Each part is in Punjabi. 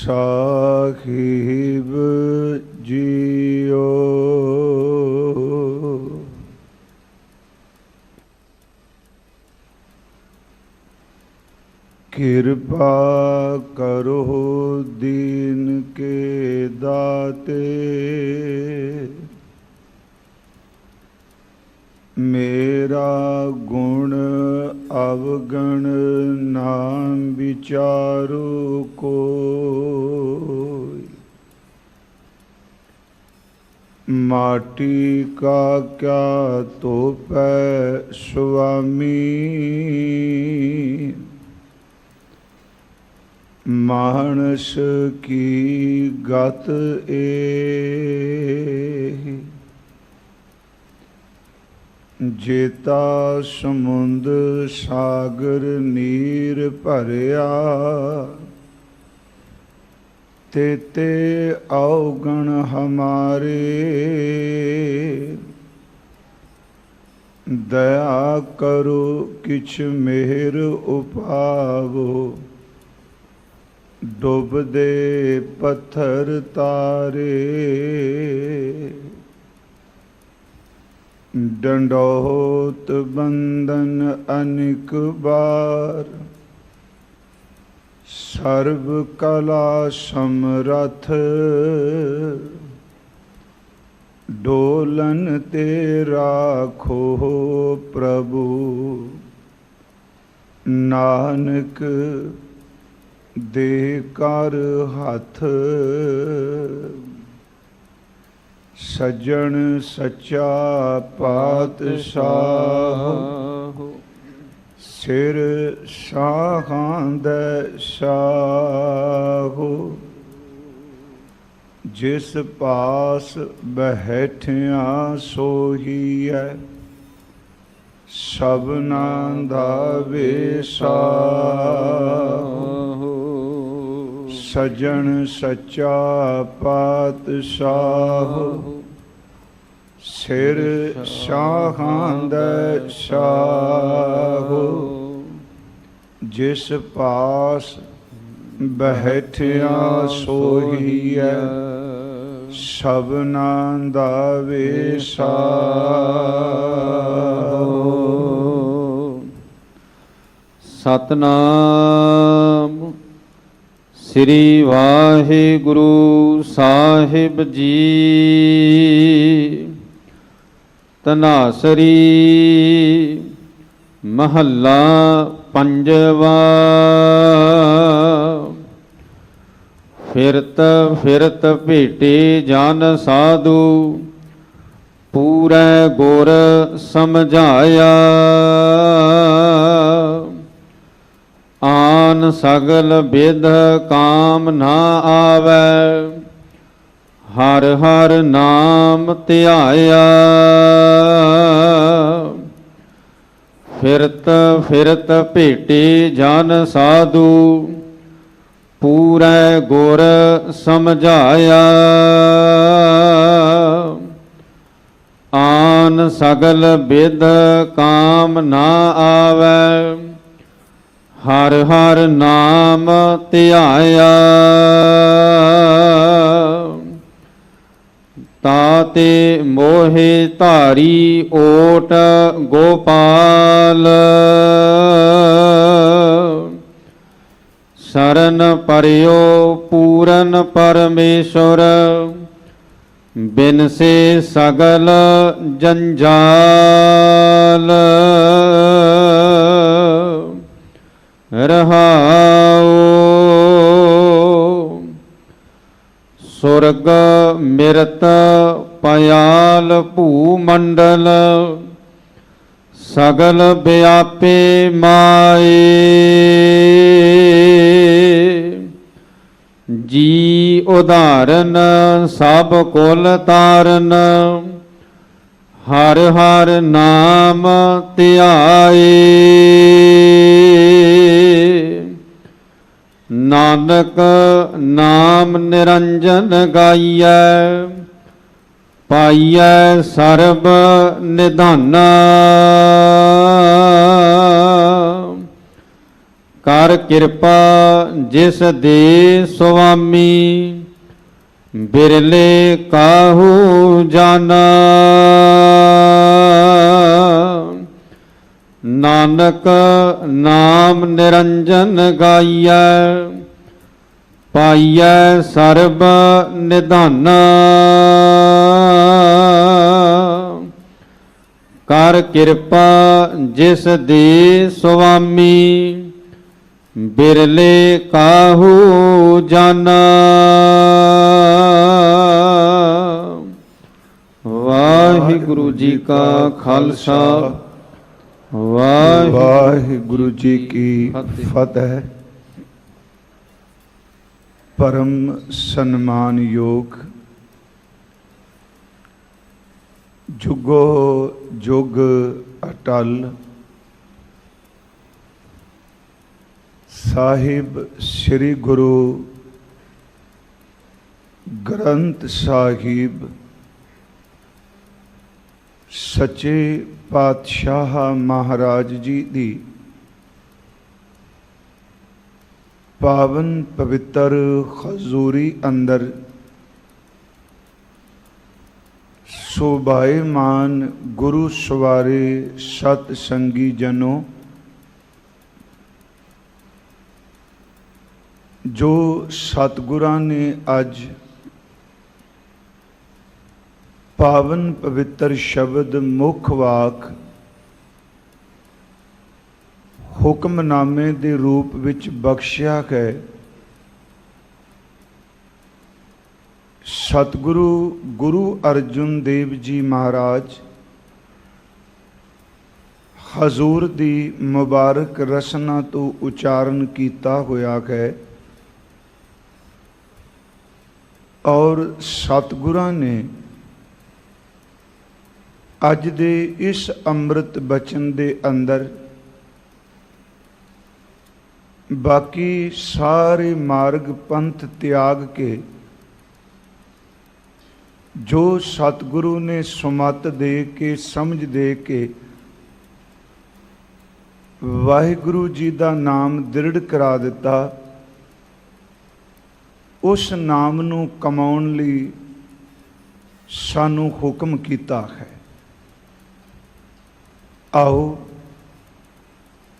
ਸਾਹਿਬ ਜੀਓ। ਕਿਰਪਾ ਕਰੋ ਦੀਨ ਕੇ ਦਾਤੇ, ਮੇਰਾ ਗੁਣ ਅਵਗਣ ਨਾਮ ਵਿਚਾਰੋ ਕੋਈ। ਮਾਟੀ ਕਾ ਕਿਆ ਤੋਪੈ ਸੁਆਮੀ, ਮਾਨਸ ਕੀ ਗਤ ਏਹ। ਜੇਤਾ ਸਮੁੰਦ ਸਾਗਰ ਨੀਰ ਭਰਿਆ, ਤੇਤੇ ਔਗਣ ਹਮਾਰੇ। ਦਇਆ ਕਰੋ ਕਿਛ ਮਿਹਰ ਉਪਾਵੋ, ਡੁੱਬਦੇ ਪੱਥਰ ਤਾਰੇ। ਡੰਡੋਤ ਬੰਦਨ ਅਨਿਕ ਬਾਰ, ਸਰਬ ਕਲਾ ਸਮਰਥ। ਡੋਲਨ ਤੇ ਰਾਖੋ ਪ੍ਰਭੂ, ਨਾਨਕ ਦੇ ਕਰ ਹੱਥ। ਸੱਜਣ ਸੱਚਾ ਪਾਤਸ਼ਾਹ, ਸਿਰ ਸ਼ਾਹਾਂ ਦੇ ਸ਼ਾਹੋ। ਜਿਸ ਪਾਸ ਬੈਠਿਆ ਸੋਹੀਐ, ਸਭਨਾਂ ਦਾ ਵੇਸਾਹੋ। ਸੱਜਣ ਸੱਚਾ ਪਾਤਸ਼ਾਹ, ਸਿਰ ਸ਼ਾਹਾਂ ਦੇ ਸ਼ਾਹੋ। ਜਿਸ ਪਾਸ ਬੈਠਿਆ ਸੋਹੀਐ, ਸਭਨਾਂ ਦਾ ਵੇਸਾਹੋ। ਸਤਨਾਮ ਸ੍ਰੀ ਵਾਹਿਗੁਰੂ ਸਾਹਿਬ ਜੀ। ਧਨਾਸਰੀ ਮਹੱਲਾ ਪੰਜਵਾ। ਫਿਰਤ ਫਿਰਤ ਭੇਟੇ ਜਨ ਸਾਧੂ, ਪੂਰੈ ਗੁਰ ਸਮਝਾਇਆ। ਆਨ ਸਗਲ ਬਿਧ ਕਾਮ ਨਾ ਆਵੈ, ਹਰ ਹਰ ਨਾਮ ਧਿਆਇਆ। ਫਿਰਤ ਫਿਰਤ ਭੇਟੇ ਜਨ ਸਾਧੂ, ਪੂਰੈ ਗੁਰ ਸਮਝਾਇਆ। ਆਨ ਸਗਲ ਬਿਧ ਕਾਮ ਨਾ ਆਵੈ, ਹਰ ਹਰ ਨਾਮ ਧਿਆਇਆ। ਤਾਤੇ ਮੋਹਿ ਧਾਰੀ ਓਟ ਗੋਪਾਲ, ਸਰਨ ਪਰਿਓ ਪੂਰਨ ਪਰਮੇਸ਼ਵਰ। ਬਿਨਸੇ ਸਗਲ ਜੰਜਾਲ, ਰਹਾਉ। ਸੁਰਗ ਮਿਰਤ ਪਯਾਲ ਭੂਮੰਡਲ, ਸਗਲ ਵਿਆਪੇ ਮਾਏ। ਜੀ ਉਦਾਹਰਨ ਸਭ ਕੁਲ ਤਾਰਨ, ਹਰ ਹਰ ਨਾਮ ਧਿਆਏ। ਨਾਨਕ ਨਾਮ ਨਿਰੰਜਨ ਗਾਈਐ, ਪਾਈਐ ਸਰਬ ਨਿਧਾਨਾ। ਕਰ ਕਿਰਪਾ ਜਿਸ ਦੇ ਸੁਆਮੀ, ਬਿਰਲੇ ਕਾਹੂ ਜਾਣਾ। ਨਾਨਕ ਨਾਮ ਨਿਰੰਜਨ ਗਾਈਐ, ਪਾਈਐ ਸਰਬ ਨਿਧਾਨਾ। ਕਰ ਕਿਰਪਾ ਜਿਸ ਦੇ ਸੁਆਮੀ, ਬਿਰਲੇ ਕਾਹੂ ਜਾਣਾ। ਵਾਹਿਗੁਰੂ ਜੀ ਕਾ ਖਾਲਸਾ, ਵਾਹਿਗੁਰੂ ਜੀ ਕੀ ਫਤਿਹ। ਪਰਮ ਸਨਮਾਨਯੋਗ ਜੁਗੋ ਜੁਗ ਅਟਲ ਸਾਹਿਬ ਸ੍ਰੀ ਗੁਰੂ ਗ੍ਰੰਥ ਸਾਹਿਬ ਸੱਚੇ ਪਾਤਸ਼ਾਹ ਮਹਾਰਾਜ ਜੀ ਦੀ ਪਾਵਨ ਪਵਿੱਤਰ ਹਜ਼ੂਰੀ ਅੰਦਰ ਸੋਭਾਇਮਾਨ ਗੁਰੂ ਸਵਾਰੇ ਸਤ ਸੰਗੀ ਜਨੋ, ਜੋ ਸਤਿਗੁਰਾਂ ਨੇ ਅੱਜ ਪਾਵਨ ਪਵਿੱਤਰ ਸ਼ਬਦ ਮੁੱਖ ਵਾਕ ਹੁਕਮਨਾਮੇ ਦੇ ਰੂਪ ਵਿੱਚ ਬਖਸ਼ਿਆ ਹੈ। ਸਤਿਗੁਰੂ ਗੁਰੂ ਅਰਜਨ ਦੇਵ ਜੀ ਮਹਾਰਾਜ ਹਜ਼ੂਰ ਦੀ ਮੁਬਾਰਕ ਰਸਨਾ ਤੋਂ ਉਚਾਰਨ ਕੀਤਾ ਹੋਇਆ ਹੈ ਔਰ ਸਤਿਗੁਰਾਂ ਨੇ ਅੱਜ ਦੇ ਇਸ ਅੰਮ੍ਰਿਤ ਬਚਨ ਦੇ ਅੰਦਰ ਬਾਕੀ ਸਾਰੇ ਮਾਰਗ ਪੰਥ ਤਿਆਗ ਕੇ ਜੋ ਸਤਿਗੁਰੂ ਨੇ ਸੁਮਤ ਦੇ ਕੇ ਸਮਝ ਦੇ ਕੇ ਵਾਹਿਗੁਰੂ ਜੀ ਦਾ ਨਾਮ ਦ੍ਰਿੜ ਕਰਾ ਦਿੱਤਾ, ਉਸ ਨਾਮ ਨੂੰ ਕਮਾਉਣ ਲਈ ਸਾਨੂੰ ਹੁਕਮ ਕੀਤਾ ਹੈ। ਆਓ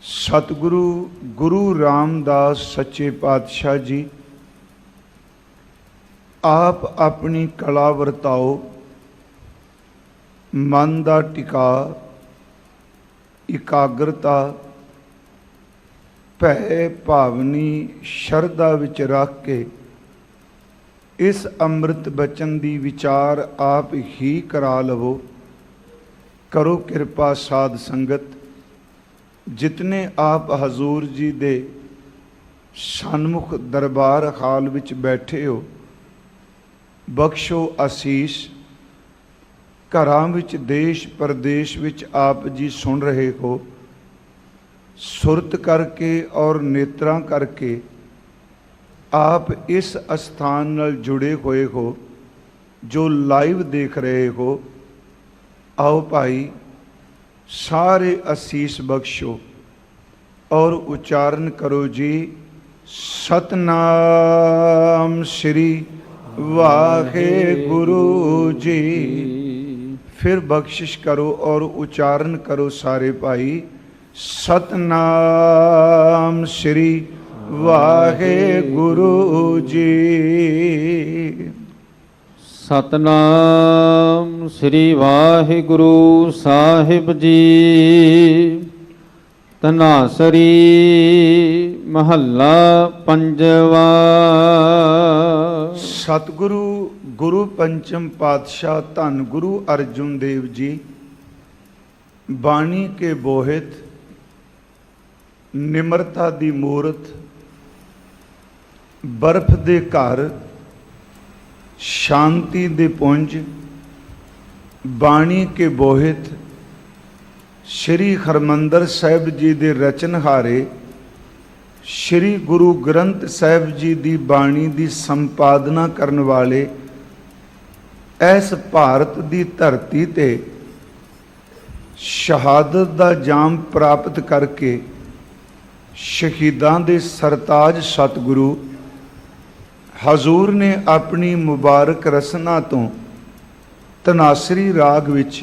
ਸਤਿਗੁਰੂ ਗੁਰੂ ਰਾਮਦਾਸ ਸੱਚੇ ਪਾਤਸ਼ਾਹ ਜੀ ਆਪ ਆਪਣੀ ਕਲਾ ਵਰਤਾਓ, ਮਨ ਦਾ ਟਿਕਾ ਇਕਾਗਰਤਾ ਭੈ ਭਾਵਨੀ ਸ਼ਰਧਾ ਵਿੱਚ ਰੱਖ ਕੇ ਇਸ ਅੰਮ੍ਰਿਤ ਬਚਨ ਦੀ ਵਿਚਾਰ ਆਪ ਹੀ ਕਰਾ ਲਵੋ। ਕਰੋ ਕਿਰਪਾ ਸਾਧ ਸੰਗਤ, ਜਿਤਨੇ ਆਪ ਹਜ਼ੂਰ ਜੀ ਦੇ ਸਨਮੁਖ ਦਰਬਾਰ ਹਾਲ ਵਿੱਚ ਬੈਠੇ ਹੋ, ਬਖਸ਼ੋ ਅਸੀਸ। ਘਰਾਂ ਵਿੱਚ ਦੇਸ਼ ਪ੍ਰਦੇਸ਼ ਵਿੱਚ ਆਪ ਜੀ ਸੁਣ ਰਹੇ ਹੋ, ਸੁਰਤ ਕਰਕੇ ਔਰ ਨੇਤਰਾਂ ਕਰਕੇ ਆਪ ਇਸ ਅਸਥਾਨ ਨਾਲ ਜੁੜੇ ਹੋਏ ਹੋ, ਜੋ ਲਾਈਵ ਦੇਖ ਰਹੇ ਹੋ। ਆਓ ਭਾਈ ਸਾਰੇ ਅਸੀਸ ਬਖਸ਼ੋ ਔਰ ਉਚਾਰਨ ਕਰੋ ਜੀ, ਸਤਨਾਮ ਸ੍ਰੀ ਵਾਹਿਗੁਰੂ ਜੀ। ਫਿਰ ਬਖਸ਼ਿਸ਼ ਕਰੋ ਔਰ ਉਚਾਰਨ ਕਰੋ ਸਾਰੇ ਭਾਈ, ਸਤਨਾਮ ਸ੍ਰੀ ਵਾਹਿਗੁਰੂ ਜੀ। ਸਤਨਾਮ ਸ੍ਰੀ ਵਾਹਿਗੁਰੂ ਸਾਹਿਬ ਜੀ। ਧਨਾਸਰੀ ਮਹੱਲਾ ਪੰਜਵਾ। ਸਤਿਗੁਰੂ ਗੁਰੂ ਪੰਚਮ ਪਾਤਸ਼ਾਹ ਧੰਨ ਗੁਰੂ ਅਰਜਨ ਦੇਵ ਜੀ ਬਾਣੀ ਕੇ ਬੋਹਿਤ, ਨਿਮਰਤਾ ਦੀ ਮੂਰਤ, ਬਰਫ਼ ਦੇ ਘਰ, ਸ਼ਾਂਤੀ ਦੇ ਪੁੰਜ, ਬਾਣੀ ਕੇ ਬੋਹਿਤ, ਸ਼੍ਰੀ ਹਰਿਮੰਦਰ ਸਾਹਿਬ ਜੀ ਦੇ ਰਚਨਹਾਰੇ, ਸ਼੍ਰੀ ਗੁਰੂ ਗ੍ਰੰਥ ਸਾਹਿਬ ਜੀ ਦੀ ਬਾਣੀ ਦੀ ਸੰਪਾਦਨਾ ਕਰਨ ਵਾਲੇ, ਇਸ ਭਾਰਤ ਦੀ ਧਰਤੀ ਤੇ ਸ਼ਹਾਦਤ ਦਾ ਜਾਮ ਪ੍ਰਾਪਤ ਕਰਕੇ ਸ਼ਹੀਦਾਂ ਦੇ ਸਰਤਾਜ ਸਤਿਗੁਰੂ ਹਜ਼ੂਰ ਨੇ ਆਪਣੀ ਮੁਬਾਰਕ ਰਸਨਾ ਤੋਂ ਤਨਾਸਰੀ ਰਾਗ ਵਿੱਚ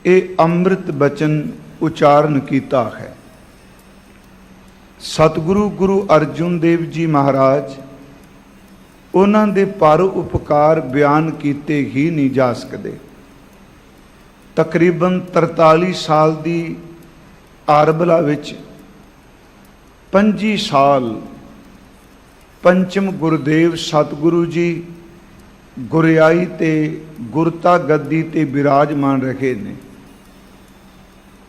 ਇਹ ਅੰਮ੍ਰਿਤ ਬਚਨ ਉਚਾਰਨ ਕੀਤਾ ਹੈ। ਸਤਿਗੁਰੂ ਗੁਰੂ ਅਰਜੁਨ ਦੇਵ ਜੀ ਮਹਾਰਾਜ, ਉਹਨਾਂ ਦੇ ਪਰ ਉਪਕਾਰ ਬਿਆਨ ਕੀਤੇ ਹੀ ਨਹੀਂ ਜਾ ਸਕਦੇ। ਤਕਰੀਬਨ 43 ਸਾਲ ਦੀ ਆਰਬਲਾ ਵਿੱਚ 25 ਸਾਲ ਪੰਚਮ ਗੁਰਦੇਵ ਸਤਿਗੁਰੂ ਜੀ ਗੁਰਿਆਈ ਤੇ ਗੁਰਤਾ ਗੱਦੀ ਤੇ ਬਿਰਾਜਮਾਨ ਰਹੇ ਨੇ।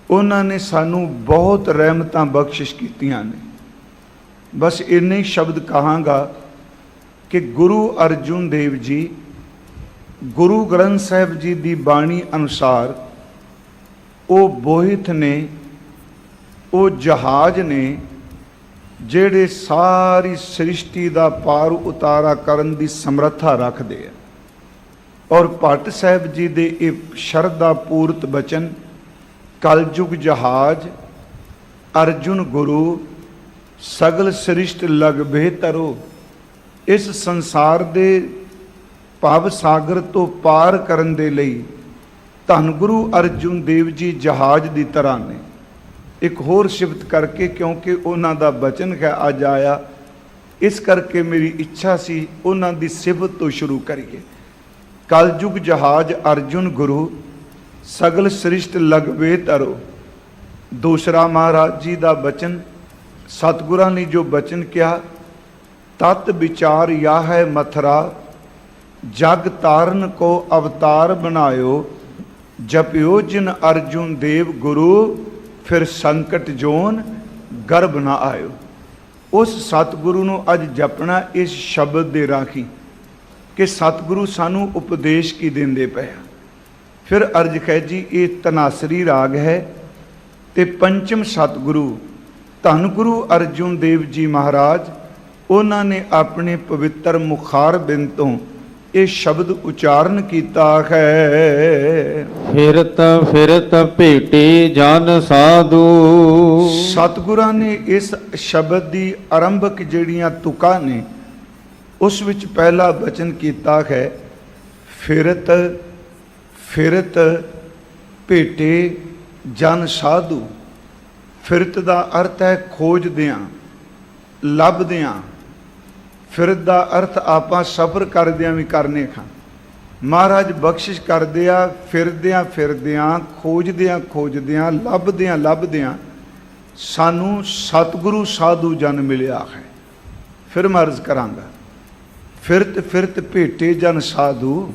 ਉਹਨਾਂ ਨੇ ਸਾਨੂੰ ਬਹੁਤ ਰਹਿਮਤਾਂ ਬਖਸ਼ਿਸ਼ ਕੀਤੀਆਂ ਨੇ। ਬਸ ਇੰਨੇ ਹੀ ਸ਼ਬਦ ਕਹਾਂਗਾ ਕਿ ਗੁਰੂ ਅਰਜੁਨ ਦੇਵ ਜੀ ਗੁਰੂ ਗ੍ਰੰਥ ਸਾਹਿਬ ਜੀ ਦੀ ਬਾਣੀ ਅਨੁਸਾਰ ਉਹ ਬੋਹਿਤ ਨੇ, ਉਹ ਜਹਾਜ਼ ਨੇ ਜਿਹੜੇ ਸਾਰੀ ਸ੍ਰਿਸ਼ਟੀ ਦਾ ਪਾਰ ਉਤਾਰਾ ਕਰਨ ਦੀ ਸਮਰੱਥਾ ਰੱਖਦੇ ਆ। ਔਰ ਭੱਟ ਸਾਹਿਬ ਜੀ ਦੇ ਇਹ ਸ਼ਰਧਾ ਪੂਰਤ ਬਚਨ, ਕਲਯੁਗ ਜਹਾਜ਼ ਅਰਜੁਨ ਗੁਰੂ ਸਗਲ ਸ੍ਰਿਸ਼ਟ ਲਗ ਬਿਹਤਰੋ, ਇਸ ਸੰਸਾਰ ਦੇ ਭਵ ਸਾਗਰ ਤੋਂ ਪਾਰ ਕਰਨ ਦੇ ਲਈ ਧੰਨ ਗੁਰੂ ਅਰਜੁਨ ਦੇਵ ਜੀ ਜਹਾਜ਼ ਦੀ ਤਰ੍ਹਾਂ ਨੇ। ਇੱਕ ਹੋਰ ਸਿਫਤ ਕਰਕੇ, ਕਿਉਂਕਿ ਉਹਨਾਂ ਦਾ ਬਚਨ ਹੈ ਅੱਜ ਆਇਆ, ਇਸ ਕਰਕੇ ਮੇਰੀ ਇੱਛਾ ਸੀ ਉਹਨਾਂ ਦੀ ਸਿਫਤ ਤੋਂ ਸ਼ੁਰੂ ਕਰੀਏ। ਕਲਯੁਗ ਜਹਾਜ਼ ਅਰਜੁਨ ਗੁਰੂ ਸਗਲ ਸ੍ਰਿਸ਼ਟ ਲਗਵੇ ਤਰੋ। ਦੂਸਰਾ ਮਹਾਰਾਜ ਜੀ ਦਾ ਬਚਨ, ਸਤਿਗੁਰਾਂ ਨੇ ਜੋ ਬਚਨ ਕਿਹਾ, ਤਤ ਵਿਚਾਰ ਯਾ ਹੈ ਮਥਰਾ, ਜਗ ਤਾਰਨ ਕੋ ਅਵਤਾਰ ਬਣਾਇਓ, ਜਪਿਓ ਜਿਨ ਅਰਜੁਨ ਦੇਵ ਗੁਰੂ, ਫਿਰ ਸੰਕਟ ਜੋਨ ਗਰਭ ਨਾ ਆਇਓ। ਉਸ ਸਤਿਗੁਰੂ ਨੂੰ ਅੱਜ ਜਪਣਾ ਇਸ ਸ਼ਬਦ ਦੇ ਰਾਹੀਂ ਕਿ ਸਤਿਗੁਰੂ ਸਾਨੂੰ ਉਪਦੇਸ਼ ਕੀ ਦਿੰਦੇ ਪਏ ਆ। ਫਿਰ ਅਰਜ ਹੈ ਜੀ, ਇਹ ਤਨਾਸਰੀ ਰਾਗ ਹੈ ਤੇ ਪੰਚਮ ਸਤਿਗੁਰੂ ਧੰਨ ਗੁਰੂ ਅਰਜੁਨ ਦੇਵ ਜੀ ਮਹਾਰਾਜ, ਉਹਨਾਂ ਨੇ ਆਪਣੇ ਪਵਿੱਤਰ ਮੁਖਾਰ ਬਿੰਦ ਤੋਂ ਇਹ ਸ਼ਬਦ ਉਚਾਰਨ ਕੀਤਾ ਹੈ। ਫਿਰਤ ਫਿਰਤ ਭੇਟੇ ਜਨ ਸਾਧੂ। ਸਤਿਗੁਰਾਂ ਨੇ ਇਸ ਸ਼ਬਦ ਦੀ ਆਰੰਭਕ ਜਿਹੜੀਆਂ ਤੁਕਾਂ ਨੇ ਉਸ ਵਿੱਚ ਪਹਿਲਾ ਬਚਨ ਕੀਤਾ ਹੈ, ਫਿਰਤ ਫਿਰਤ ਭੇਟੇ ਜਨ ਸਾਧੂ। ਫਿਰਤ ਦਾ ਅਰਥ ਹੈ ਖੋਜਦਿਆਂ, ਲੱਭਦਿਆਂ। ਫਿਰਤ ਦਾ ਅਰਥ ਆਪਾਂ ਸਫ਼ਰ ਕਰਦਿਆਂ ਵੀ ਕਰਨੇ ਖਾਂ। ਮਹਾਰਾਜ ਬਖਸ਼ਿਸ਼ ਕਰਦੇ ਆ, ਫਿਰਦਿਆਂ ਫਿਰਦਿਆਂ, ਖੋਜਦਿਆਂ ਖੋਜਦਿਆਂ, ਲੱਭਦਿਆਂ ਲੱਭਦਿਆਂ ਸਾਨੂੰ ਸਤਿਗੁਰੂ ਸਾਧੂ ਜਨ ਮਿਲਿਆ ਹੈ। ਫਿਰ ਮੈਂ ਅਰਜ਼ ਕਰਾਂਗਾ, ਫਿਰਤ ਫਿਰਤ ਭੇਟੇ ਜਨ ਸਾਧੂ।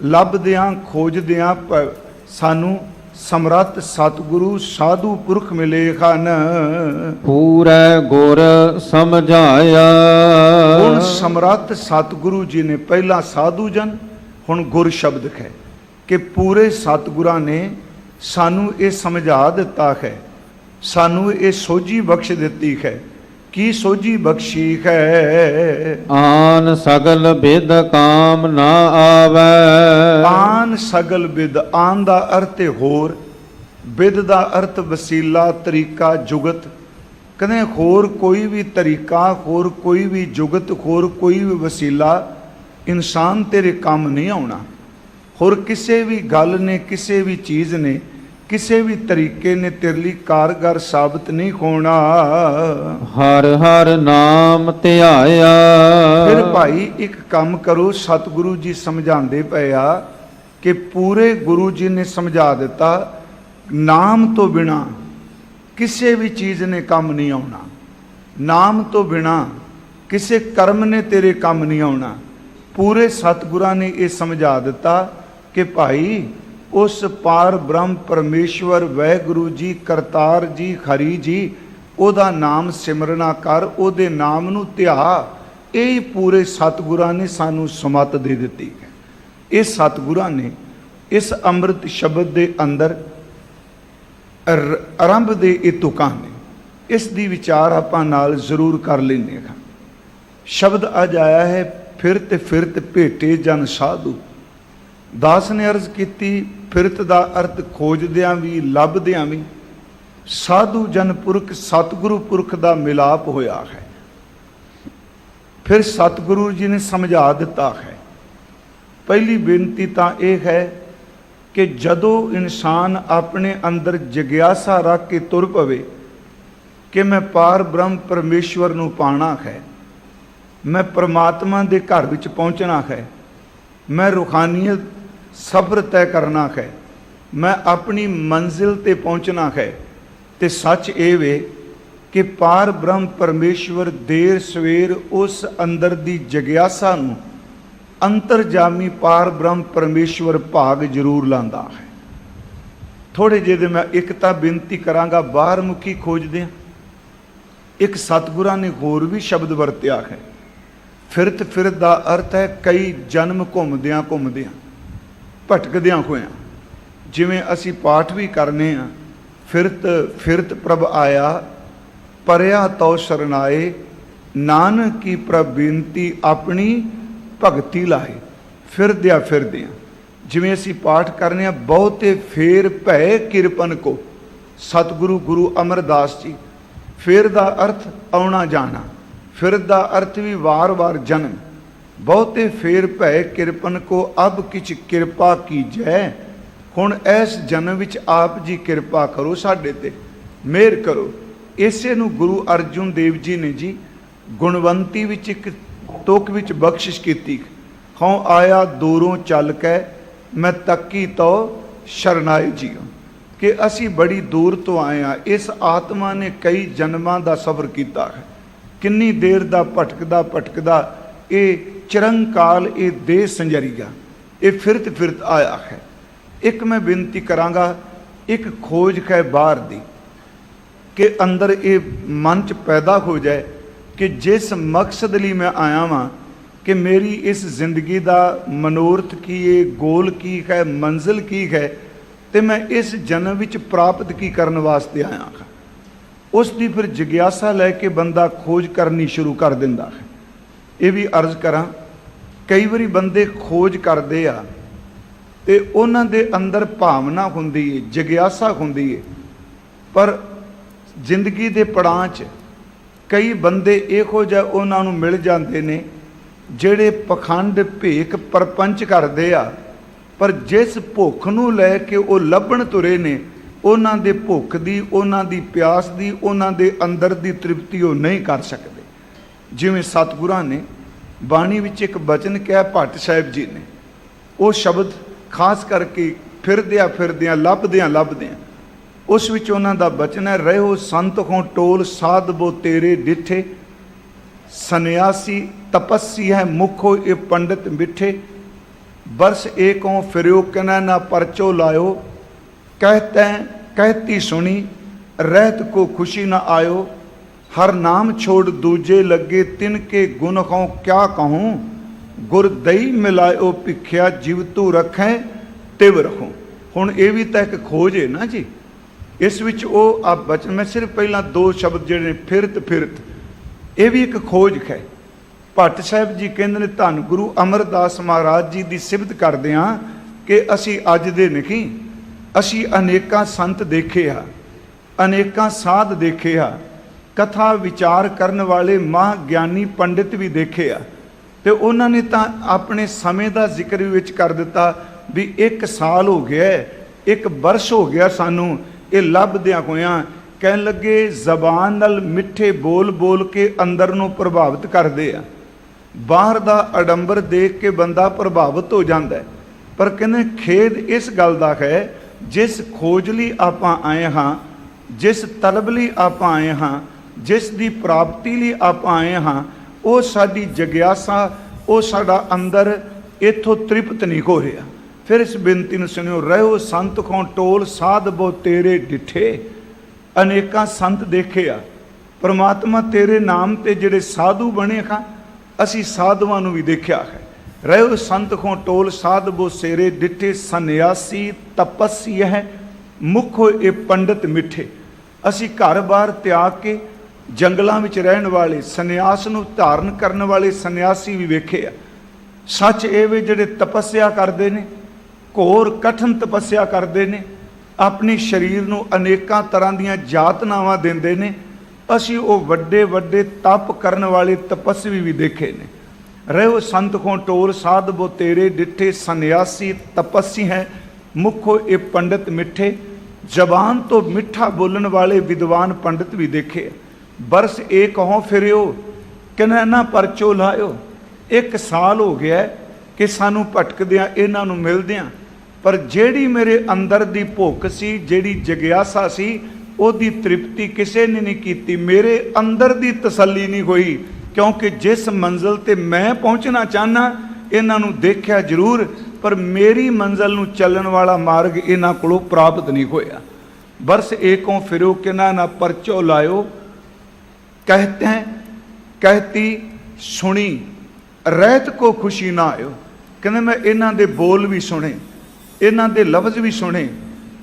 ਲੱਭਦਿਆਂ ਖੋਜਦਿਆਂ ਸਾਨੂੰ ਸਮਰੱਥ ਸਤਿਗੁਰੂ ਸਾਧੂ ਪੁਰਖ ਮਿਲੇ ਹਨ। ਪੂਰੇ ਗੁਰ ਸਮਝਾਇਆ। ਹੁਣ ਸਮਰੱਥ ਸਤਿਗੁਰੂ ਜੀ ਨੇ ਪਹਿਲਾਂ ਸਾਧੂ ਜਨ, ਹੁਣ ਗੁਰ ਸ਼ਬਦ ਹੈ ਕਿ ਪੂਰੇ ਸਤਿਗੁਰਾਂ ਨੇ ਸਾਨੂੰ ਇਹ ਸਮਝਾ ਦਿੱਤਾ ਹੈ, ਸਾਨੂੰ ਇਹ ਸੋਝੀ ਬਖਸ਼ ਦਿੱਤੀ ਹੈ। ਕੀ ਸੋਝੀ ਬਖਸ਼ੀ ਹੈ? ਆਨ ਸਗਲ ਬਿਦ ਕਾਮ ਨਾ ਆਵੈ। ਆਨ ਸਗਲ ਬਿਦ, ਆਨ ਦਾ ਅਰਥ ਹੈ ਹੋਰ, ਬਿਦ ਦਾ ਅਰਥ ਵਸੀਲਾ, ਤਰੀਕਾ, ਜੁਗਤ। ਕਹਿੰਦੇ ਹੋਰ ਕੋਈ ਵੀ ਤਰੀਕਾ, ਹੋਰ ਕੋਈ ਵੀ ਜੁਗਤ, ਹੋਰ ਕੋਈ ਵੀ ਵਸੀਲਾ ਇਨਸਾਨ ਤੇਰੇ ਕੰਮ ਨਹੀਂ ਆਉਣਾ। ਹੋਰ ਕਿਸੇ ਵੀ ਗੱਲ ਨੇ, ਕਿਸੇ ਵੀ ਚੀਜ਼ ਨੇ, ਕਿਸੇ ਵੀ ਤਰੀਕੇ ਨੇ ਤੇਰੇ ਲਈ ਕਾਰਗਰ ਸਾਬਤ ਨਹੀਂ ਹੋਣਾ। ਹਰ ਹਰ ਨਾਮ ਧਿਆਇਆ। ਫਿਰ ਭਾਈ ਇੱਕ ਕੰਮ ਕਰੋ, ਸਤਿਗੁਰੂ ਜੀ ਸਮਝਾਉਂਦੇ ਪਏ ਆ ਕਿ ਪੂਰੇ ਗੁਰੂ ਜੀ ਨੇ ਸਮਝਾ ਦਿੱਤਾ, ਨਾਮ ਤੋਂ ਬਿਨਾ ਕਿਸੇ ਵੀ ਚੀਜ਼ ਨੇ ਕੰਮ ਨਹੀਂ ਆਉਣਾ। ਨਾਮ ਤੋਂ ਬਿਨਾ ਕਿਸੇ ਕਰਮ ਨੇ ਤੇਰੇ ਕੰਮ ਨਹੀਂ ਆਉਣਾ। ਪੂਰੇ ਸਤਿਗੁਰਾਂ ਨੇ ਇਹ ਸਮਝਾ ਦਿੱਤਾ ਕਿ ਭਾਈ ਉਸ ਪਾਰ ਬ੍ਰਹਮ ਪਰਮੇਸ਼ਵਰ ਵਾਹਿਗੁਰੂ ਜੀ, ਕਰਤਾਰ ਜੀ, ਹਰੀ ਜੀ, ਉਹਦਾ ਨਾਮ ਸਿਮਰਨਾ ਕਰ, ਉਹਦੇ ਨਾਮ ਨੂੰ ਧਿਆ। ਇਹ ਪੂਰੇ ਸਤਿਗੁਰਾਂ ਨੇ ਸਾਨੂੰ ਸਮੱਤ ਦੇ ਦਿੱਤੀ ਹੈ। ਇਹ ਸਤਿਗੁਰਾਂ ਨੇ ਇਸ ਅੰਮ੍ਰਿਤ ਸ਼ਬਦ ਦੇ ਅੰਦਰ ਆਰੰਭ ਦੇ ਇਹ ਤੁਕਾਂ ਨੇ। ਇਸ ਦੀ ਵਿਚਾਰ ਆਪਾਂ ਨਾਲ ਜ਼ਰੂਰ ਕਰ ਲੈਂਦੇ ਹਾਂ। ਸ਼ਬਦ ਅੱਜ ਆਇਆ ਹੈ, ਫਿਰਤ ਫਿਰਤ ਭੇਟੇ ਜਨ ਸਾਧੂ। ਦਾਸ ਨੇ ਅਰਜ਼ ਕੀਤੀ, ਫਿਰਤ ਦਾ ਅਰਥ ਖੋਜਦਿਆਂ ਵੀ, ਲੱਭਦਿਆਂ ਵੀ। ਸਾਧੂ ਜਨ ਪੁਰਖ ਸਤਿਗੁਰੂ ਪੁਰਖ ਦਾ ਮਿਲਾਪ ਹੋਇਆ ਹੈ। ਫਿਰ ਸਤਿਗੁਰੂ ਜੀ ਨੇ ਸਮਝਾ ਦਿੱਤਾ ਹੈ। ਪਹਿਲੀ ਬੇਨਤੀ ਤਾਂ ਇਹ ਹੈ ਕਿ ਜਦੋਂ ਇਨਸਾਨ ਆਪਣੇ ਅੰਦਰ ਜਗਿਆਸਾ ਰੱਖ ਕੇ ਤੁਰ ਪਵੇ ਕਿ ਮੈਂ ਪਾਰ ਬ੍ਰਹਮ ਪਰਮੇਸ਼ਵਰ ਨੂੰ ਪਾਣਾ ਹੈ, ਮੈਂ ਪ੍ਰਮਾਤਮਾ ਦੇ ਘਰ ਵਿੱਚ ਪਹੁੰਚਣਾ ਹੈ, ਮੈਂ ਰੂਹਾਨੀਅਤ ਸਫ਼ਰ ਤੈਅ ਕਰਨਾ ਹੈ, ਮੈਂ ਆਪਣੀ ਮੰਜ਼ਿਲ ਤੇ ਪਹੁੰਚਣਾ ਹੈ, ਤੇ ਸੱਚ ਇਹ ਵੇ ਕਿ ਪਾਰ ਬ੍ਰਹਮ ਪਰਮੇਸ਼ਵਰ ਦੇਰ ਸਵੇਰ ਉਸ ਅੰਦਰ ਦੀ ਜਗਿਆਸਾ ਨੂੰ ਅੰਤਰਜਾਮੀ ਪਾਰ ਬ੍ਰਹਮ ਪਰਮੇਸ਼ਵਰ ਭਾਗ ਜ਼ਰੂਰ ਲਾਂਦਾ ਹੈ। ਥੋੜੇ ਜਿਹੇ ਦੇ ਮੈਂ ਇੱਕ ਤਾਂ ਬੇਨਤੀ ਕਰਾਂਗਾ, ਬਾਹਰ ਮੁਖੀ ਖੋਜਦੇ ਹਾਂ। ਇੱਕ ਸਤਿਗੁਰਾਂ ਨੇ ਹੋਰ ਵੀ ਸ਼ਬਦ ਵਰਤਿਆ ਹੈ, ਫਿਰਤ ਫਿਰਤ ਦਾ ਅਰਥ ਹੈ ਕਈ ਜਨਮ ਘੁੰਮਦਿਆਂ ਘੁੰਮਦਿਆਂ, ਭਟਕਦਿਆਂ ਹੋਇਆਂ। ਜਿਵੇਂ ਅਸੀਂ ਪਾਠ ਵੀ ਕਰਨੇ ਆ, ਫਿਰਤ ਫਿਰਤ ਪ੍ਰਭ ਆਇਆ, ਪਰਿਆ ਤਉ ਸਰਨਾਏ, ਨਾਨਕ ਕੀ ਪ੍ਰਭ ਬੇਨਤੀ ਆਪਣੀ ਭਗਤੀ ਲਾਏ। ਫਿਰਦਿਆਂ ਫਿਰਦਿਆਂ, ਜਿਵੇਂ ਅਸੀਂ ਪਾਠ ਕਰਨੇ ਆ, ਬਹੁਤੇ ਫੇਰ ਭੈ ਕਿਰਪਨ ਕੋ, ਸਤਿਗੁਰੂ ਗੁਰੂ ਅਮਰਦਾਸ ਜੀ। ਫੇਰ ਦਾ ਅਰਥ ਆਉਣਾ ਜਾਣਾ, ਫਿਰ ਦਾ ਅਰਥ ਵੀ ਵਾਰ-ਵਾਰ ਜਨਮ। ਬਹੁਤੇ ਫੇਰ ਭੈ ਕਿਰਪਨ ਕੋ ਅਬ ਕਿਛ ਕਿਰਪਾ ਕੀਜੈ, ਹੁਣ ਇਸ ਜਨਮ ਵਿੱਚ ਆਪ ਜੀ ਕਿਰਪਾ ਕਰੋ, ਸਾਡੇ ਤੇ ਮਿਹਰ ਕਰੋ। ਇਸੇ ਨੂੰ ਗੁਰੂ ਅਰਜੁਨ ਦੇਵ ਜੀ ਨੇ ਜੀ ਗੁਣਵੰਤੀ ਵਿੱਚ ਇੱਕ ਤੁਕ ਵਿੱਚ ਬਖਸ਼ਿਸ਼ ਕੀਤੀ, ਹਉ ਆਇਆ ਦੂਰੋਂ ਚੱਲ ਕੇ ਮੈਂ ਤੱਕੀ ਤੋ ਸ਼ਰਨਾਏ ਜੀਓ, ਕਿ ਅਸੀਂ ਬੜੀ ਦੂਰ ਤੋਂ ਆਏ ਹਾਂ। ਇਸ ਆਤਮਾ ਨੇ ਕਈ ਜਨਮਾਂ ਦਾ ਸਫ਼ਰ ਕੀਤਾ ਹੈ, ਕਿੰਨੀ ਦੇਰ ਦਾ ਭਟਕਦਾ ਭਟਕਦਾ ਇਹ ਚਿਰੰਕਾਲ ਇਹ ਦੇਹ ਸੰਜਰੀਆ, ਇਹ ਫਿਰਤ ਫਿਰਤ ਆਇਆ ਹੈ। ਇੱਕ ਮੈਂ ਬੇਨਤੀ ਕਰਾਂਗਾ, ਇੱਕ ਖੋਜ ਹੈ ਬਾਹਰ ਦੀ, ਕਿ ਅੰਦਰ ਇਹ ਮਨ 'ਚ ਪੈਦਾ ਹੋ ਜਾਏ ਕਿ ਜਿਸ ਮਕਸਦ ਲਈ ਮੈਂ ਆਇਆ ਵਾਂ, ਕਿ ਮੇਰੀ ਇਸ ਜ਼ਿੰਦਗੀ ਦਾ ਮਨੋਰਥ ਕੀ ਹੈ, ਗੋਲ ਕੀ ਹੈ, ਮੰਜ਼ਿਲ ਕੀ ਹੈ, ਤੇ ਮੈਂ ਇਸ ਜਨਮ ਵਿੱਚ ਪ੍ਰਾਪਤ ਕੀ ਕਰਨ ਵਾਸਤੇ ਆਇਆ ਹਾਂ। ਉਸ ਦੀ ਫਿਰ ਜਿਗਿਆਸਾ ਲੈ ਕੇ ਬੰਦਾ ਖੋਜ ਕਰਨੀ ਸ਼ੁਰੂ ਕਰ ਦਿੰਦਾ ਹੈ। ਇਹ ਵੀ ਅਰਜ਼ ਕਰਾਂ, ਕਈ ਵਾਰੀ ਬੰਦੇ ਖੋਜ ਕਰਦੇ ਆ ਤੇ ਉਹਨਾਂ ਦੇ ਅੰਦਰ ਭਾਵਨਾ ਹੁੰਦੀ ਹੈ, ਜਿਗਿਆਸਾ ਹੁੰਦੀ ਹੈ, ਪਰ ਜ਼ਿੰਦਗੀ ਦੇ ਪੜਾਅ 'ਚ ਕਈ ਬੰਦੇ ਇਹੋ ਜਿਹਾ ਉਹਨਾਂ ਨੂੰ ਮਿਲ ਜਾਂਦੇ ਨੇ ਜਿਹੜੇ ਪਖੰਡ ਭੇਖ ਪਰਪੰਚ ਕਰਦੇ ਆ, ਪਰ ਜਿਸ ਭੁੱਖ ਨੂੰ ਲੈ ਕੇ ਉਹ ਲੱਭਣ ਤੁਰੇ ਨੇ, ਉਹਨਾਂ ਦੇ ਭੁੱਖ ਦੀ, ਉਹਨਾਂ ਦੀ ਪਿਆਸ ਦੀ, ਉਹਨਾਂ ਦੇ ਅੰਦਰ ਦੀ ਤ੍ਰਿਪਤੀ ਉਹ ਨਹੀਂ ਕਰ ਸਕਦੇ। ਜਿਵੇਂ ਸਤਿਗੁਰਾਂ ਨੇ ਬਾਣੀ ਵਿੱਚ ਇੱਕ ਬਚਨ ਕਿਹਾ, ਭੱਟ ਸਾਹਿਬ ਜੀ ਨੇ, ਉਹ ਸ਼ਬਦ ਖਾਸ ਕਰਕੇ ਫਿਰਦਿਆਂ ਫਿਰਦਿਆਂ ਲੱਭਦਿਆਂ ਲੱਭਦਿਆਂ, ਉਸ ਵਿੱਚ ਉਹਨਾਂ ਦਾ ਬਚਨ ਹੈ, ਰਹਿਓ ਸੰਤ ਹੋਂ ਟੋਲ ਸਾਧਬੋ ਤੇਰੇ ਡਿਠੇ, ਸੰਨਿਆਸੀ ਤਪੱਸੀ ਹੈ ਮੁਖੋ ਇਹ ਪੰਡਿਤ ਮਿੱਠੇ, ਬਰਸ ਏਕੋਂ ਫਿਰਿਓ ਕਿਨੈ ਨਾ ਪਰਚੋ ਲਾਇਓ, ਕਹਿਤੈ ਕਹਿਤੀ ਸੁਣੀ ਰਹਿਤ ਕੋ ਖੁਸ਼ੀ ਨਾ ਆਇਓ, ਹਰ ਨਾਮ ਛੋੜ ਦੂਜੇ ਲੱਗੇ ਤਿਨ ਕੇ ਗੁਣ ਹੋਂ ਕਿਆ ਕਹੂੰ, ਗੁਰ ਦਈ ਮਿਲਾਇਓ ਭਿਖਿਆ ਜਿਵ ਤੂ ਰੱਖੈ ਤਿਵ ਰਹੂੰ। ਹੁਣ ਇਹ ਵੀ ਤਾਂ ਇੱਕ ਖੋਜ ਹੈ ਨਾ ਜੀ। ਇਸ ਵਿੱਚ ਉਹ ਆ ਬਚਨ, ਮੈਂ ਸਿਰਫ ਪਹਿਲਾਂ ਦੋ ਸ਼ਬਦ ਜਿਹੜੇ ਨੇ ਫਿਰਤ ਫਿਰਤ, ਇਹ ਵੀ ਇੱਕ ਖੋਜ ਹੈ। ਭੱਟ ਸਾਹਿਬ ਜੀ ਕਹਿੰਦੇ ਨੇ, ਧੰਨ ਗੁਰੂ ਅਮਰਦਾਸ ਮਹਾਰਾਜ ਜੀ ਦੀ ਸਿਫਤ ਕਰਦੇ ਹਾਂ ਕਿ ਅਸੀਂ ਅੱਜ ਦੇ ਨਹੀਂ, ਅਸੀਂ ਅਨੇਕਾਂ ਸੰਤ ਦੇਖੇ ਆ, ਅਨੇਕਾਂ ਸਾਧ ਦੇਖੇ ਆ, ਕਥਾ ਵਿਚਾਰ ਕਰਨ ਵਾਲੇ ਮਹਾਂ ਗਿਆਨੀ ਪੰਡਿਤ ਵੀ ਦੇਖੇ ਆ, ਤੇ ਉਹਨਾਂ ਨੇ ਤਾਂ ਆਪਣੇ ਸਮੇਂ ਦਾ ਜ਼ਿਕਰ ਵੀ ਵਿੱਚ ਕਰ ਦਿੱਤਾ ਵੀ 1 ਸਾਲ ਹੋ ਗਿਆ, 1 ਵਰਸ਼ ਹੋ ਗਿਆ ਸਾਨੂੰ ਇਹ ਲੱਭਦਿਆਂ ਹੋਇਆਂ। ਕਹਿਣ ਲੱਗੇ ਜ਼ਬਾਨ ਨਾਲ ਮਿੱਠੇ ਬੋਲ ਬੋਲ ਕੇ ਅੰਦਰ ਨੂੰ ਪ੍ਰਭਾਵਿਤ ਕਰਦੇ ਆ, ਬਾਹਰ ਦਾ ਅਡੰਬਰ ਦੇਖ ਕੇ ਬੰਦਾ ਪ੍ਰਭਾਵਿਤ ਹੋ ਜਾਂਦਾ ਹੈ, ਪਰ ਕਹਿੰਦੇ ਖੇਦ ਇਸ ਗੱਲ ਦਾ ਹੈ, ਜਿਸ ਖੋਜ ਲਈ ਆਪਾਂ ਆਏ ਹਾਂ, ਜਿਸ ਤਲਬ ਲਈ ਆਪਾਂ ਆਏ ਹਾਂ, ਜਿਸ ਦੀ ਪ੍ਰਾਪਤੀ ਲਈ ਆਪਾਂ ਆਏ ਹਾਂ, ਉਹ ਸਾਡੀ ਜਗਿਆਸਾ, ਉਹ ਸਾਡਾ ਅੰਦਰ ਇੱਥੋਂ ਤ੍ਰਿਪਤ ਨਹੀਂ ਹੋ ਰਿਹਾ। ਫਿਰ ਇਸ ਬੇਨਤੀ ਨੂੰ ਸੁਣਿਓ, ਰਹਿਓ ਸੰਤ ਖੋਂ ਟੋਲ ਸਾਧਬੋ ਤੇਰੇ ਡਿਠੇ, ਅਨੇਕਾਂ ਸੰਤ ਦੇਖੇ ਆ, ਪਰਮਾਤਮਾ ਤੇਰੇ ਨਾਮ ਤੇ ਜਿਹੜੇ ਸਾਧੂ ਬਣੇ ਖਾਂ, ਅਸੀਂ ਸਾਧੂਆਂ ਨੂੰ ਵੀ ਦੇਖਿਆ ਹੈ। ਰਹਿਓ ਸੰਤ ਖੋਂ ਟੋਲ ਸਾਧਬੋ ਸੇਰੇ ਡਿਠੇ, ਸੰਨਿਆਸੀ ਤਪੱਸੀ ਹੈ ਮੁਖੋ ਇਹ ਪੰਡਿਤ ਮਿੱਠੇ। ਅਸੀਂ ਘਰ-ਬਾਰ ਤਿਆਗ ਕੇ ਜੰਗਲਾਂ ਵਿੱਚ ਰਹਿਣ ਵਾਲੇ, ਸੰਨਿਆਸ ਨੂੰ ਧਾਰਨ ਕਰਨ ਵਾਲੇ ਸੰਨਿਆਸੀ ਵੀ ਵੇਖੇ ਆ। ਸੱਚ ਇਹ ਵੇ ਜਿਹੜੇ ਤਪੱਸਿਆ ਕਰਦੇ ਨੇ, ਘੋਰ ਕਠਨ ਤਪੱਸਿਆ ਕਰਦੇ ਨੇ, ਆਪਣੇ ਸਰੀਰ ਨੂੰ ਅਨੇਕਾਂ ਤਰ੍ਹਾਂ ਦੀਆਂ ਜਾਤਨਾਵਾਂ ਦਿੰਦੇ ਨੇ। ਅਸੀਂ ਉਹ ਵੱਡੇ ਵੱਡੇ ਤਪ ਕਰਨ ਵਾਲੇ ਤਪਸਵੀ ਵੀ ਦੇਖੇ ਨੇ। ਰਹਿਓ ਸੰਤ ਕੋ ਟੋਲ ਸਾਧ ਬੋ ਤੇਰੇ ਡਿੱਠੇ, ਸੰਨਿਆਸੀ ਤਪਸੀ ਹੈ ਮੁਖੋ ਇਹ ਪੰਡਿਤ ਮਿੱਠੇ। ਜ਼ਬਾਨ ਤੋਂ ਮਿੱਠਾ ਬੋਲਣ ਵਾਲੇ ਵਿਦਵਾਨ ਪੰਡਿਤ ਵੀ ਦੇਖੇ। ਬਰਸ ਇਹ ਕਹੋ ਫਿਰਿਓ ਕਿਨੈ ਨਾ ਪਰਚੋ ਲਾਇਓ। 1 ਸਾਲ ਹੋ ਗਿਆ ਕਿ ਸਾਨੂੰ ਭਟਕਦਿਆਂ ਇਹਨਾਂ ਨੂੰ ਮਿਲਦਿਆਂ, ਪਰ ਜਿਹੜੀ ਮੇਰੇ ਅੰਦਰ ਦੀ ਭੁੱਖ ਸੀ, ਜਿਹੜੀ ਜਗਿਆਸਾ ਸੀ, ਉਹਦੀ ਤ੍ਰਿਪਤੀ ਕਿਸੇ ਨੇ ਨਹੀਂ ਕੀਤੀ। ਮੇਰੇ ਅੰਦਰ ਦੀ ਤਸੱਲੀ ਨਹੀਂ ਹੋਈ, ਕਿਉਂਕਿ ਜਿਸ ਮੰਜ਼ਿਲ ਤੇ ਮੈਂ ਪਹੁੰਚਣਾ ਚਾਹੁੰਦਾ ਇਹਨਾਂ ਨੂੰ ਦੇਖਿਆ ਜ਼ਰੂਰ, ਪਰ ਮੇਰੀ ਮੰਜ਼ਿਲ ਨੂੰ ਚੱਲਣ ਵਾਲਾ ਮਾਰਗ ਇਹਨਾਂ ਕੋਲੋਂ ਪ੍ਰਾਪਤ ਨਹੀਂ ਹੋਇਆ। ਬਰਸ ਏਕੋਂ ਫਿਰੋ ਕਿਨਾ ਨਾ ਪਰਚੋ ਲਾਇਓ। कहते हैं कहती सुनी ਰਹਿਤ ਕੋ ਖੁਸ਼ੀ ਨਾ ਆਇਓ। ਕਹਿੰਦੇ ਮੈਂ ਇਹਨਾਂ ਦੇ ਬੋਲ ਵੀ ਸੁਣੇ, ਇਹਨਾਂ ਦੇ ਲਫ਼ਜ਼ ਵੀ ਸੁਣੇ,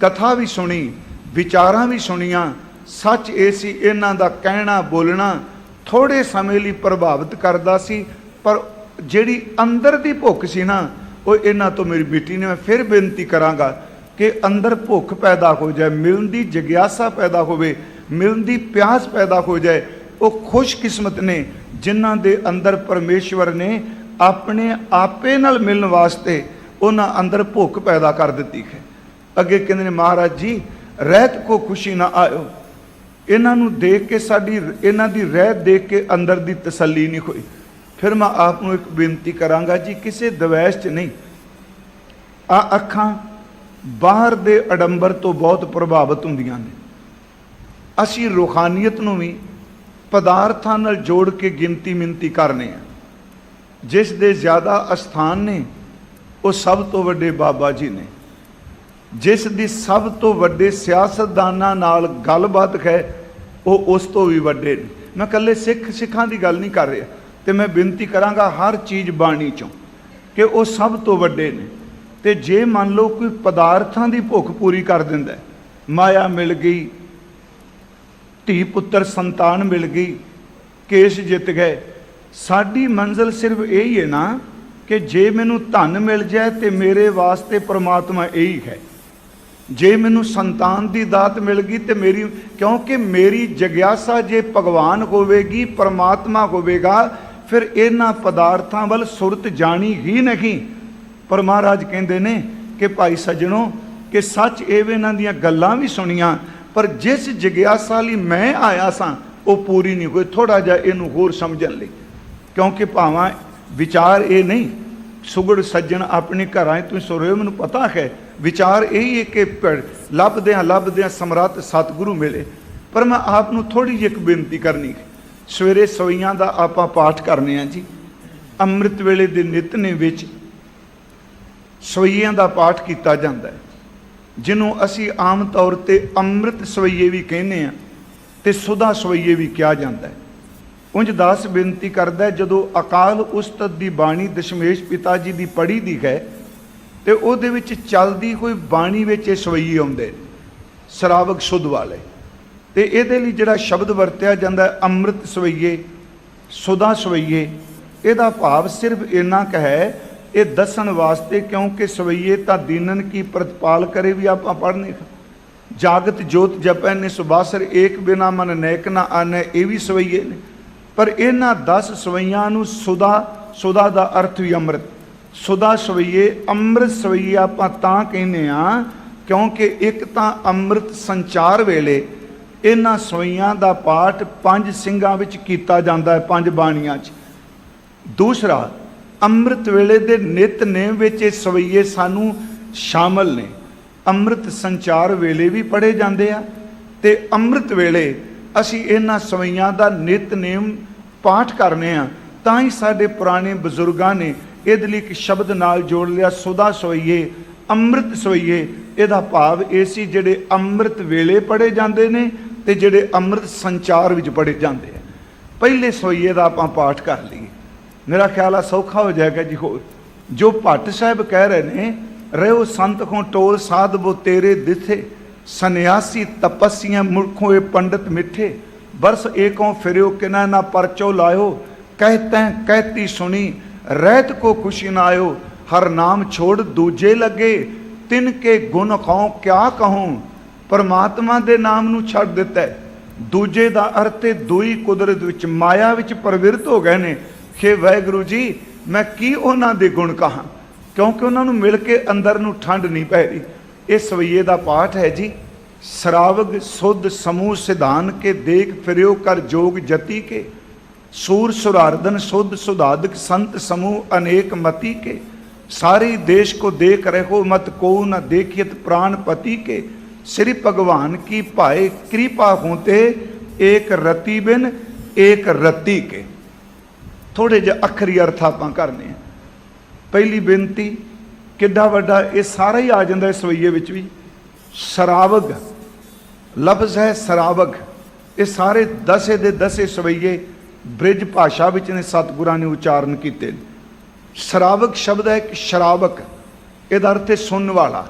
ਕਥਾ ਵੀ ਸੁਣੀ, ਵਿਚਾਰਾਂ ਵੀ ਸੁਣੀਆਂ। ਸੱਚ ਇਹ ਸੀ ਇਹਨਾਂ ਦਾ ਕਹਿਣਾ ਬੋਲਣਾ ਥੋੜੇ ਸਮੇਂ ਲਈ ਪ੍ਰਭਾਵਿਤ ਕਰਦਾ ਸੀ, ਪਰ ਜਿਹੜੀ ਅੰਦਰ ਦੀ ਭੁੱਖ ਸੀ ਨਾ ਉਹ ਇਹਨਾਂ ਤੋਂ ਮੇਰੀ ਬੇਟੀ ਨੇ। ਮੈਂ ਫਿਰ ਬੇਨਤੀ ਕਰਾਂਗਾ ਕਿ ਅੰਦਰ ਭੁੱਖ ਪੈਦਾ ਹੋ ਜਾਏ, ਮਿਲਣ ਦੀ ਜਗਿਆਸਾ ਪੈਦਾ ਹੋਵੇ, ਮਿਲਣ ਦੀ ਪਿਆਸ ਪੈਦਾ ਹੋ ਜਾਏ। ਉਹ ਖੁਸ਼ਕਿਸਮਤ ਨੇ ਜਿਨ੍ਹਾਂ ਦੇ ਅੰਦਰ ਪਰਮੇਸ਼ਵਰ ਨੇ ਆਪਣੇ ਆਪੇ ਨਾਲ ਮਿਲਣ ਵਾਸਤੇ ਉਹਨਾਂ ਅੰਦਰ ਭੁੱਖ ਪੈਦਾ ਕਰ ਦਿੱਤੀ ਹੈ। ਅੱਗੇ ਕਹਿੰਦੇ ਨੇ ਮਹਾਰਾਜ ਜੀ ਰਹਿਤ ਕੋ ਖੁਸ਼ੀ ਨਾ ਆਇਓ। ਇਹਨਾਂ ਨੂੰ ਦੇਖ ਕੇ ਸਾਡੀ ਇਹਨਾਂ ਦੀ ਰਹਿਤ ਦੇਖ ਕੇ ਅੰਦਰ ਦੀ ਤਸੱਲੀ ਨਹੀਂ ਹੋਈ। ਫਿਰ ਮੈਂ ਆਪ ਨੂੰ ਇੱਕ ਬੇਨਤੀ ਕਰਾਂਗਾ ਜੀ, ਕਿਸੇ ਦਵੈਸ਼ 'ਚ ਨਹੀਂ, ਆ ਅੱਖਾਂ ਬਾਹਰ ਦੇ ਅਡੰਬਰ ਤੋਂ ਬਹੁਤ ਪ੍ਰਭਾਵਿਤ ਹੁੰਦੀਆਂ ਨੇ। ਅਸੀਂ ਰੂਹਾਨੀਅਤ ਨੂੰ ਵੀ ਪਦਾਰਥਾਂ ਨਾਲ ਜੋੜ ਕੇ ਗਿਣਤੀ ਮਿੰਤੀ ਕਰਨੇ ਆ। ਜਿਸ ਦੇ ਜ਼ਿਆਦਾ ਅਸਥਾਨ ਨੇ ਉਹ ਸਭ ਤੋਂ ਵੱਡੇ ਬਾਬਾ ਜੀ ਨੇ। ਜਿਸ ਦੀ ਸਭ ਤੋਂ ਵੱਡੇ ਸਿਆਸਤਦਾਨਾਂ ਨਾਲ ਗੱਲਬਾਤ ਹੈ ਉਹ ਉਸ ਤੋਂ ਵੀ ਵੱਡੇ ਨੇ। ਮੈਂ ਇਕੱਲੇ ਸਿੱਖਾਂ ਦੀ ਗੱਲ ਨਹੀਂ ਕਰ ਰਿਹਾ, ਤੇ ਮੈਂ ਬੇਨਤੀ ਕਰਾਂਗਾ ਹਰ ਚੀਜ਼ ਬਾਣੀ ਚੋਂ ਕਿ ਉਹ ਸਭ ਤੋਂ ਵੱਡੇ ਨੇ। ਤੇ ਜੇ ਮੰਨ ਲਓ ਕੋਈ ਪਦਾਰਥਾਂ ਦੀ ਭੁੱਖ ਪੂਰੀ ਕਰ ਦਿੰਦਾ, ਮਾਇਆ ਮਿਲ ਗਈ, ਧੀ ਪੁੱਤਰ ਸੰਤਾਨ ਮਿਲ ਗਈ, ਕੇਸ ਜਿੱਤ ਗਏ, ਸਾਡੀ ਮੰਜ਼ਿਲ ਸਿਰਫ ਇਹ ਹੀ ਹੈ ਨਾ ਕਿ ਜੇ ਮੈਨੂੰ ਧਨ ਮਿਲ ਜਾਏ ਤੇ ਮੇਰੇ ਵਾਸਤੇ ਪਰਮਾਤਮਾ ਇਹੀ ਹੈ। ਜੇ ਮੈਨੂੰ ਸੰਤਾਨ ਦੀ ਦਾਤ ਮਿਲ ਗਈ ਤੇ ਮੇਰੀ, ਕਿਉਂਕਿ ਮੇਰੀ ਜਗਿਆਸਾ ਜੇ ਭਗਵਾਨ ਹੋਵੇਗੀ, ਪਰਮਾਤਮਾ ਹੋਵੇਗਾ, ਫਿਰ ਇਹਨਾਂ ਪਦਾਰਥਾਂ ਵੱਲ ਸੁਰਤ ਜਾਣੀ ਹੀ ਨਹੀਂ। ਪਰ ਮਹਾਰਾਜ ਕਹਿੰਦੇ ਨੇ ਕਿ ਭਾਈ ਸੱਜਣੋ ਕਿ ਸੱਚ ਇਹ ਵੀ ਇਹਨਾਂ ਦੀਆਂ ਗੱਲਾਂ ਵੀ ਸੁਣੀਆਂ, ਪਰ ਜਿਸ ਜਗਿਆਸਾ ਲਈ ਮੈਂ ਆਇਆ ਸਾਂ ਉਹ ਪੂਰੀ ਨਹੀਂ ਹੋਈ। ਥੋੜਾ ਜਿਹਾ ਇਹਨੂੰ ਹੋਰ ਸਮਝਣ ਲਈ, ਕਿਉਂਕਿ ਭਾਵਾਂ ਵਿਚਾਰ ਇਹ ਨਹੀਂ ਸੁਗੜ ਸੱਜਣ ਆਪਣੇ ਘਰਾਂ 'ਚ ਤੁਸੀਂ ਸੁਣ ਰਹੇ ਹੋ, ਮੈਨੂੰ ਪਤਾ ਹੈ ਵਿਚਾਰ ਇਹੀ ਹੈ ਕਿ ਲੱਭਦਿਆਂ ਸਮਰੱਥ ਸਤਿਗੁਰੂ ਮਿਲੇ। ਪਰ ਮੈਂ ਆਪ ਨੂੰ ਥੋੜ੍ਹੀ ਜਿਹੀ ਇੱਕ ਬੇਨਤੀ ਕਰਨੀ ਹੈ। ਸਵੇਰੇ ਸਵਈਆਂ ਦਾ ਆਪਾਂ ਪਾਠ ਕਰਨੇ ਆ ਜੀ। ਅੰਮ੍ਰਿਤ ਵੇਲੇ ਦੇ ਨਿਤਨੇਮ ਵਿੱਚ ਸਵਈਆਂ ਦਾ ਪਾਠ ਕੀਤਾ ਜਾਂਦਾ ਹੈ, ਜਿਹਨੂੰ ਅਸੀਂ ਆਮ ਤੌਰ 'ਤੇ ਅੰਮ੍ਰਿਤ ਸਵਈਏ ਵੀ ਕਹਿੰਦੇ ਹਾਂ ਅਤੇ ਸੁਧਾ ਸਵਈਏ ਵੀ ਕਿਹਾ ਜਾਂਦਾ ਹੈ। ਉਂਝ ਦਾਸ ਬੇਨਤੀ ਕਰਦਾ, ਜਦੋਂ ਅਕਾਲ ਉਸਤਤ ਦੀ ਬਾਣੀ ਦਸ਼ਮੇਸ਼ ਪਿਤਾ ਜੀ ਦੀ ਪੜ੍ਹੀ ਦੀ ਹੈ ਅਤੇ ਉਹਦੇ ਵਿੱਚ ਚੱਲਦੀ ਕੋਈ ਬਾਣੀ ਵਿੱਚ ਇਹ ਸਵਈਏ ਆਉਂਦੇ ਸ਼ਰਾਵਕ ਸ਼ੁੱਧ ਵਾਲੇ, ਅਤੇ ਇਹਦੇ ਲਈ ਜਿਹੜਾ ਸ਼ਬਦ ਵਰਤਿਆ ਜਾਂਦਾ ਅੰਮ੍ਰਿਤ ਸਵਈਏ, ਸੁਧਾ ਸਵਈਏ, ਇਹਦਾ ਭਾਵ ਸਿਰਫ ਇੰਨਾ ਕੁ ਹੈ ਇਹ ਦੱਸਣ ਵਾਸਤੇ, ਕਿਉਂਕਿ ਸਵਈਏ ਤਾਂ ਦੀਨਨ ਕੀ ਪ੍ਰਤਪਾਲ ਕਰੇ ਵੀ ਆਪਾਂ ਪੜ੍ਹਨੇ। ਜਾਗਤ ਜੋਤ ਜਪੈ ਨੇ ਸੁਬਾਸਰ ਏਕ ਬਿਨਾ ਮਨ ਨੈਕ ਨਾ ਆਨੈ, ਇਹ ਵੀ ਸਵਈਏ ਨੇ। ਪਰ ਇਹਨਾਂ 10 ਸਵਈਆਂ ਨੂੰ ਸੁਧਾ ਦਾ ਅਰਥ ਵੀ ਅੰਮ੍ਰਿਤ, ਸੁਧਾ ਸਵਈਏ, ਅੰਮ੍ਰਿਤ ਸਵਈਏ ਆਪਾਂ ਤਾਂ ਕਹਿੰਦੇ ਹਾਂ ਕਿਉਂਕਿ ਇੱਕ ਤਾਂ ਅੰਮ੍ਰਿਤ ਸੰਚਾਰ ਵੇਲੇ ਇਹਨਾਂ ਸਵਈਆਂ ਦਾ ਪਾਠ 5 ਸਿੰਘਾਂ ਵਿੱਚ ਕੀਤਾ ਜਾਂਦਾ ਹੈ, 5 ਬਾਣੀਆਂ 'ਚ। ਦੂਸਰਾ, ਅੰਮ੍ਰਿਤ ਵੇਲੇ ਦੇ ਨਿਤਨੇਮ ਵਿੱਚ ਇਹ ਸਵਈਏ ਸਾਨੂੰ ਸ਼ਾਮਲ ਨੇ। ਅੰਮ੍ਰਿਤ ਸੰਚਾਰ ਵੇਲੇ ਵੀ ਪੜ੍ਹੇ ਜਾਂਦੇ ਆ, ਅਤੇ ਅੰਮ੍ਰਿਤ ਵੇਲੇ ਅਸੀਂ ਇਹਨਾਂ ਸਵਈਆਂ ਦਾ ਨਿਤਨੇਮ ਪਾਠ ਕਰਨੇ ਆ। ਤਾਂ ਹੀ ਸਾਡੇ ਪੁਰਾਣੇ ਬਜ਼ੁਰਗਾਂ ਨੇ ਇਹਦੇ ਲਈ ਇੱਕ ਸ਼ਬਦ ਨਾਲ ਜੋੜ ਲਿਆ, ਸੁਧਾ ਸਵਈਏ, ਅੰਮ੍ਰਿਤ ਸਵਈਏ। ਇਹਦਾ ਭਾਵ ਇਹ ਸੀ ਜਿਹੜੇ ਅੰਮ੍ਰਿਤ ਵੇਲੇ ਪੜ੍ਹੇ ਜਾਂਦੇ ਨੇ ਅਤੇ ਜਿਹੜੇ ਅੰਮ੍ਰਿਤ ਸੰਚਾਰ ਵਿੱਚ ਪੜ੍ਹੇ ਜਾਂਦੇ ਆ। ਪਹਿਲੇ ਸਵਈਏ ਦਾ ਆਪਾਂ ਪਾਠ ਕਰ ਲਈਏ, ਮੇਰਾ ਖਿਆਲ ਆ ਸੌਖਾ ਹੋ ਜਾਏਗਾ ਜੀ। ਹੋਰ ਜੋ ਭੱਟ ਸਾਹਿਬ ਕਹਿ ਰਹੇ ਨੇ, ਰਹਿਓ ਸੰਤ ਕੋ ਟੋਲ ਸਾਧ ਬੋ ਤੇਰੇ ਦਿਥੇ, ਸੰਨਿਆਸੀ ਤਪੱਸੀਆਂ ਮੁਲਖੋਂ ਇਹ ਪੰਡਿਤ ਮਿੱਠੇ, ਬਰਸ ਏਕੋਂ ਫਿਰਿਓ ਕਿਨਾ ਨਾ ਪਰਚੋ ਲਾਇਓ, ਕਹਿਤੈਂ ਕਹਿਤੀ ਸੁਣੀ ਰਹਿਤ ਕੋ ਖੁਸ਼ੀ ਨਾ ਆਇਓ, ਹਰ ਨਾਮ ਛੋੜ ਦੂਜੇ ਲੱਗੇ, तिनके गुण खाओ क्या कहूँ, परमात्मा दे नाम नूं छड्ड दिता है। दूजे दा अर्थ है दुई कुदरत विच माया विच प्रवृत्त हो गए ने कि वाहिगुरू जी मैं की उन्हां दे गुण कहां, क्योंकि उन्हां नूं मिल के अंदर नूं ठंड नहीं पै रही। ये सवैये दा पाठ है जी। श्रावग सुध समूह सिधान के देख फिरियो कर जोग जति के, सूर सुरार्दन सुध सुधादक संत समूह अनेक मति के, सारे देश को देख रहो मत को न देखियत प्राण पति के, श्री भगवान की पाए कृपा होते एक रति बिन एक रति के। थोड़े जे अखरी अर्थ आपां करने हैं। पहली बेनती किड्डा वड्डा ये सारा ही आ जाता है सवैये विच भी। सरावग लफ्ज़ है सरावग, ये सारे दसे दे दसे सवैये ब्रिज भाषा विच ने सतगुरां ने उच्चारण किए। सरावक शब्द है कि शरावक, इहदा अर्थ है सुनन वाला,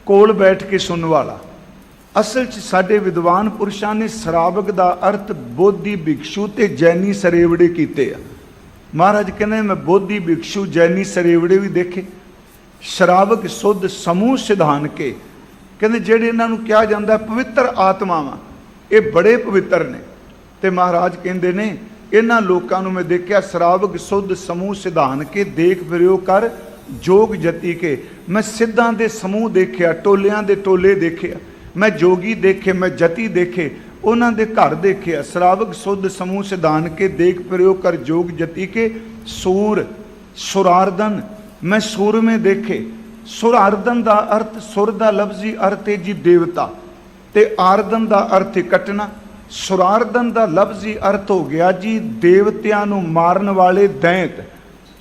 कोल बैठ के सुनन वाला। असल च साडे विद्वान पुरुषां ने सरावक दा अर्थ बोधी भिक्षु ते जैनी सरेवड़े कीते आ। महाराज कहने मैं बोधी भिक्षु जैनी सरेवड़े भी देखे। शरावक सुध समूह सिधान के, कहते जेड़े इन्हां नूं कहा जांदा है पवित्र आत्मावां, ये बड़े पवित्र ने। ते महाराज कहते ने इन्हां लोकां नूं मैं देखिया सरावक सुध समूह सिधान के देख फिरियो कर जोग जति के। मैं सिद्धां दे समूह देखिया, टोलियां दे टोले देखे, मैं जोगी देखे, मैं जति देखे, उन्हां दे घर देखे। सरावक सुध समूह सिधान के देख फिरियो कर जोग जति के, सूर सुरार्दन मैं सूर में देखे। सुरार्दन दा अर्थ सुर दा लफ्जी अर्थ है जी देवता, ते आर्दन दा अर्थ है कटना। सुरार्दन दा लफ्जी अर्थ हो गया जी देवतियां नूं मारन वाले दैंत।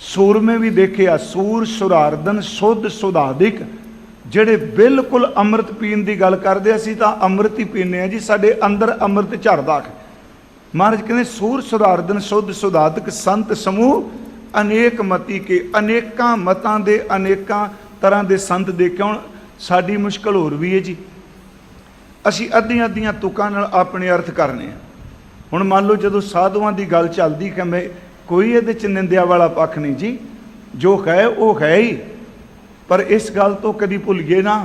सूर में भी देखे आ सूर सुरार्दन सुध सुधादिक, ਜਿਹੜੇ बिल्कुल अमृत पीण की गल करते असीं तां अमृत ही पीने आ जी, साडे अंदर अमृत झरदा है। महाराज कहते सूर सुरार्दन सुध सुधादक संत समूह अनेक मति के, अनेकां मतां दे अनेकां तरह के संत देखे। हुण साडी मुश्किल होर भी है जी, असीं अद्धियां अद्धियां तुकां नाल अपने अर्थ करने। हुण मान लो जदों साधुआं की गल चलदी कि मैं कोई इहदे च निंदिया वाला पक्ष नहीं जी, जो है वो है ही। पर इस गल तो कभी भुलिए ना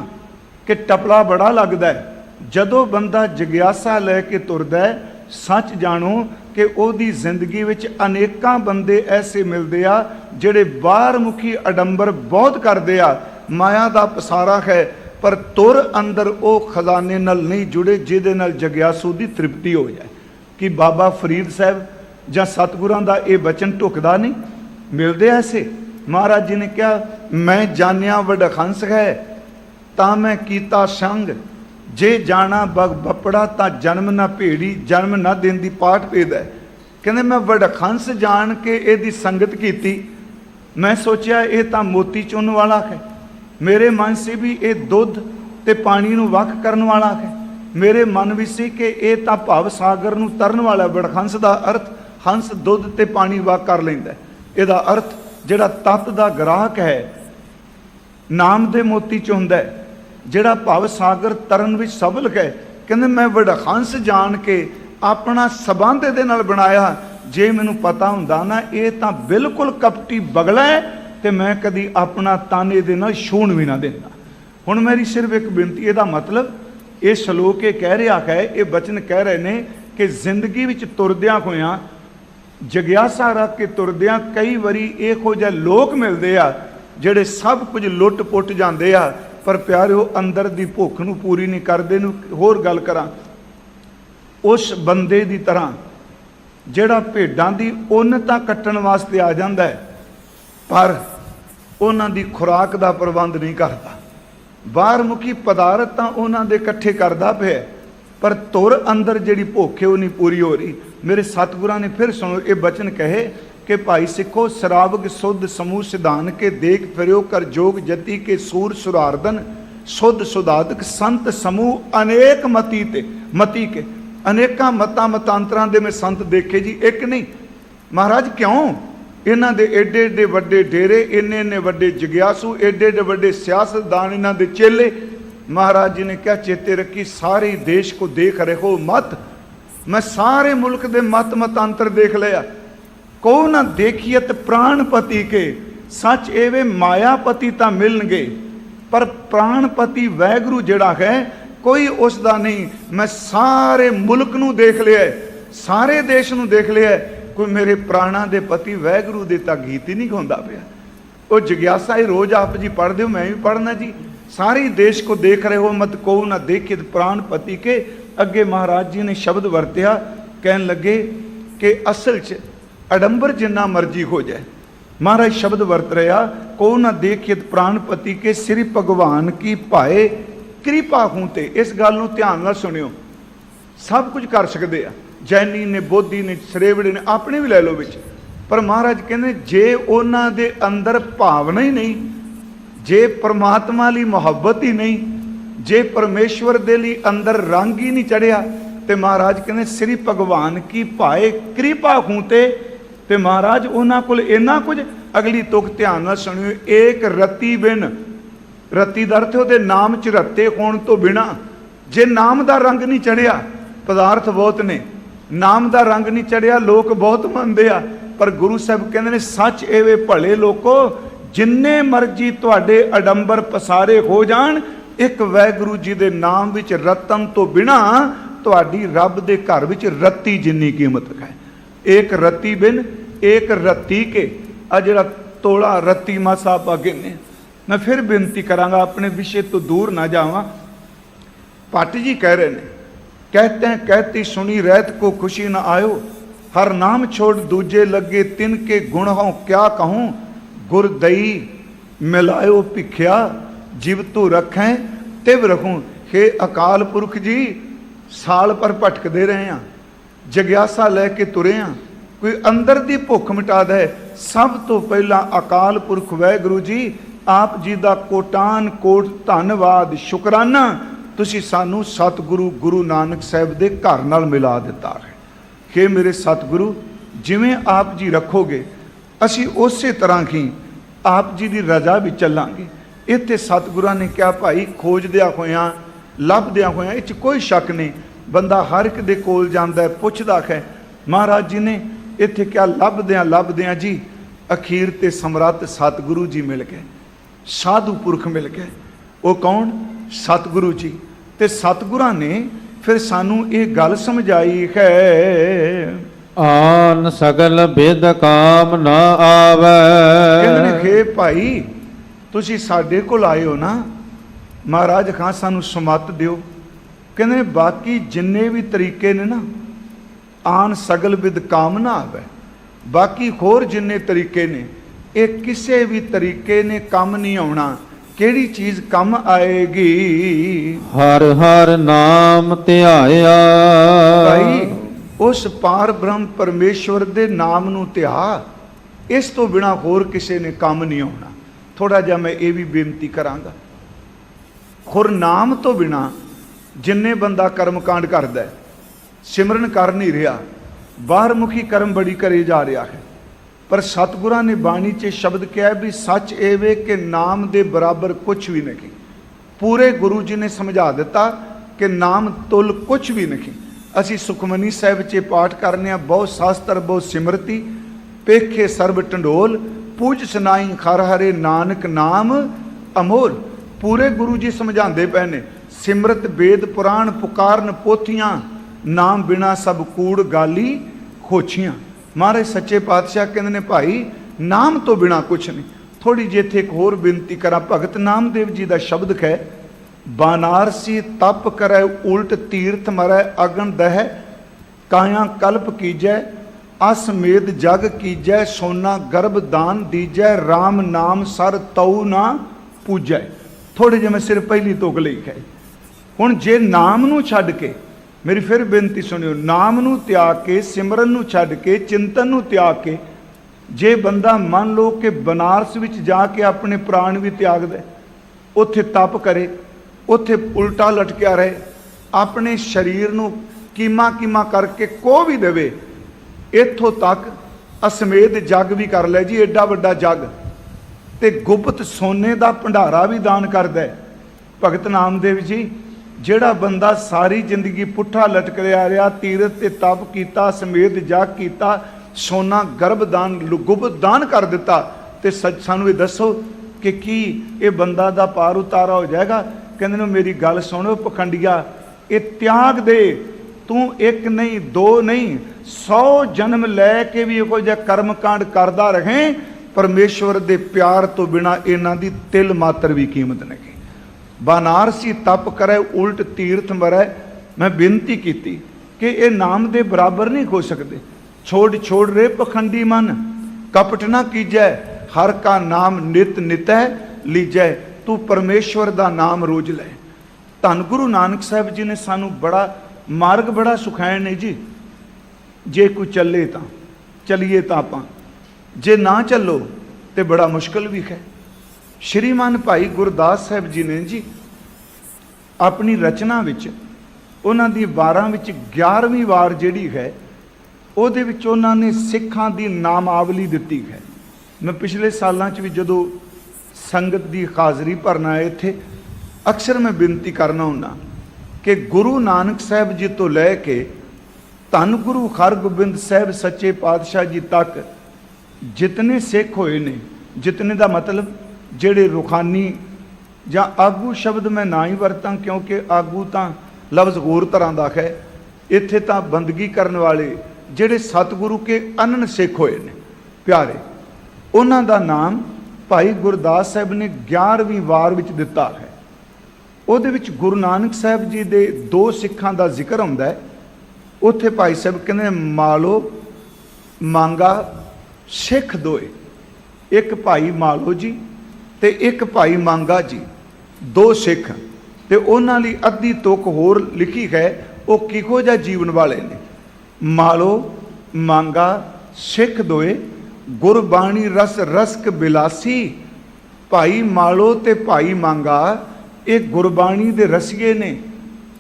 कि टपला बड़ा लगता है जदों बंदा जगियासा लैके तुरदा है। सच जानो कि ओदी जिंदगी विच अनेकां बंदे ऐसे मिलते आ जिहड़े बाहर मुखी अडंबर बहुत करते आ, माया का पसारा है, पर तुर अंदर वो खजाने नाल नहीं जुड़े जिहदे नाल जगियासू की तृप्ति हो जाए। कि बाबा फरीद साहब जां सतगुरां दा ये बचन ढुकदा नहीं, मिलते ऐसे। महाराज जी ने कहा मैं जानिया वडखंस है तां मैं कीता संग, जे जाना बग बपड़ा तां जन्म ना भेड़ी, जन्म ना देंदी पाठ पेद है। कहते मैं वडखंस जान के इहदी संगत कीती, मैं सोचा ये तां मोती चुन वाला है। मेरे मन से भी ये दुध ते पानी नूं वख करन वाला है। मेरे मन भी सी कि ये तां भव सागर नूं तरन वाला। वडखंस दा अर्थ हंस दुध ते पानी वख कर लैंदा। इहदा अर्थ जिहड़ा तत दा ग्राहक है नाम दे मोती च हुंदा है, जिहड़ा भव सागर तरन विच सबल है। कहंदे मैं वडखंस जान के अपना संबंध इहदे नाल बनाया। जे मैनूं पता हुंदा ना ये तां बिल्कुल कपटी बगला है ते मैं कदी अपना तन इहदे नाल छूण भी ना दिंदा। हुण मेरी सिर्फ एक बेनती, इहदा मतलब ये श्लोक ये कह रहा है, ये बचन कह रहे ने कि जिंदगी विच तुरदियां होइयां जगियासा रख के तुरदियां कई बारी इहो जिहे लोग मिलते आ जिहड़े सब कुछ लुट पुट जाते आ, पर प्यारिओ अंदर की भुख नूं पूरी नहीं करते। होर गल करां उस बंदे की तरह जिहड़ा भेडां दी उन्न तां कट्टण वास्ते आ जांदा है, पर उन्हां दी खुराक का प्रबंध नहीं करता। बाहर मुखी पदार्थ तां उन्हां दे इकट्ठे करदा पिया, पर तुर अंदर जिहड़ी भुख है वो नहीं पूरी हो रही। मेरे सतगुरां ने फिर सुनो ये बचन कहे कि भाई सिखो सरावक सुध समूह सिधान के देख फिरियो कर जोग जति के, सूर सुरार्दन सुध सुधादक संत समूह अनेक मति के। अनेकां मतां मतांतरां दे मैं संत देखे जी, एक नहीं। महाराज क्यों इन्हां दे एडे एडे वड्डे डेरे, इन्ने इन्ने वड्डे जगियासू, एडे एडे वड्डे सियासतदान, इन्हां दे चेले। महाराज जी ने क्या चेते रखी सारे देश को देख रहो मत। मैं सारे मुल्क दे मत मतांतर देख लिया, को ना देखियत प्राणपति के। सच एवे मायापति तां मिलणगे, पर प्राणपति वैगुरु जिहड़ा है कोई उसका नहीं। मैं सारे मुल्क नूं देख लिया, सारे देश नूं देख लिया, कोई मेरे प्राणा दे पति वैगुरु दे तां गीत ही नहीं गाउंदा पिया। वो जिग्यासा ही रोज आप जी पढ़ते हो, मैं भी पढ़ना जी। सारे देश को देख रहे हो, मत को ना देखित प्राणपति के। अगे महाराज जी ने शब्द वरत्या, कहन लगे कि असल च अडंबर जिन्ना मर्जी हो जाए, महाराज शब्द वरत रहा, को ना देखित प्राणपति के श्री भगवान की भाए कृपा हूं ते। इस गल नूं ध्यान नाल सुनियो, सब कुछ कर सकते हैं, जैनी ने, बोधी ने, श्रेवड़े ने, अपने भी लै लो विच, पर महाराज कहते जे उन्हां दे अंदर भावना ही नहीं, जे परमात्मा ली मुहब्बत ही नहीं, जे परमेश्वर दे ली अंदर रंग ही नहीं चढ़िया, ते महाराज कहते श्री भगवान की भाए कृपा हूं ते महाराज उन्हां कोल इन्ना कुछ। अगली तुक ध्यान नाल सुनियो, एक रति बिन, रति दा अर्थ उहदे नाम च रत्ते होण तो बिना, जे नाम दा रंग नहीं चढ़िया, पदार्थ बहुत ने, नाम दा रंग नहीं चढ़िया, लोग बहुत मनदे आ, पर गुरु साहब कहते हैं सच एवे भले लोको, जिन्ने मर्जी तुहाडे अडंबर पसारे हो जाण, एक वैगुरु जी दे नाम विच रतन तो बिना तुहाडी रब दे घर विच रत्ती जिन्नी कीमत है। एक रत्ती बिन एक रत्ती के, आ जिहड़ा तोड़ा रत्ती मासा आप गिने। मैं फिर बेनती करांगा, अपने विषय तो दूर ना जावां। भट्ट जी कह रहे हैं, कहते हैं कहती सुनी रहत को खुशी न आयो, हर नाम छोड़ दूजे लगे तिनके गुण हों क्या कहूँ, गुरदई मिलायो भिख्या जीव तू रखें तिव रखूं। हे अकाल पुरख जी, साल पर भटकते रहे हैं, जग्यासा लैके तुरे हैं, कोई अंदर दी भुख मिटा दे। सब तो पहला अकाल पुरख वैगुरु जी आप जी दा कोटान कोट धन्नवाद शुकराना, तुसी सानू सतगुरु गुरु नानक साहब दे घर नाल मिला दिता है। कि मेरे सतगुरु जिवें आप जी रखोगे असी उस तरह ही आप जी की रजा भी चलांगे। इत्थे सतगुरां ने क्या भाई, खोजदिया होया लभदिया होया, इस कोई शक नहीं, बंदा हर एक दे कोल जांदा है, पुछदा है। महाराज जी ने इत्थे क्या लभदिया जी अखीर ते समरथ सतगुरु जी मिल गए, साधु पुरख मिल गए। वो कौन? सतगुरु जी। ते सतगुरां ने फिर सानू ये गल समझाई है, आन सगल बिद काम ना आवे। कहंदे हे भाई तुसी साडे कोल आए हो ना, महाराज खां सानू समत दिओ। कहंदे बाकी जिन्ने भी तरीके ने ना, आन सगल बिद काम ना आवे, बाकी होर जिन्ने तरीके ने, ये किसी भी तरीके ने कम नहीं आउणा। केड़ी चीज कम आएगी? हर हर नाम ध्याया। भाई उस पार ब्रह्म परमेश्वर दे नाम नू ध्या, इस तो बिना होर किसी ने काम नहीं आना। थोड़ा जा मैं ये भी बेनती करांगा, होर नाम तो बिना जिन्ने बंदा कर्मकांड करदा है, सिमरन कर नहीं रहा, बाहरमुखी कर्म बड़ी करे जा रहा है। पर सतगुरां ने बाणी च शब्द कहा भी सच एवे कि नाम दे बराबर कुछ भी नहीं। पूरे गुरु जी ने समझा दिता कि नाम तुल कुछ भी नहीं। असी सुखमनी साहिब च पाठ करने, बहुत शास्त्र बहुत सिमरती, पेखे सर्ब ढंडोल, पूज सुनाई हर हरे नानक नाम अमोल। पूरे गुरु जी समझाते पे ने, सिमरत वेद पुराण पुकारन पोथियां, नाम बिना सब कूड़ गाली खोछियां। महाराज सच्चे पातशाह कहते ने भाई नाम तो बिना कुछ नहीं। थोड़ी जी इत्थे एक होर बेनती करा, भगत नामदेव जी का शब्द है, बनारसी तप करे उल्ट तीर्थ मरै अगन दह, काया कल्प कीजै असमेद जग कीजै, सोना गर्भ दान दीजै, राम नाम सर तऊ ना पूजै। थोड़े जे मैं सिर्फ पहली तुक लई है। हुण जे नाम नू छड्ड के, मेरी फिर बेनती सुनियो, नाम नू त्याग के, सिमरन नू छड्ड के, चिंतन नू त्याग के, जे बंदा मान लो कि बनारस विच जाके अपने प्राण भी त्याग दे, उत्थे तप करे, उत्थे उल्टा लटकिया रहे, अपने शरीर नू कीमा कीमा करके को भी देवे, इत्थों तक असमेध जग भी कर ले जी, एडा वड्डा जग, ते गुप्त सोने का भंडारा भी दान करदा है। भगत नामदेव जी ਜਿਹੜਾ ਬੰਦਾ ਸਾਰੀ ਜ਼ਿੰਦਗੀ ਪੁੱਠਾ ਲਟਕਿਆ ਰਿਹਾ, ਤੀਰਥ ਤੇ ਤਪ ਕੀਤਾ, ਸਮੇਤ ਜਗ ਕੀਤਾ, ਸੋਨਾ ਗਰਭ ਦਾਨ ਗੁਪਤ ਦਾਨ ਕਰ ਦਿੱਤਾ, ਤੇ ਸਾਨੂੰ ਇਹ ਦੱਸੋ कि की ये बंदा दा पार उतारा हो जाएगा। कहंदे ने मेरी गल सुनो पखंडिया, ये त्याग दे, तू एक नहीं दो नहीं 100 जन्म लैके भी इहो जिहा कर्म कांड करदा रहें, परमेश्वर दे प्यार तो बिना इन्हां दी तिल मात्र भी कीमत नहीं। बनारसी तप करे उल्ट तीर्थ मरै। मैं बेनती की कि ये नाम दे बराबर नहीं हो सकते। छोड़ छोड़ रे पखंडी मन, कपट ना कीजै, हर का नाम नित नितै लीजै। तू परमेश्वर दा नाम रोज लै। धन गुरु नानक साहब जी ने सानू बड़ा मार्ग बड़ा सुखाया ने जी। जे कोई चले तो चलीए तो आपां, जे ना चलो तो बड़ा मुश्किल भी है। श्रीमान भाई गुरदास साहब जी ने जी अपनी रचना विच उन्हां दी वारां विच 11वीं वार जिहड़ी है ਉਹਦੇ ਵਿੱਚ ਉਹਨਾਂ ਨੇ ਸਿੱਖਾਂ ਦੀ ਨਾਮਾਵਲੀ ਦਿੱਤੀ ਹੈ। मैं पिछले सालों भी जो संगत की हाज़री भरना है इत्थे अक्सर मैं बेनती करना हुन्ना कि गुरु नानक साहब जी तो लैके धन गुरु हरगोबिंद साहब सच्चे पातशाह जी तक जितने सिख होए ने, जितने का मतलब जेड़े रुखानी ਜਾਂ आगू शब्द मैं ना ही वरतां क्योंकि आगू तो लफ्ज़ होर तरह का है। इत्थे तो बंदगी करने वाले जेड़े सतगुरु के अनन सिख होए ने प्यारे, उन्हां दा नाम भाई गुरदास साहब ने 11वीं वार विच दिता है। उहदे विच गुरु नानक साहब जी दे 2 सिखां दा जिक्र हुंदा है। उत्थे भाई साहब कहंदे मालो मांगा सिख दोए, एक भाई मालो जी ते एक भाई मांगा जी, 2 सिख ते उन्हां लई अद्धी तुक होर लिखी है। वो किहो जिहा जीवन वाले ने। मालो मांगा सिख दोए, गुरबाणी रस रसक बिलासी। भाई मालो ते भाई मांगा ये गुरबाणी दे रसीए ने,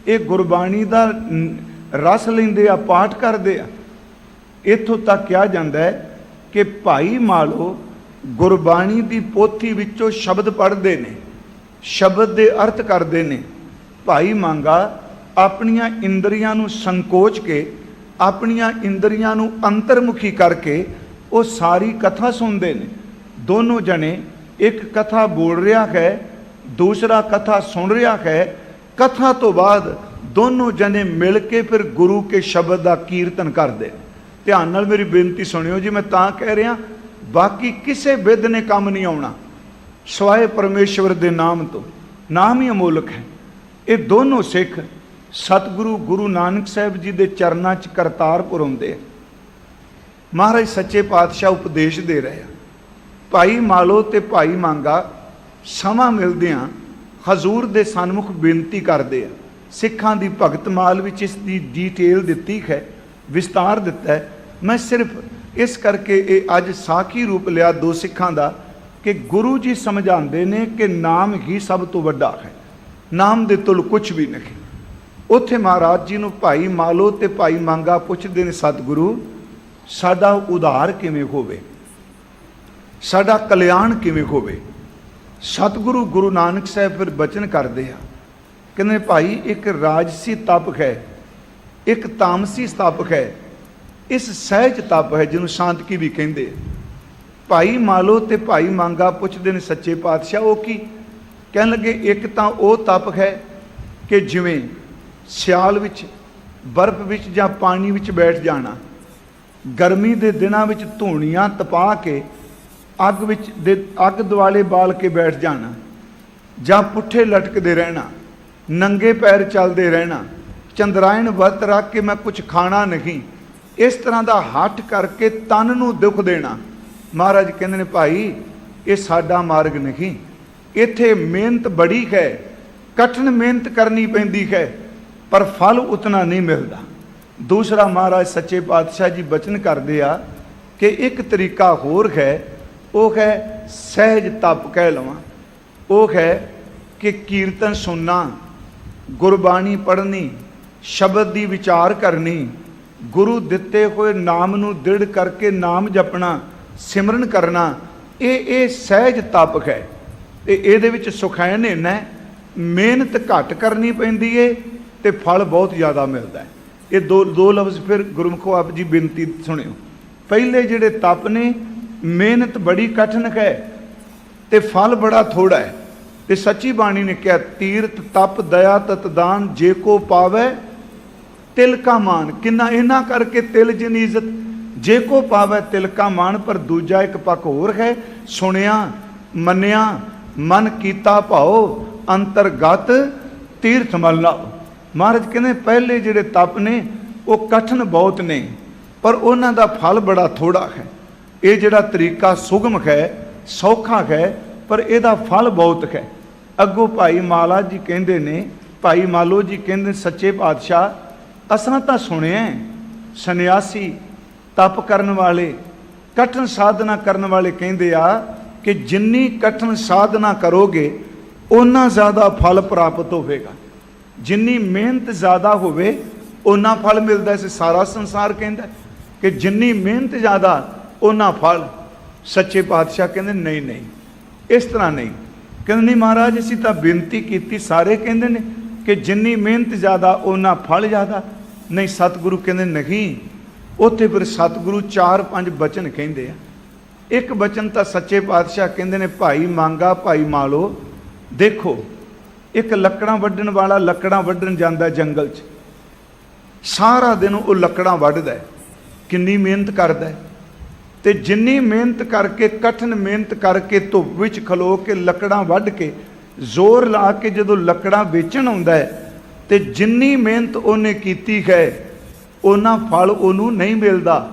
ये गुरबाणी दा रस लेंदे आ, पाठ करदे आ। इत्थों तक कहा जाता है कि भाई मालो गुरबाणी दी पोथी विचों शब्द पढ़ते ने, शब्द दे अर्थ करते ने। भाई मांगा अपनियां इंद्रियां नूं संकोच के, अपनियां इंद्रियां नूं अंतर्मुखी करके वो सारी कथा सुनते ने। दोनों जने एक कथा बोल रहा है, दूसरा कथा सुन रहा है। कथा तो बाद दोनों जने मिल के फिर गुरु के शब्द का कीर्तन करते। ध्यान नाल मेरी बेनती सुनियो जी, मैं तां कह रहा बाकी किसी विध ने काम नहीं आना सवाए परमेश्वर के नाम तो। नाम ही अमोलक है। ये दोनों सिख सतगुरु गुरु नानक साहब जी के चरणों च करतारपुर आउंदे। महाराज सच्चे पातशाह उपदेश दे रहे हैं। भाई मालो ते भाई मांगा समा मिलदियां हजूर दे सन्मुख बेनती करते हैं। सिखां दी भगत माल विच इस दी डिटेल दिती है, विस्तार दिता है। मैं सिर्फ इस करके ये अज साखी रूप लिया 2 सिखां दा कि गुरु जी समझाते ने कि नाम ही सब तो वड्डा है, नाम दे तुल कुछ भी नहीं। उत्थे महाराज जी नूं भाई मालो ते भाई मांगा पुछदे ने सतगुरु साडा उधार किवें होवे, साडा कल्याण किवें होवे। सतगुरु गुरु नानक साहब फिर बचन करते हैं, कहते भाई एक राजसी तप है, एक तामसी तप है, इस सहज तप है जिन्हों शांतकी भी कहते। भाई मालो ते भाई मांगा पुछदे ने सच्चे पातशाह वो की? कहन लगे एक तो वो तप है कि जिवें सियाल विच बर्फ विच जां पानी विच बैठ जाना, गर्मी के दिनों में धूणियां तपा के अग विच दे अग दुआले बाल के बैठ जाना, जां पुट्ठे लटकते रहना, नंगे पैर चलते रहना, चंद्रायन वर्त रख के मैं कुछ खाना नहीं, इस तरह का हट करके तन नूं दुख देना। महाराज कहते हैं भाई ये साडा मार्ग नहीं, इत्थे मेहनत बड़ी है, कठिन मेहनत करनी पैंदी है, पर फल उतना नहीं मिलता। दूसरा महाराज सच्चे पातशाह जी बचन करते आ कि एक तरीका होर है, वो है सहज तप कह लवां, वो है कि कीर्तन सुनना, गुरबाणी पढ़नी, शब्द की विचार करनी, गुरु दिते हुए नाम नूं दृढ़ करके नाम जपना, सिमरन करना, ये सहज तप है। ये विच सुखैन इन्ना मेहनत घट करनी पैंदी है ते फल बहुत ज़्यादा मिलता है। ये दो लफ्ज़ फिर गुरमुखो आप जी बेनती सुनियो। पहले जिहड़े तप ने मेहनत बड़ी कठिन है, ਤੇ ਫਲ ਬੜਾ ਥੋੜਾ ਹੈ। ਤੇ ਸੱਚੀ ਬਾਣੀ ਨੇ ਕਿਹਾ ਤੀਰਥ ਤਪ ਦਇਆ ਤਤ ਦਾਨ ਜੇ ਕੋ ਪਾਵੇ ਤਿਲ ਕਾ ਮਾਨ। ਕਿੰਨਾ ਇਹਨਾਂ ਕਰਕੇ ਤਿਲ ਜਿਨੀ ਇੱਜ਼ਤ ਜੇ ਕੋ ਪਾਵੇ ਤਿਲ ਕਾ ਮਾਨ। ਪਰ ਦੂਜਾ ਇੱਕ ਪੱਖ ਹੋਰ ਹੈ, ਸੁਣਿਆ ਮੰਨਿਆ ਮਨ ਕੀਤਾ ਭਾਓ ਅੰਤਰਗਤ ਤੀਰਥ ਮਲ ਲਾਓ। ਮਹਾਰਾਜ ਕਹਿੰਦੇ ਪਹਿਲੇ ਜਿਹੜੇ ਤਪ ਨੇ ਉਹ ਕਠਿਨ ਬਹੁਤ ਨੇ, ਪਰ ਉਹਨਾਂ ਦਾ ਫਲ ਬੜਾ ਥੋੜਾ ਹੈ। ਇਹ ਜਿਹੜਾ ਤਰੀਕਾ ਸੁਗਮ ਹੈ, ਸੌਖਾ ਹੈ, ਪਰ ਇਹਦਾ ਫਲ ਬਹੁਤ ਹੈ। ਅੱਗੋਂ ਭਾਈ ਮਾਲਾ ਜੀ ਕਹਿੰਦੇ ਨੇ, ਭਾਈ ਮਾਲੋ ਜੀ ਕਹਿੰਦੇ ਸੱਚੇ ਪਾਤਸ਼ਾਹ ਅਸਾਂ ਤਾਂ ਸੁਣਿਆ ਸੰਨਿਆਸੀ ਤਪ ਕਰਨ ਵਾਲੇ ਕਠਿਨ ਸਾਧਨਾ ਕਰਨ ਵਾਲੇ ਕਹਿੰਦੇ ਆ ਕਿ ਜਿੰਨੀ ਕਠਿਨ ਸਾਧਨਾ ਕਰੋਗੇ ਓਨਾ ਜ਼ਿਆਦਾ ਫਲ ਪ੍ਰਾਪਤ ਹੋਵੇਗਾ। ਜਿੰਨੀ ਮਿਹਨਤ ਜ਼ਿਆਦਾ ਹੋਵੇ ਓਨਾ ਫਲ ਮਿਲਦਾ। ਇਸ ਸਾਰਾ ਸੰਸਾਰ ਕਹਿੰਦਾ ਕਿ ਜਿੰਨੀ ਮਿਹਨਤ ਜ਼ਿਆਦਾ ਓਨਾ ਫਲ। ਸੱਚੇ ਪਾਤਸ਼ਾਹ ਕਹਿੰਦੇ ਨਹੀਂ ਨਹੀਂ, ਇਸ ਤਰ੍ਹਾਂ ਨਹੀਂ। ਕਹਿੰਦੇ ਨਹੀਂ ਮਹਾਰਾਜ ਅਸੀਂ ਤਾਂ ਬੇਨਤੀ ਕੀਤੀ, ਸਾਰੇ ਕਹਿੰਦੇ ਨੇ ਕਿ ਜਿੰਨੀ ਮਿਹਨਤ ਜ਼ਿਆਦਾ ਓਨਾ ਫਲ ਜ਼ਿਆਦਾ। ਨਹੀਂ, ਸਤਿਗੁਰੂ ਕਹਿੰਦੇ ਨਹੀਂ। ਉੱਥੇ ਫਿਰ ਸਤਿਗੁਰੂ 4-5 ਬਚਨ ਕਹਿੰਦੇ ਆ। ਇੱਕ ਬਚਨ ਤਾਂ ਸੱਚੇ ਪਾਤਸ਼ਾਹ ਕਹਿੰਦੇ ਨੇ ਭਾਈ ਮੰਗਾ ਭਾਈ ਮਾਲੋ, ਦੇਖੋ ਇੱਕ ਲੱਕੜਾਂ ਵੱਢਣ ਵਾਲਾ ਲੱਕੜਾਂ ਵੱਢਣ ਜਾਂਦਾ ਜੰਗਲ 'ਚ, ਸਾਰਾ ਦਿਨ ਉਹ ਲੱਕੜਾਂ ਵੱਢਦਾ, ਕਿੰਨੀ ਮਿਹਨਤ ਕਰਦਾ। ਤੇ ਜਿੰਨੀ ਮਿਹਨਤ ਕਰਕੇ ਕਠਿਨ ਮਿਹਨਤ ਕਰਕੇ ਧੁੱਪ ਵਿੱਚ ਖਲੋ ਕੇ ਲੱਕੜਾਂ ਵੱਢ ਕੇ ਜ਼ੋਰ ਲਾ ਕੇ ਜਦੋਂ ਲੱਕੜਾਂ ਵੇਚਣ ਆਉਂਦਾ ਹੈ ਤੇ ਜਿੰਨੀ ਮਿਹਨਤ ਉਹਨੇ ਕੀਤੀ ਹੈ ਉਹਨਾਂ ਫਲ ਉਹਨੂੰ ਨਹੀਂ ਮਿਲਦਾ।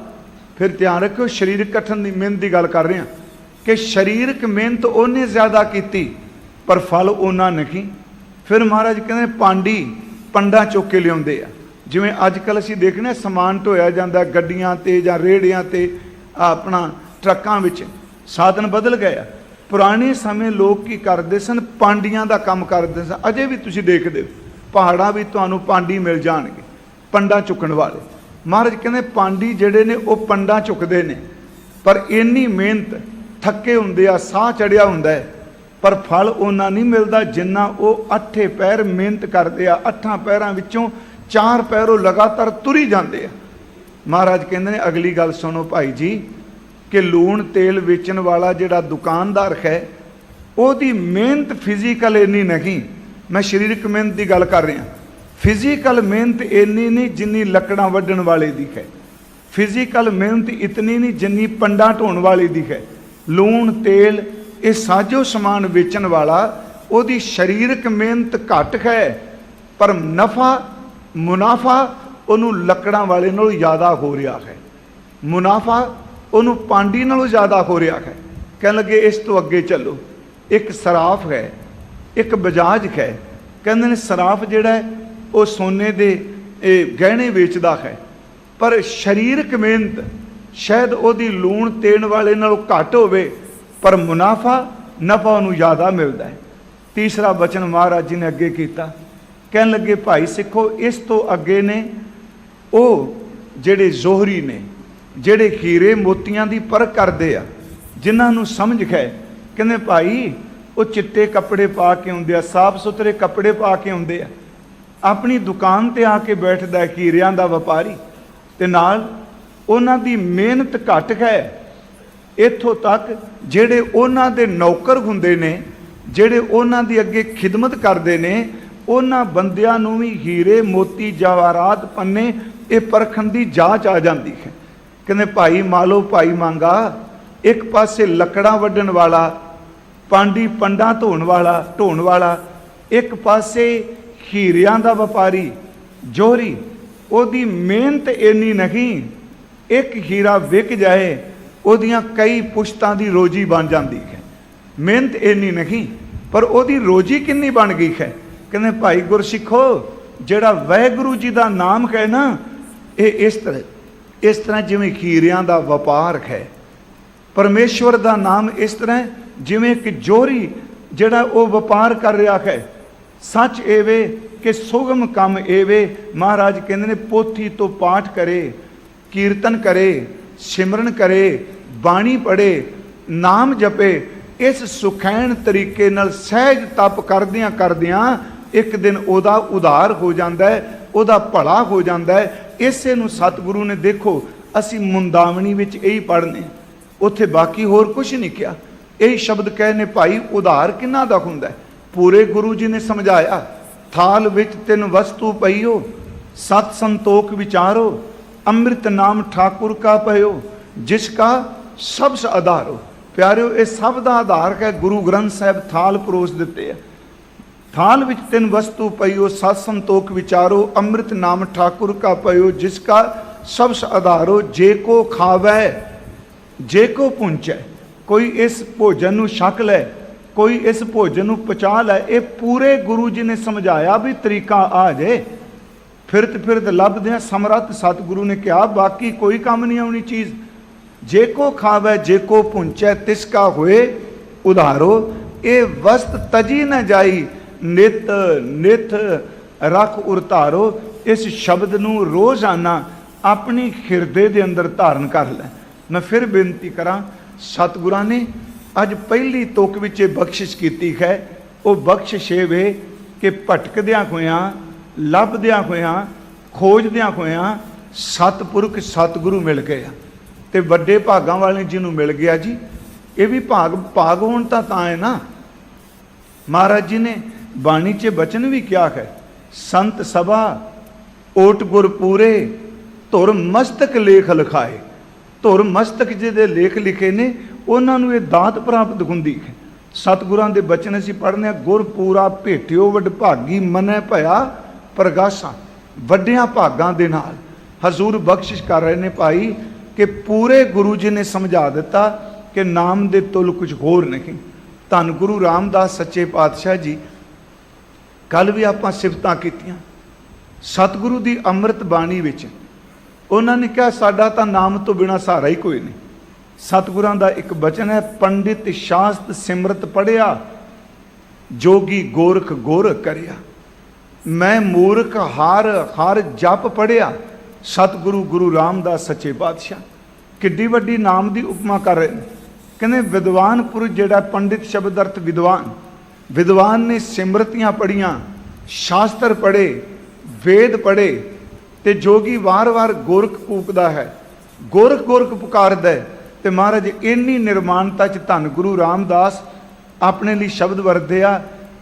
ਫਿਰ ਧਿਆਨ ਰੱਖਿਓ, ਸਰੀਰਕ ਕਠਿਨ ਦੀ ਮਿਹਨਤ ਦੀ ਗੱਲ ਕਰ ਰਹੇ ਹਾਂ ਕਿ ਸਰੀਰਕ ਮਿਹਨਤ ਉਹਨੇ ਜ਼ਿਆਦਾ ਕੀਤੀ ਪਰ ਫਲ ਉਹਨਾਂ ਨਹੀਂ। ਫਿਰ ਮਹਾਰਾਜ ਕਹਿੰਦੇ ਪਾਂਡੀ ਪੰਡਾ ਚੁੱਕ ਕੇ ਲਿਆਉਂਦੇ ਆ। ਜਿਵੇਂ ਅੱਜ ਕੱਲ੍ਹ ਅਸੀਂ ਦੇਖਦੇ ਹਾਂ ਸਮਾਨ ਢੋਇਆ ਜਾਂਦਾ ਗੱਡੀਆਂ 'ਤੇ ਜਾਂ ਰੇਹੜੀਆਂ 'ਤੇ, ਆਪਣਾ ਟਰੱਕਾਂ ਵਿੱਚ, ਸਾਧਨ ਬਦਲ ਗਏ ਆ। ਪੁਰਾਣੇ ਸਮੇਂ ਲੋਕ ਕੀ ਕਰਦੇ ਸਨ, ਪਾਂਡੀਆਂ ਦਾ ਕੰਮ ਕਰਦੇ ਸਨ। ਅਜੇ ਵੀ ਤੁਸੀਂ ਦੇਖਦੇ ਹੋ ਪਹਾੜਾਂ ਵੀ ਤੁਹਾਨੂੰ ਪਾਂਡੀ ਮਿਲ ਜਾਣਗੇ, ਪੰਡਾ ਚੁੱਕਣ ਵਾਲੇ। ਮਹਾਰਾਜ ਕਹਿੰਦੇ ਪਾਂਡੀ ਜਿਹੜੇ ਨੇ ਉਹ ਪੰਡਾ ਚੁੱਕਦੇ ਨੇ, ਪਰ ਇੰਨੀ ਮਿਹਨਤ, ਥੱਕੇ ਹੁੰਦੇ ਆ, ਸਾਹ ਚੜਿਆ ਹੁੰਦਾ ਹੈ, ਪਰ ਫਲ ਉਹਨਾਂ ਨਹੀਂ ਮਿਲਦਾ ਜਿੰਨਾ ਉਹ 8 ਪੈਰ ਮਿਹਨਤ ਕਰਦੇ ਆ। 8 ਪੈਰਾਂ ਵਿੱਚੋਂ 4 ਪੈਰ ਉਹ ਲਗਾਤਾਰ ਤੁਰੀ ਜਾਂਦੇ ਆ। ਮਹਾਰਾਜ ਕਹਿੰਦੇ ਨੇ ਅਗਲੀ ਗੱਲ ਸੁਣੋ ਭਾਈ ਜੀ, ਕਿ ਲੂਣ ਤੇਲ ਵੇਚਣ ਵਾਲਾ ਜਿਹੜਾ ਦੁਕਾਨਦਾਰ ਹੈ ਉਹਦੀ ਮਿਹਨਤ ਫਿਜ਼ੀਕਲ ਇੰਨੀ ਨਹੀਂ, ਮੈਂ ਸਰੀਰਕ ਮਿਹਨਤ ਦੀ ਗੱਲ ਕਰ ਰਿਹਾ। ਫਿਜ਼ੀਕਲ ਮਿਹਨਤ ਇੰਨੀ ਨਹੀਂ ਜਿੰਨੀ ਲੱਕੜਾਂ ਵੱਢਣ ਵਾਲੇ ਦੀ ਹੈ। ਫਿਜ਼ੀਕਲ ਮਿਹਨਤ ਇਤਨੀ ਨਹੀਂ ਜਿੰਨੀ ਪੰਡਾ ਢੋਣ ਵਾਲੇ ਦੀ ਹੈ। ਲੂਣ ਤੇਲ ਇਹ ਸਾਜੋ ਸਮਾਨ ਵੇਚਣ ਵਾਲਾ ਉਹਦੀ ਸਰੀਰਕ ਮਿਹਨਤ ਘੱਟ ਹੈ, ਪਰ ਮੁਨਾਫਾ ਉਹਨੂੰ ਲੱਕੜਾਂ ਵਾਲੇ ਨਾਲੋਂ ਜ਼ਿਆਦਾ ਹੋ ਰਿਹਾ ਹੈ। ਮੁਨਾਫਾ ਉਹਨੂੰ ਪਾਂਡੀ ਨਾਲੋਂ ਜ਼ਿਆਦਾ ਹੋ ਰਿਹਾ ਹੈ। ਕਹਿਣ ਲੱਗੇ ਇਸ ਤੋਂ ਅੱਗੇ ਚੱਲੋ, ਇੱਕ ਸਰਾਫ ਹੈ, ਇੱਕ ਬਜਾਜ ਹੈ। ਕਹਿੰਦੇ ਨੇ ਸਰਾਫ ਜਿਹੜਾ ਹੈ ਉਹ ਸੋਨੇ ਦੇ ਗਹਿਣੇ ਵੇਚਦਾ ਹੈ, ਪਰ ਸਰੀਰਕ ਮਿਹਨਤ ਸ਼ਾਇਦ ਉਹਦੀ ਲੂਣ ਤੇਲ ਵਾਲੇ ਨਾਲੋਂ ਘੱਟ ਹੋਵੇ, ਪਰ ਨਫਾ ਉਹਨੂੰ ਜ਼ਿਆਦਾ ਮਿਲਦਾ ਹੈ। ਤੀਸਰਾ ਬਚਨ ਮਹਾਰਾਜ ਜੀ ਨੇ ਅੱਗੇ ਕੀਤਾ, ਕਹਿਣ ਲੱਗੇ ਭਾਈ ਸਿੱਖੋ ਇਸ ਤੋਂ ਅੱਗੇ ਨੇ ਉਹ ਜਿਹੜੇ ਜ਼ੋਹਰੀ ਨੇ, ਜਿਹੜੇ ਹੀਰੇ ਮੋਤੀਆਂ ਦੀ ਪਰਖ ਕਰਦੇ ਆ, ਜਿਨ੍ਹਾਂ ਨੂੰ ਸਮਝ ਹੈ। ਕਹਿੰਦੇ ਭਾਈ ਉਹ ਚਿੱਟੇ ਕੱਪੜੇ ਪਾ ਕੇ ਆਉਂਦੇ ਆ, ਸਾਫ ਸੁਥਰੇ ਕੱਪੜੇ ਪਾ ਕੇ ਆਉਂਦੇ ਆ, ਆਪਣੀ ਦੁਕਾਨ ਤੇ ਆ ਕੇ ਬੈਠਦਾ ਹੀਰਿਆਂ ਦਾ ਵਪਾਰੀ, ਤੇ ਨਾਲ ਉਹਨਾਂ ਦੀ ਮਿਹਨਤ ਘੱਟ ਹੈ। ਇੱਥੋਂ ਤੱਕ ਜਿਹੜੇ ਉਹਨਾਂ ਦੇ ਨੌਕਰ ਹੁੰਦੇ ਨੇ, ਜਿਹੜੇ ਉਹਨਾਂ ਦੀ ਅੱਗੇ ਖਿਦਮਤ ਕਰਦੇ ਨੇ, ਉਹਨਾਂ ਬੰਦਿਆਂ ਨੂੰ ਵੀ ਹੀਰੇ ਮੋਤੀ ਜਵਾਹਰਾਤ ਪੰਨੇ ਇਹ ਪਰਖਣ ਦੀ ਜਾਂਚ ਆ ਜਾਂਦੀ ਹੈ। ਕਹਿੰਦੇ ਭਾਈ ਮਾਲੋ ਭਾਈ ਮੰਗਾ, ਇੱਕ ਪਾਸੇ ਲੱਕੜਾਂ ਵੱਢਣ ਵਾਲਾ, ਪਾਂਡੀ ਪੰਡਾ ਢੋਣ ਵਾਲਾ, ਇੱਕ ਪਾਸੇ ਹੀਰਿਆਂ ਦਾ ਵਪਾਰੀ ਜੋਹਰੀ, ਉਹਦੀ ਮਿਹਨਤ ਇੰਨੀ ਨਹੀਂ, ਇੱਕ ਹੀਰਾ ਵਿਕ ਜਾਏ ਉਹਦੀਆਂ ਕਈ ਪੁਸ਼ਤਾਂ ਦੀ ਰੋਜੀ ਬਣ ਜਾਂਦੀ ਹੈ। ਮਿਹਨਤ ਇੰਨੀ ਨਹੀਂ, ਪਰ ਉਹਦੀ ਰੋਜੀ ਕਿੰਨੀ ਬਣ ਗਈ ਹੈ। ਕਹਿੰਦੇ ਭਾਈ ਗੁਰਸਿੱਖੋ, ਜਿਹੜਾ ਵਾਹਿਗੁਰੂ ਜੀ ਦਾ ਨਾਮ ਹੈ ਨਾ, ਇਹ ਇਸ ਤਰ੍ਹਾਂ ਜਿਵੇਂ ਹੀਰਿਆਂ ਦਾ ਵਪਾਰ ਹੈ। ਪਰਮੇਸ਼ਵਰ ਦਾ ਨਾਮ ਇਸ ਤਰ੍ਹਾਂ ਜਿਵੇਂ ਕਿ ਜੋਹਰੀ ਜਿਹੜਾ ਉਹ ਵਪਾਰ ਕਰ ਰਿਹਾ ਹੈ। ਸੱਚ ਏਵੇ ਕਿ ਸੁਗਮ ਕੰਮ ਏਵੇ। ਮਹਾਰਾਜ ਕਹਿੰਦੇ ਨੇ ਪੋਥੀ ਤੋਂ ਪਾਠ ਕਰੇ, ਕੀਰਤਨ ਕਰੇ, ਸਿਮਰਨ ਕਰੇ, ਬਾਣੀ ਪੜ੍ਹੇ, ਨਾਮ ਜਪੇ, ਇਸ ਸੁਖੈਣ ਤਰੀਕੇ ਨਾਲ ਸਹਿਜ ਤਪ ਕਰਦਿਆਂ ਕਰਦਿਆਂ ਇੱਕ ਦਿਨ ਉਹਦਾ ਉਧਾਰ ਹੋ ਜਾਂਦਾ ਹੈ, ਉਹਦਾ ਭਲਾ ਹੋ ਜਾਂਦਾ ਹੈ। ਇਸੇ ਨੂੰ ਸਤਿਗੁਰੂ ਨੇ, ਦੇਖੋ ਅਸੀਂ ਮੁੰਦਾਵਣੀ ਵਿੱਚ ਇਹੀ ਪੜ੍ਹਨੇ, ਉੱਥੇ ਬਾਕੀ ਹੋਰ ਕੁਝ ਨਹੀਂ ਕਿਹਾ। ਇਹ ਸ਼ਬਦ ਕਹੇ ਨੇ ਭਾਈ ਉਧਾਰ ਕਿਹਨਾਂ ਦਾ ਹੁੰਦਾ ਹੈ? ਪੂਰੇ ਗੁਰੂ ਜੀ ਨੇ ਸਮਝਾਇਆ, ਥਾਲ ਵਿੱਚ ਤਿੰਨ ਵਸਤੂ ਪਈਓ, ਸਤ ਸੰਤੋਖ ਵਿਚਾਰੋ, ਅੰਮ੍ਰਿਤ ਨਾਮ ਠਾਕੁਰ ਕਾ ਪਇਓ, ਜਿਸ ਕਾ ਸਬਸ ਆਧਾਰੋ। ਪਿਆਰਿਓ, ਇਹ ਸਭ ਦਾ ਆਧਾਰ ਹੈ ਗੁਰੂ ਗ੍ਰੰਥ ਸਾਹਿਬ ਥਾਲ ਪਰੋਸ ਦਿੱਤੇ ਆ। ਥਾਲ ਵਿੱਚ ਤਿੰਨ ਵਸਤੂ ਪਈਓ, ਸਤ ਸੰਤੋਖ ਵਿਚਾਰੋ, ਅੰਮ੍ਰਿਤ ਨਾਮ ਠਾकुर का पयो, जिसका सबस आधारो, जे को खावै जे को पुंचै। कोई इस भोजन ਨੂੰ ਛਕ ਲੈ, कोई इस भोजन ਨੂੰ पचा ਲੈ। ਇਹ ਪੂਰੇ ਗੁਰੂ ਜੀ ਨੇ ਸਮਝਾਇਆ ਵੀ ਤਰੀਕਾ ਆ ਜੇ। ਫਿਰਤ ਫਿਰਤ ਲੱਭਦਿਆਂ ਸਮਰੱਥ ਸਤਿਗੁਰੂ ਨੇ ਕਿਹਾ ਬਾਕੀ ਕੋਈ ਕੰਮ ਨਹੀਂ ਆਉਣੀ ਚੀਜ਼। ਜੇ ਕੋ ਖਾਵੈ ਜੇ ਕੋ ਪੁੰਚੈ, ਤਿਸ ਕਾ ਹੋਏ ਉਧਾਰੋ। ਇਹ ਵਸਤ ਤਜੀ ਨਾ ਜਾਈ, ਨਿਤ ਨਿਤ ਰੱਖ ਉਰਤਾਰੋ। ਇਸ ਸ਼ਬਦ ਨੂੰ ਰੋਜ਼ਾਨਾ ਆਪਣੀ ਹਿਰਦੇ ਦੇ ਅੰਦਰ ਧਾਰਨ ਕਰ ਲੈ। ਮੈਂ ਫਿਰ ਬੇਨਤੀ ਕਰਾਂ, ਸਤਿਗੁਰਾਂ ਨੇ ਅੱਜ ਪਹਿਲੀ ਤੁਕ ਵਿੱਚ ਇਹ ਬਖਸ਼ਿਸ਼ ਕੀਤੀ ਹੈ। ਉਹ ਬਖਸ਼ਿਸ਼ ਇਹ ਵੇ ਕਿ ਭਟਕਦਿਆਂ ਹੋਇਆਂ, ਲੱਭਦਿਆਂ ਹੋਇਆਂ, ਖੋਜਦਿਆਂ ਹੋਇਆਂ ਸਤਿਪੁਰਖ ਸਤਿਗੁਰੂ ਮਿਲ ਗਏ ਆ। ਤੇ ਵੱਡੇ ਭਾਗਾਂ ਵਾਲੇ ਜਿਹਨੂੰ ਮਿਲ ਗਿਆ ਜੀ, ਇਹ ਵੀ ਭਾਗ ਹੋਣ ਤਾਂ ਹੈ ਨਾ। ਮਹਾਰਾਜ ਜੀ ਨੇ ਬਾਣੀ 'ਚ ਬਚਨ ਵੀ ਕਿਹਾ ਹੈ, ਸੰਤ ਸਭਾ ਓਟ ਗੁਰ ਪੂਰੇ, ਧੁਰ ਮਸਤਕ ਲੇਖ ਲਿਖਾਏ। ਧੁਰ ਮਸਤਕ ਜਿਹਦੇ ਲੇਖ ਲਿਖੇ ਨੇ ਉਹਨਾਂ ਨੂੰ ਇਹ ਦਾਤ ਪ੍ਰਾਪਤ ਹੁੰਦੀ ਹੈ। ਸਤਿਗੁਰਾਂ ਦੇ ਬਚਨ ਅਸੀਂ ਪੜ੍ਹਨੇ, ਗੁਰ ਪੂਰਾ ਭੇਟਿਓ ਵਡਭਾਗੀ, ਮਨੈ ਭਇਆ ਪ੍ਰਗਾਸਾ। ਵੱਡਿਆਂ ਭਾਗਾਂ ਦੇ ਨਾਲ ਹਜ਼ੂਰ ਬਖਸ਼ਿਸ਼ ਕਰ ਰਹੇ ਨੇ ਭਾਈ ਕਿ ਪੂਰੇ ਗੁਰੂ ਜੀ ਨੇ ਸਮਝਾ ਦਿੱਤਾ ਕਿ ਨਾਮ ਦੇ ਤੁਲ ਕੁਝ ਹੋਰ ਨਹੀਂ। ਧੰਨ ਗੁਰੂ ਰਾਮਦਾਸ ਸੱਚੇ ਪਾਤਸ਼ਾਹ ਜੀ, ਕੱਲ ਵੀ ਆਪਾਂ ਸਿਫਤਾਂ ਕੀਤੀਆਂ ਸਤਿਗੁਰੂ ਦੀ ਅੰਮ੍ਰਿਤ ਬਾਣੀ ਵਿੱਚ। ਉਹਨਾਂ ਨੇ ਕਿਹਾ ਸਾਡਾ ਤਾਂ ਨਾਮ ਤੋਂ ਬਿਨਾਂ ਸਹਾਰਾ ਹੀ ਕੋਈ ਨਹੀਂ। ਸਤਿਗੁਰਾਂ ਦਾ ਇੱਕ ਬਚਨ ਹੈ, ਪੰਡਿਤ ਸ਼ਾਸਤ ਸਿਮਰਤ ਪੜ੍ਹਿਆ, ਜੋਗੀ ਗੋਰਖ ਗੋਰਖ ਕਰਿਆ। ਮੈਂ ਮੂਰਖ ਹਰ ਹਰ ਜਪ ਪੜ੍ਹਿਆ। ਸਤਿਗੁਰੂ ਗੁਰੂ ਰਾਮਦਾਸ ਸੱਚੇ ਪਾਤਸ਼ਾਹ ਕਿੱਡੀ ਵੱਡੀ ਨਾਮ ਦੀ ਉਪਮਾ ਕਰ ਰਹੇ ਨੇ। ਕਹਿੰਦੇ ਵਿਦਵਾਨ ਪੁਰਸ਼ ਜਿਹੜਾ, ਪੰਡਿਤ ਸ਼ਬਦ ਅਰਥ ਵਿਦਵਾਨ, ਵਿਦਵਾਨ ਨੇ ਸਿਮਰਤੀਆਂ ਪੜ੍ਹੀਆਂ, ਸ਼ਾਸਤਰ ਪੜ੍ਹੇ, ਵੇਦ ਪੜ੍ਹੇ, ਤੇ ਜੋਗੀ ਵਾਰ-ਵਾਰ ਗੋਰਖ ਕੂਕਦਾ ਹੈ, ਗੋਰਖ ਗੋਰਖ ਪੁਕਾਰਦਾ ਹੈ। ਤੇ ਮਹਾਰਾਜ ਇੰਨੀ ਨਿਰਮਾਨਤਾ 'ਚ ਧੰਨ ਗੁਰੂ ਰਾਮਦਾਸ ਆਪਣੇ ਲਈ ਸ਼ਬਦ ਵਰਤੇ ਆ।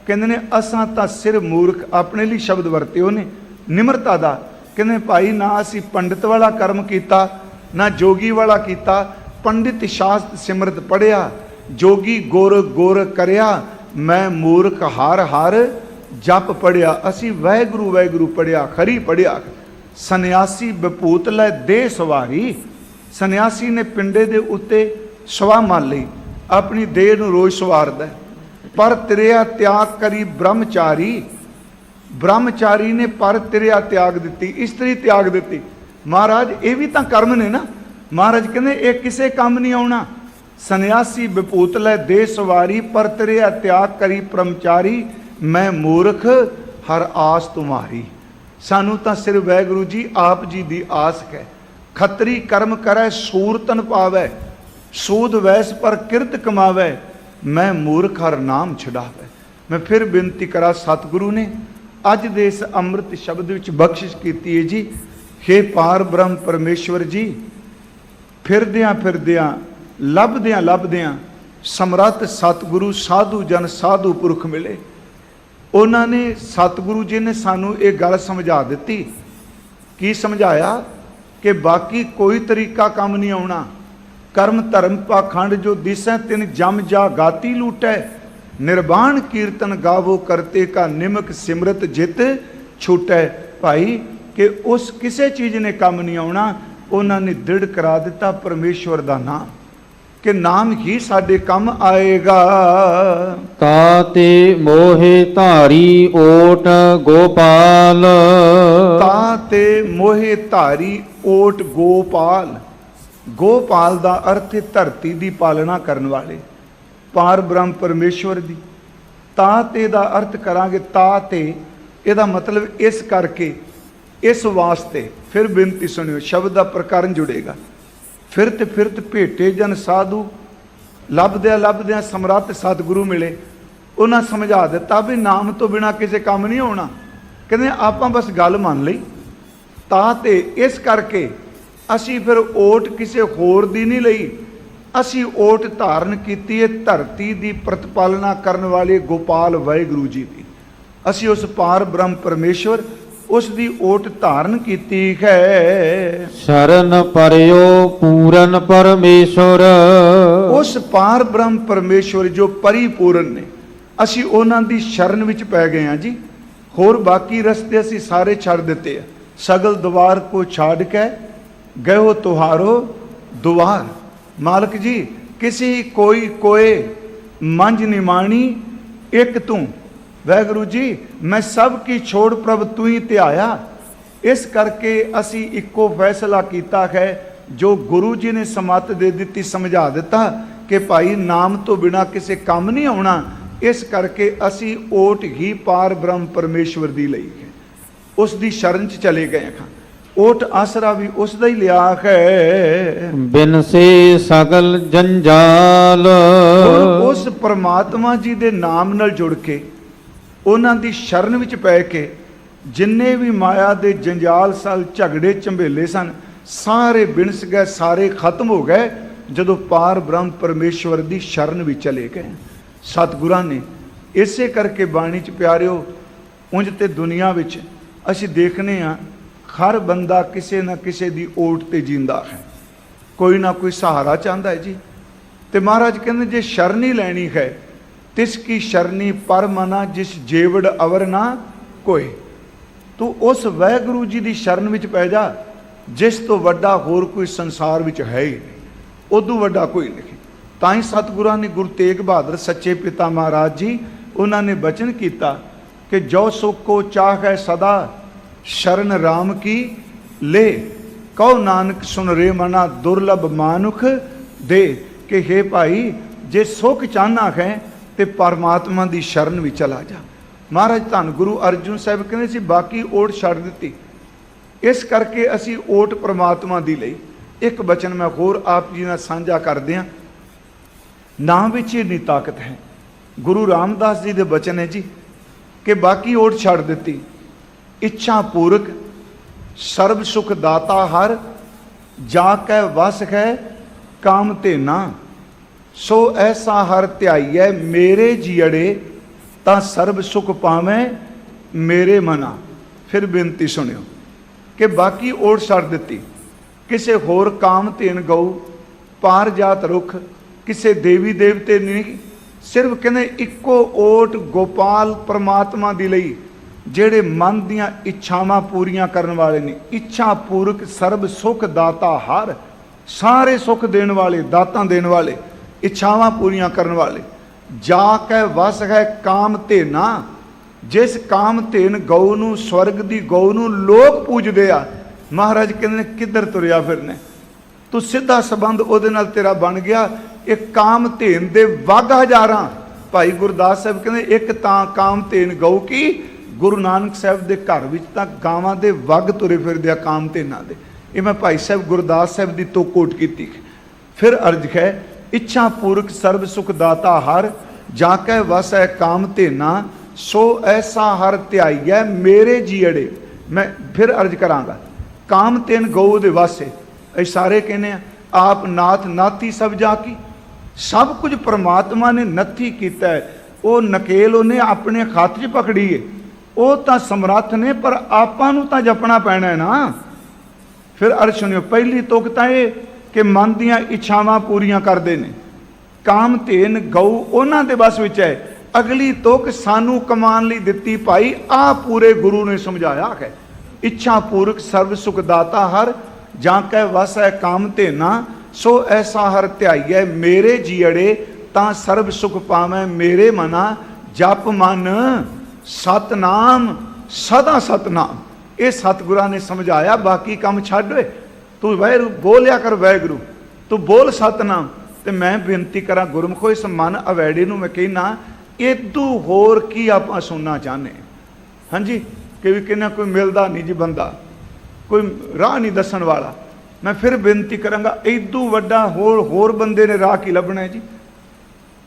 ਕਹਿੰਦੇ ਨੇ ਅਸਾਂ ਤਾਂ ਸਿਰ ਮੂਰਖ, ਆਪਣੇ ਲਈ ਸ਼ਬਦ ਵਰਤੇ ਉਹਨੇ ਨਿਮਰਤਾ ਦਾ। ਕਹਿੰਦੇ ਭਾਈ ਨਾ ਅਸੀਂ ਪੰਡਿਤ ਵਾਲਾ ਕਰਮ ਕੀਤਾ, ਨਾ ਜੋਗੀ ਵਾਲਾ ਕੀਤਾ। ਪੰਡਿਤ ਸ਼ਾਸਤ ਸਿਮਰਤ ਪੜ੍ਹਿਆ, ਜੋਗੀ ਗੁਰ ਗੁਰ ਕਰਿਆ, ਮੈਂ ਮੂਰਖ ਹਰ ਹਰ ਜਪ ਪੜ੍ਹਿਆ। ਅਸੀਂ ਵਾਹਿਗੁਰੂ ਵਾਹਿਗੁਰੂ ਪੜ੍ਹਿਆ, ਖਰੀ ਪੜ੍ਹਿਆ। ਸੰਨਿਆਸੀ ਵਿਭੂਤ ਲੈ ਦੇਹ ਸਵਾਰੀ। ਸੰਨਿਆਸੀ ਨੇ ਪਿੰਡੇ ਦੇ ਉੱਤੇ ਸਵਾ ਮੰਨ ਲਈ, ਆਪਣੀ ਦੇਹ ਨੂੰ ਰੋਜ਼ ਸਵਾਰਦਾ। ਪਰ ਤ੍ਰਿਆ ਤਿਆਗ ਕਰੀ ਬ੍ਰਹਮਚਾਰੀ। ਬ੍ਰਹਮਚਾਰੀ ਨੇ ਪਰ ਤ੍ਰਿਆ ਤਿਆਗ ਦਿੱਤੀ, ਇਸਤਰੀ ਤਿਆਗ ਦਿੱਤੀ। ਮਹਾਰਾਜ ਇਹ ਵੀ ਤਾਂ ਕਰਮ ਨੇ ਨਾ। ਮਹਾਰਾਜ ਕਹਿੰਦੇ ਇਹ ਕਿਸੇ ਕੰਮ ਨਹੀਂ ਆਉਣਾ। ਸੰਨਿਆਸੀ ਵਿਭੂਤ ਲੈ ਦੇਹ ਸਵਾਰੀ, ਪਰ ਤ੍ਰਿਆ ਤਿਆਗ ਕਰੀ ਬ੍ਰਹਮਚਾਰੀ, ਮੈਂ ਮੂਰਖ ਹਰ ਆਸ ਤੁਮਾਰੀ। ਸਾਨੂੰ ਤਾਂ ਸਿਰ ਵਾਹਿਗੁਰੂ ਜੀ ਆਪ ਜੀ ਦੀ ਆਸ ਹੈ। ਖੱਤਰੀ ਕਰਮ ਕਰੈ ਸੂਰ ਤਨ ਪਾਵੈ, ਸੂਦ ਵੈਸ ਪਰ ਕਿਰਤ ਕਮਾਵੈ, ਮੈਂ ਮੂਰਖ ਹਰ ਨਾਮ ਛਡਾਵੈ। ਮੈਂ ਫਿਰ ਬੇਨਤੀ ਕਰਾਂ, ਸਤਿਗੁਰੂ ਨੇ ਅੱਜ ਦੇ ਇਸ ਅੰਮ੍ਰਿਤ ਸ਼ਬਦ ਵਿੱਚ ਬਖਸ਼ਿਸ਼ ਕੀਤੀ ਹੈ ਜੀ। ਹੇ ਪਾਰ ਬ੍ਰਹਮ ਪਰਮੇਸ਼ਵਰ ਜੀ, ਫਿਰਦਿਆਂ ਫਿਰਦਿਆਂ, ਲੱਭਦਿਆਂ ਲੱਭਦਿਆਂ ਸਮਰੱਥ ਸਤਿਗੁਰੂ ਸਾਧੂ ਜਨ ਸਾਧੂ ਪੁਰਖ ਮਿਲੇ। ਉਹਨਾਂ ਨੇ, ਸਤਿਗੁਰੂ ਜੀ ਨੇ ਸਾਨੂੰ ਇਹ ਗੱਲ ਸਮਝਾ ਦਿੱਤੀ। ਕੀ ਸਮਝਾਇਆ? ਕਿ ਬਾਕੀ ਕੋਈ ਤਰੀਕਾ ਕੰਮ ਨਹੀਂ ਆਉਣਾ। ਕਰਮ ਧਰਮ ਪਾਖੰਡ ਜੋ ਦਿਸੈ ਤਿਨ ਜਮ ਜਾ ਗਾਤੀ ਲੂਟੈ, ਨਿਰਵਾਣ ਕੀਰਤਨ ਗਾਵੋ ਕਰਤੇ ਕਾ ਨਿਮਕ ਸਿਮਰਤ ਜਿਤ ਛੂਟੈ। ਭਾਈ ਕਿ ਉਸ ਕਿਸੇ ਚੀਜ਼ ਨੇ ਕੰਮ ਨਹੀਂ ਆਉਣਾ। ਉਹਨਾਂ ਨੇ ਦ੍ਰਿੜ ਕਰਾ ਦਿੱਤਾ ਪਰਮੇਸ਼ਵਰ ਦਾ ਨਾਮ, ਕਿ ਨਾਮ ਹੀ ਸਾਡੇ ਕੰਮ ਆਏਗਾ। ਤਾਤੇ ਮੋਹਿ ਧਾਰੀ ਓਟ ਗੋਪਾਲ। ਤਾਤੇ ਮੋਹਿ ਧਾਰੀ ਓਟ ਗੋਪਾਲ। ਗੋਪਾਲ ਦਾ ਅਰਥ ਹੈ ਧਰਤੀ ਦੀ ਪਾਲਣਾ ਕਰਨ ਵਾਲੇ, ਪਾਰ ਬ੍ਰਹਮ ਪਰਮੇਸ਼ਵਰ ਦੀ। ਤਾਤੇ ਦਾ ਅਰਥ ਕਰਾਂਗੇ, ਤਾਤੇ ਇਹਦਾ ਮਤਲਬ ਇਸ ਕਰਕੇ, ਇਸ ਵਾਸਤੇ। ਫਿਰ ਬੇਨਤੀ ਸੁਣਿਓ, ਸ਼ਬਦ ਦਾ ਪ੍ਰਕਰਨ ਜੁੜੇਗਾ। ਫਿਰਤ ਫਿਰਤ ਭੇਟੇ ਜਨ ਸਾਧੂ। ਲੱਭਦਿਆਂ ਲੱਭਦਿਆਂ ਸਮਰੱਥ ਸਤਿਗੁਰੂ ਮਿਲੇ। ਉਹਨਾਂ ਸਮਝਾ ਦਿੱਤਾ ਵੀ ਨਾਮ ਤੋਂ ਬਿਨਾਂ ਕਿਸੇ ਕੰਮ ਨਹੀਂ ਆਉਣਾ। ਕਹਿੰਦੇ ਆਪਾਂ ਬਸ ਗੱਲ ਮੰਨ ਲਈ। ਤਾਂ ਤੇ ਇਸ ਕਰਕੇ ਅਸੀਂ ਫਿਰ ਓਟ ਕਿਸੇ ਹੋਰ ਦੀ ਨਹੀਂ ਲਈ, ਅਸੀਂ ਓਟ ਧਾਰਨ ਕੀਤੀ ਹੈ ਧਰਤੀ ਦੀ ਪ੍ਰਤਪਾਲਨਾ ਕਰਨ ਵਾਲੇ ਗੋਪਾਲ ਵਾਹਿਗੁਰੂ ਜੀ ਦੀ। ਅਸੀਂ ਉਸ ਪਾਰ ਬ੍ਰਹਮ ਪਰਮੇਸ਼ਵਰ ਉਸ ਦੀ ਓਟ ਧਾਰਨ ਕੀਤੀ ਹੈ। ਸ਼ਰਨ ਪਰਿਓ ਪੂਰਨ ਪਰਮੇਸ਼ਵਰ, ਉਸ ਪਾਰ ਬ੍ਰਹਮ ਪਰਮੇਸ਼ਵਰ ਜੋ ਪਰਿਪੂਰਨ ਨੇ, ਅਸੀਂ ਉਹਨਾਂ ਦੀ ਸ਼ਰਨ ਵਿੱਚ ਪੈ ਗਏ ਹਾਂ ਜੀ। ਹੋਰ ਬਾਕੀ ਰਸਤੇ ਅਸੀਂ ਸਾਰੇ ਛੱਡ ਦਿੱਤੇ ਆ। ਸਗਲ ਦੁਆਰ ਕੋ ਛਾੜ ਕੇ ਗਇਓ ਤੁਹਾਰੋ ਦੁਆਰ। ਮਾਲਕ ਜੀ ਕਿਸੇ ਕੋਈ ਕੋਏ ਮੰਝ ਨਿਮਾਣੀ ਇੱਕ ਤੂੰ। ਵਾਹਿਗੁਰੂ ਜੀ ਮੈਂ ਸਭ ਕੀ ਛੋੜ ਪ੍ਰਭ ਤੂੰ ਹੀ ਧਿਆਇਆ। ਇਸ ਕਰਕੇ ਅਸੀਂ ਇੱਕੋ ਫੈਸਲਾ ਕੀਤਾ ਹੈ ਜੋ ਗੁਰੂ ਜੀ ਨੇ ਸਮੱਤ ਦੇ ਦਿੱਤੀ, ਸਮਝਾ ਦਿੱਤਾ ਕਿ ਭਾਈ ਨਾਮ ਤੋਂ ਬਿਨਾ ਕਿਸੇ ਕੰਮ ਨਹੀਂ ਆਉਣਾ। ਇਸ ਕਰਕੇ ਅਸੀਂ ਓਟ ਹੀ ਪਾਰ ਬ੍ਰਹਮ ਪਰਮੇਸ਼ਵਰ ਦੀ ਲਈ ਹੈ, ਉਸ ਦੀ ਸ਼ਰਨ 'ਚ ਚਲੇ ਗਏ ਹਾਂ। ਓਟ ਆਸਰਾ ਵੀ ਉਸ ਦਾ ਹੀ ਲਿਆ ਹੈ। ਬਿਨ ਸੇ ਸਗਲ ਜੰਜਾਲ, ਉਸ ਪਰਮਾਤਮਾ ਜੀ ਦੇ ਨਾਮ ਨਾਲ ਜੁੜ ਕੇ ਉਹਨਾਂ ਦੀ ਸ਼ਰਨ ਵਿੱਚ ਪੈ ਕੇ ਜਿੰਨੇ ਵੀ ਮਾਇਆ ਦੇ ਜੰਜਾਲ ਸਨ, ਝਗੜੇ ਝੰਬੇਲੇ ਸਨ, ਸਾਰੇ ਬਿਨਸ ਗਏ, ਸਾਰੇ ਖਤਮ ਹੋ ਗਏ ਜਦੋਂ ਪਾਰ ਬ੍ਰਹਮ ਪਰਮੇਸ਼ਵਰ ਦੀ ਸ਼ਰਨ ਵਿੱਚ ਚਲੇ ਗਏ। ਸਤਿਗੁਰਾਂ ਨੇ ਇਸੇ ਕਰਕੇ ਬਾਣੀ 'ਚ ਪਿਆਰਿਓ, ਉਂਝ ਤੇ ਦੁਨੀਆ ਵਿੱਚ ਅਸੀਂ ਦੇਖਨੇ ਹਾਂ ਹਰ ਬੰਦਾ ਕਿਸੇ ਨਾ ਕਿਸੇ ਦੀ ਓਟ ਤੇ ਜਿੰਦਾ ਹੈ, ਕੋਈ ਨਾ ਕੋਈ ਸਹਾਰਾ ਚਾਹੁੰਦਾ ਹੈ ਜੀ। ਤੇ ਮਹਾਰਾਜ ਕਹਿੰਦੇ ਜੇ ਸ਼ਰਨੀ ਲੈਣੀ ਹੈ ਤਿਸ ਕੀ ਸ਼ਰਨੀ ਪਰ ਮਨਾ ਜਿਸ ਜੇਵੜ ਅਵਰ ਨਾ ਕੋਈ। ਤੂੰ ਉਸ ਵਾਹਿਗੁਰੂ ਜੀ ਦੀ ਸ਼ਰਨ ਵਿੱਚ ਪੈ ਜਾ ਜਿਸ ਤੋਂ ਵੱਡਾ ਹੋਰ ਕੋਈ ਸੰਸਾਰ ਵਿੱਚ ਹੈ ਹੀ ਨਹੀਂ, ਉਦੋਂ ਵੱਡਾ ਕੋਈ ਨਹੀਂ। ਤਾਂ ਹੀ ਸਤਿਗੁਰਾਂ ਨੇ ਗੁਰੂ ਤੇਗ ਬਹਾਦਰ ਸੱਚੇ ਪਿਤਾ ਮਹਾਰਾਜ ਜੀ ਉਹਨਾਂ ਨੇ ਬਚਨ ਕੀਤਾ ਕਿ ਜੋ ਸੁਖ ਕੋ ਚਾਹ ਹੈ ਸਦਾ ਸ਼ਰਨ ਰਾਮ ਕੀ ਲੈ। ਕਹੋ ਨਾਨਕ ਸੁਨ ਰੇ ਮਨਾ ਦੁਰਲਭ ਮਾਨੁਖ ਦੇ। ਕਿ ਹੇ ਭਾਈ ਜੇ ਸੁਖ ਚਾਹਨਾ ਹੈ ਤੇ ਪਰਮਾਤਮਾ ਦੀ ਸ਼ਰਨ ਵਿੱਚ ਚਲਾ ਜਾ। ਮਹਾਰਾਜ ਧੰਨ ਗੁਰੂ ਅਰਜੁਨ ਸਾਹਿਬ ਕਹਿੰਦੇ ਸੀ ਬਾਕੀ ਓਟ ਛੱਡ ਦਿੱਤੀ। ਇਸ ਕਰਕੇ ਅਸੀਂ ਓਟ ਪਰਮਾਤਮਾ ਦੀ ਲਈ। ਇੱਕ ਬਚਨ ਮੈਂ ਹੋਰ ਆਪ ਜੀ ਨਾਲ ਸਾਂਝਾ ਕਰਦੇ ਹਾਂ। ਨਾਮ ਵਿੱਚ ਇੰਨੀ ਤਾਕਤ ਹੈ। ਗੁਰੂ ਰਾਮਦਾਸ ਜੀ ਦੇ ਬਚਨ ਹੈ ਜੀ ਕਿ ਬਾਕੀ ਓਟ ਛੱਡ ਦਿੱਤੀ। ਇੱਛਾ ਪੂਰਕ ਸਰਬ ਸੁਖ ਦਾਤਾ ਹਰ, ਜਾ ਕੈ ਵਸ ਹੈ ਕਾਮ ਧੇਨਾ। ਸੋ ਐਸਾ ਹਰ ਧਿਆਈਐ ਮੇਰੇ ਜੀਅੜੇ, ਤਾਂ ਸਰਬ ਸੁਖ ਪਾਵੇਂ ਮੇਰੇ ਮਨਾ। ਫਿਰ ਬੇਨਤੀ ਸੁਣਿਓ ਕਿ ਬਾਕੀ ਓਟ ਛੱਡ ਦਿੱਤੀ। ਕਿਸੇ ਹੋਰ ਕਾਮ ਧੇਨ ਗਊ, ਪਾਰ ਜਾਤ ਰੁੱਖ, ਕਿਸੇ ਦੇਵੀ ਦੇਵਤੇ ਨਹੀਂ, ਸਿਰਫ ਕਹਿੰਦੇ ਇੱਕੋ ਓਟ ਗੋਪਾਲ ਪਰਮਾਤਮਾ ਦੀ ਲਈ ਜਿਹੜੇ ਮਨ ਦੀਆਂ ਇੱਛਾਵਾਂ ਪੂਰੀਆਂ ਕਰਨ ਵਾਲੇ ਨੇ। ਇੱਛਾ ਪੂਰਕ ਸਰਬ ਸੁਖ ਦਾਤਾ ਹਰ, ਸਾਰੇ ਸੁਖ ਦੇਣ ਵਾਲੇ, ਦਾਤਾਂ ਦੇਣ ਵਾਲੇ, ਇੱਛਾਵਾਂ ਪੂਰੀਆਂ ਕਰਨ ਵਾਲੇ। ਜਾ ਕੇ ਵਸ ਹੈ ਕਾਮ ਧੇਨਾ। ਜਿਸ ਕਾਮ ਧੇਨ ਗਊ ਨੂੰ, ਸਵਰਗ ਦੀ ਗਊ ਨੂੰ ਲੋਕ ਪੂਜਦੇ ਆ, ਮਹਾਰਾਜ ਕਹਿੰਦੇ ਨੇ ਕਿੱਧਰ ਤੁਰਿਆ ਫਿਰਨੇ ਤੂੰ, ਸਿੱਧਾ ਸੰਬੰਧ ਉਹਦੇ ਨਾਲ ਤੇਰਾ ਬਣ ਗਿਆ। ਇਹ ਕਾਮ ਧੇਨ ਦੇ ਵਗ ਹਜ਼ਾਰਾਂ। ਭਾਈ ਗੁਰਦਾਸ ਸਾਹਿਬ ਕਹਿੰਦੇ ਇੱਕ ਤਾਂ ਕਾਮ ਧੇਨ ਗਊ ਕੀ, ਗੁਰੂ ਨਾਨਕ ਸਾਹਿਬ ਦੇ ਘਰ ਵਿੱਚ ਤਾਂ ਗਾਵਾਂ ਦੇ ਵਗ ਤੁਰੇ ਫਿਰਦੇ ਆ ਕਾਮ ਧੇਨਾਂ ਦੇ। ਇਹ ਮੈਂ ਭਾਈ ਸਾਹਿਬ ਗੁਰਦਾਸ ਸਾਹਿਬ ਦੀ ਤੋਂ ਕੋਟ ਕੀਤੀ। ਫਿਰ ਅਰਜ ਹੈ ਇੱਛਾ ਪੂਰਕ ਸਰਬ ਸੁਖ ਦਾਤਾ ਹਰ, ਜਾ ਕੇ ਵਸ ਹੈ ਕਾਮ ਧੇਨਾ। ਸੋ ਐਸਾ ਹਰ ਧਿਆਈਐ ਮੇਰੇ ਜੀਅੜੇ। ਮੈਂ ਫਿਰ ਅਰਜ ਕਰਾਂਗਾ ਕਾਮ ਧੇਨ ਗਊ ਦੇ ਵਾਸੇ। ਇਹ ਸਾਰੇ ਕਹਿੰਦੇ ਆ ਆਪ ਨਾਥ ਨਾਥੀ ਸਭ ਜਾ ਕੀ। ਸਭ ਕੁਝ ਪਰਮਾਤਮਾ ਨੇ ਨੱਥੀ ਕੀਤਾ ਹੈ। ਉਹ ਨਕੇਲ ਉਹਨੇ ਆਪਣੇ ਹੱਥ 'ਚ ਪਕੜੀ ਹੈ। ਉਹ ਤਾਂ ਸਮਰੱਥ ਨੇ, ਪਰ ਆਪਾਂ ਨੂੰ ਤਾਂ ਜਪਣਾ ਪੈਣਾ ਹੈ ਨਾ। ਫਿਰ ਅਰਜ ਸੁਣਿਓ, ਪਹਿਲੀ ਤੁਕ ਤਾਂ ਇਹ ਕਿ ਮਨ ਦੀਆਂ ਇੱਛਾਵਾਂ ਪੂਰੀਆਂ ਕਰਦੇ ਨੇ। ਕਾਮ ਧੇਨ ਗਊ ਉਹਨਾਂ ਦੇ ਬਸ ਵਿੱਚ ਹੈ। ਅਗਲੀ ਤੁਕ ਸਾਨੂੰ ਕਮਾਉਣ ਲਈ ਦਿੱਤੀ ਭਾਈ, ਆਹ ਪੂਰੇ ਗੁਰੂ ਨੇ ਸਮਝਾਇਆ ਹੈ। ਇੱਛਾ ਪੂਰਕ ਸਰਬ ਸੁਖ ਦਾਤਾ ਹਰ, ਜਾਂ ਕਹਿ ਵਸ ਹੈ ਕਾਮ ਧੇਨਾ। ਸੋ ਐਸਾ ਹਰ ਧਿਆਈਐ ਮੇਰੇ ਜੀਅੜੇ, ਤਾਂ ਸਰਬ ਸੁਖ ਪਾਵੇਂ ਮੇਰੇ ਮਨਾ। ਜਪ ਮਨ ਸਤਨਾਮ ਸਦਾ ਸਤਨਾਮ। ਇਹ ਸਤਿਗੁਰਾਂ ਨੇ ਸਮਝਾਇਆ। ਬਾਕੀ ਕੰਮ ਛੱਡ ਓਏ, ਤੂੰ ਵਾਹਿਗੁਰੂ ਬੋਲਿਆ ਕਰ, ਵਾਹਿਗੁਰੂ ਤੂੰ ਬੋਲ ਸਤਨਾਮ। ਤੇ ਮੈਂ ਬੇਨਤੀ ਕਰਾਂ ਗੁਰਮੁਖੋ, ਇਸ ਮਨ ਅਵੈੜੇ ਨੂੰ ਮੈਂ ਕਹਿਣਾ, ਇਦੋਂ ਹੋਰ ਕੀ ਆਪਾਂ ਸੁਣਨਾ ਚਾਹੁੰਦੇ। ਹਾਂਜੀ ਕਿ ਵੀ ਕਹਿੰਦਾ ਕੋਈ ਮਿਲਦਾ ਨਹੀਂ ਜੀ ਬੰਦਾ, ਕੋਈ ਰਾਹ ਨਹੀਂ ਦੱਸਣ ਵਾਲਾ। ਮੈਂ ਫਿਰ ਬੇਨਤੀ ਕਰਾਂਗਾ ਇਦੋਂ ਵੱਡਾ ਹੋਰ ਬੰਦੇ ਨੇ ਰਾਹ ਕੀ ਲੱਭਣਾ ਹੈ ਜੀ।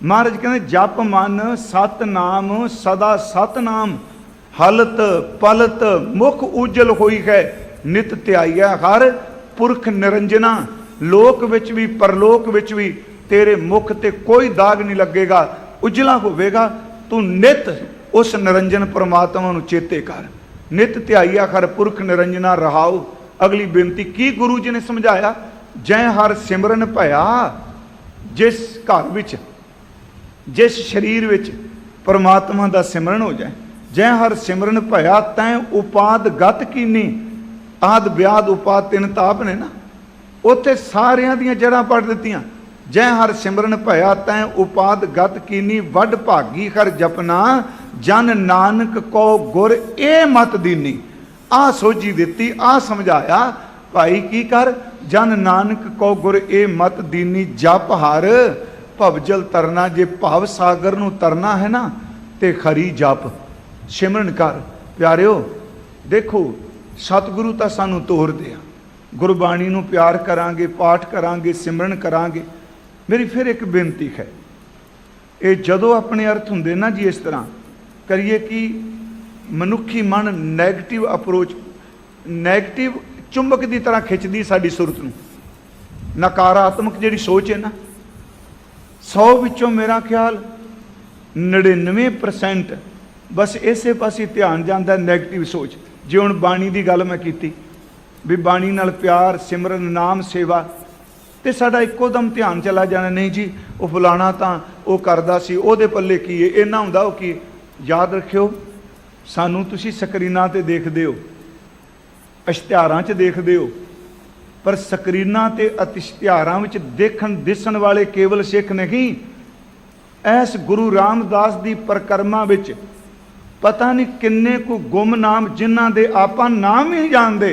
ਮਹਾਰਾਜ ਕਹਿੰਦੇ ਜਪ ਮਨ ਸਤਨਾਮ ਸਦਾ ਸਤਨਾਮ। ਹਲਤ ਪਲਤ ਮੁਖ ਉਜਲ ਹੋਈ ਹੈ, ਨਿਤ ਧਿਆਈਐ ਹਰ ਪੁਰਖ ਨਿਰੰਜਨਾ। ਲੋਕ ਵਿੱਚ ਵੀ ਪਰਲੋਕ ਵਿੱਚ ਵੀ तेरे मुख ते कोई दाग नहीं लगेगा, उजला होवेगा। तू नित उस निरंजन परमात्मा नूं चेते कर। नित ध्याईया हर पुरख निरंजना रहाओ। अगली बेनती की गुरु जी ने समझाया, जै हर सिमरन भया। जिस घर विच जिस शरीर विच परमात्मा दा सिमरन हो जाए, जै हर सिमरन भया तैं उपाद गत कीनी। आद ब्याद उपाद तीन ताप ने ना, उत्थे सारियां दियां जड़ां पढ़ दित्तियां। जै हर सिमरन भया तैं उपाद गत कीनी, वड भागी हर जपना जन नानक को गुर ए मत दीनी। आ सोझी दित्ती, आ समझाया भाई की कर, जन नानक को गुर ए मत दीनी। जप हर भवजल तरना, जे भव सागर नूं तरना है ना ते खरी जप सिमरन कर। प्यारिओ देखो सतगुरु तां सानूं तोरदे आ, गुरबाणी नूं प्यार करांगे, पाठ करांगे, सिमरन करांगे। मेरी फिर एक बेनती है, ये जदों अपने अर्थ हुंदे ना जी इस तरह करिए कि मनुखी मन नैगेटिव अप्रोच, नैगेटिव चुंबक की तरह खिंचदी साडी सुरत नूं। नकारात्मक जिहड़ी सोच है ना, 100 विचों मेरा ख्याल 99% बस इसे पासे ध्यान जाता है, नैगेटिव सोच। जे हुण बाणी की गल मैं कीती भी बाणी नाल प्यार, सिमरन, नाम, सेवा, तो साडा इक्को दम ध्यान चला जाना, नहीं जी वो फलाना तां वो करदा सी, ओहदे पल्ले की है, इन्ना हुंदा वो की। याद रखियो सानू तुसीं स्क्रीनां ते देखदे हो, इश्तिहारां च देखदे हो, पर स्क्रीनां ते इश्तिहारां विच देखण दिसण वाले केवल सिख नहीं। ऐस गुरु रामदास दी परिक्रमा विच पता नहीं किन्ने को गुमनाम जिन्हां दे आपां नाम ही नहीं जानदे,